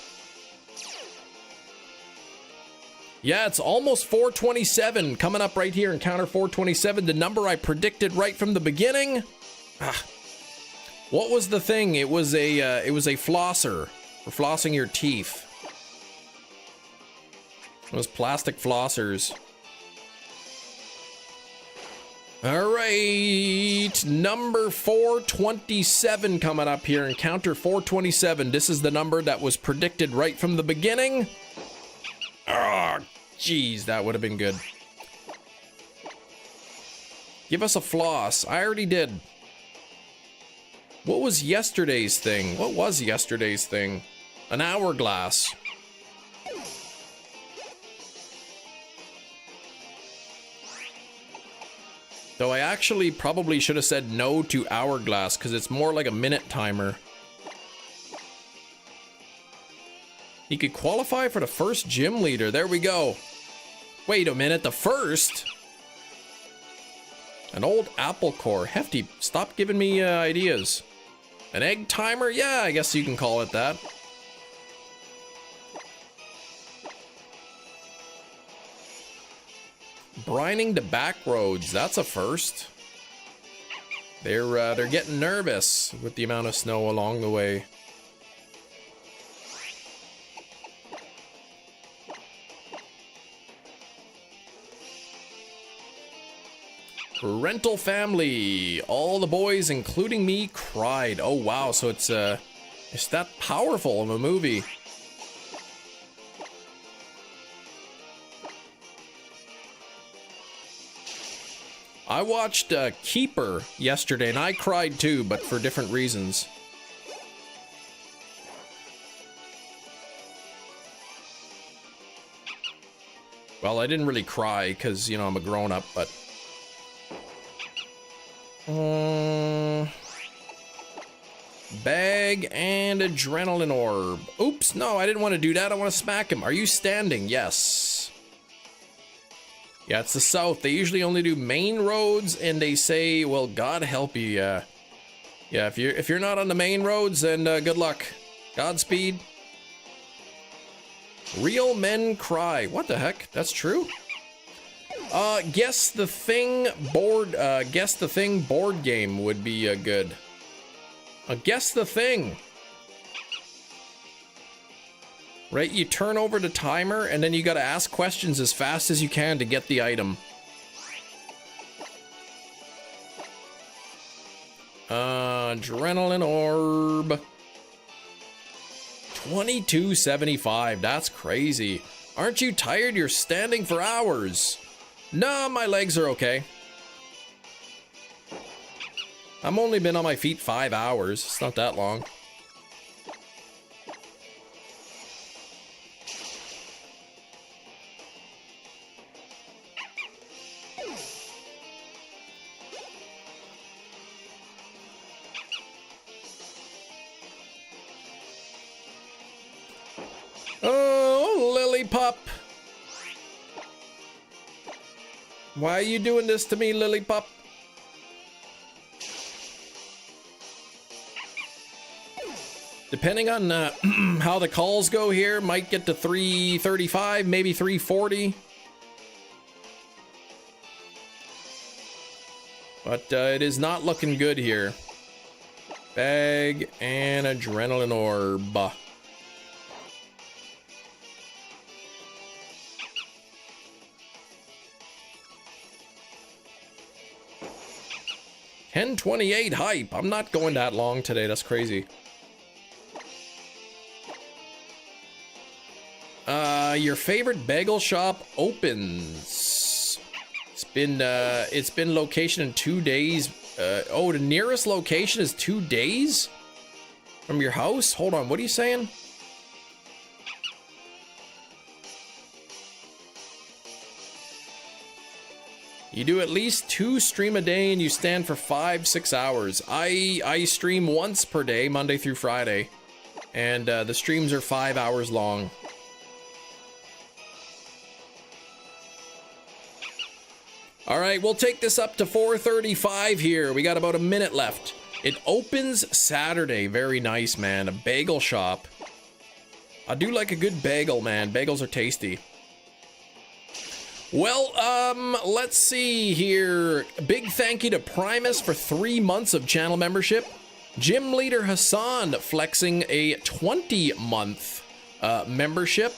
Yeah, it's almost 427 coming up right here. Encounter 427, the number I predicted right from the beginning. What was the thing? It was a flosser for flossing your teeth. Those plastic flossers. All right, number 427 coming up here. Encounter 427. This is the number that was predicted right from the beginning. Oh, jeez, that would have been good. Give us a floss. I already did. What was yesterday's thing? What was yesterday's thing? An hourglass. Though I actually probably should have said no to hourglass because it's more like a minute timer. He could qualify for the first gym leader. There we go. Wait a minute, the first? An old apple core. Hefty, stop giving me ideas. An egg timer? Yeah, I guess you can call it that. Brining the back roads. That's a first. They're getting nervous with the amount of snow along the way. Parental family. All the boys, including me, cried. Oh wow, so it's that powerful of a movie. I watched Keeper yesterday and I cried too, but for different reasons. Well, I didn't really cry because, you know, I'm a grown-up, but... Bag and adrenaline orb. Oops, no, I didn't want to do that. I want to smack him. Are you standing? Yes. Yeah, it's the south. They usually only do main roads, and they say, well, God help you. Yeah, if you're not on the main roads, then good luck. Godspeed. Real men cry. What the heck? That's true. Guess the thing board game would be good. Guess the thing. Right, you turn over the timer and then you gotta ask questions as fast as you can to get the item. Adrenaline orb. 2275. That's crazy. Aren't you tired? You're standing for hours. No, my legs are okay. I've only been on my feet 5 hours. It's not that long. Lillipup. Why are you doing this to me, Lillipup? Depending on how the calls go here, might get to 335, maybe 340. But it is not looking good here. Bag and adrenaline orb. $10.28 hype. I'm not going that long today. That's crazy. Your favorite bagel shop opens. It's been location in 2 days. Oh, the nearest location is 2 days from your house? Hold on, what are you saying? You do at least 2 stream a day and you stand for 5-6 hours. I stream once per day, Monday through Friday. And the streams are 5 hours long. All right, we'll take this up to 435 here. We got about a minute left. It opens Saturday. Very nice, man. A bagel shop. I do like a good bagel, man. Bagels are tasty. Well, let's see here. Big thank you to Primus for 3 months of channel membership. Gym Leader Hassan flexing a 20-month membership.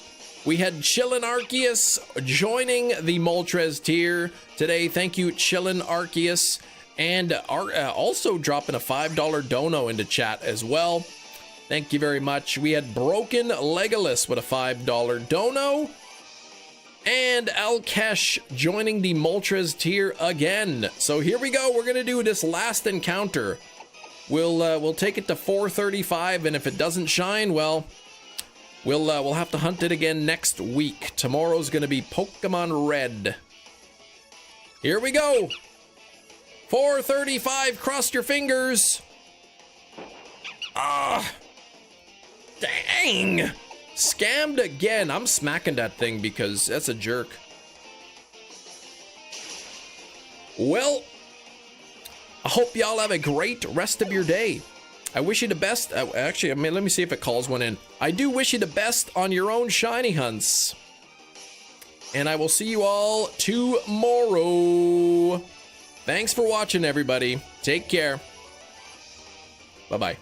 We had Chillin' Arceus joining the Moltres tier today. Thank you, Chillin' Arceus. And also dropping a $5 dono into chat as well. Thank you very much. We had Broken Legolas with a $5 dono. And Alkesh joining the Moltres tier again. So here we go. We're going to do this last encounter. We'll take it to 435, and if it doesn't shine, well, we'll have to hunt it again next week. Tomorrow's gonna be Pokemon Red. Here we go. 435, cross your fingers. Ah, dang. Scammed again. I'm smacking that thing because that's a jerk. Well, I hope y'all have a great rest of your day. I wish you the best. Actually, let me see if it calls one in. I do wish you the best on your own shiny hunts. And I will see you all tomorrow. Thanks for watching, everybody. Take care. Bye-bye.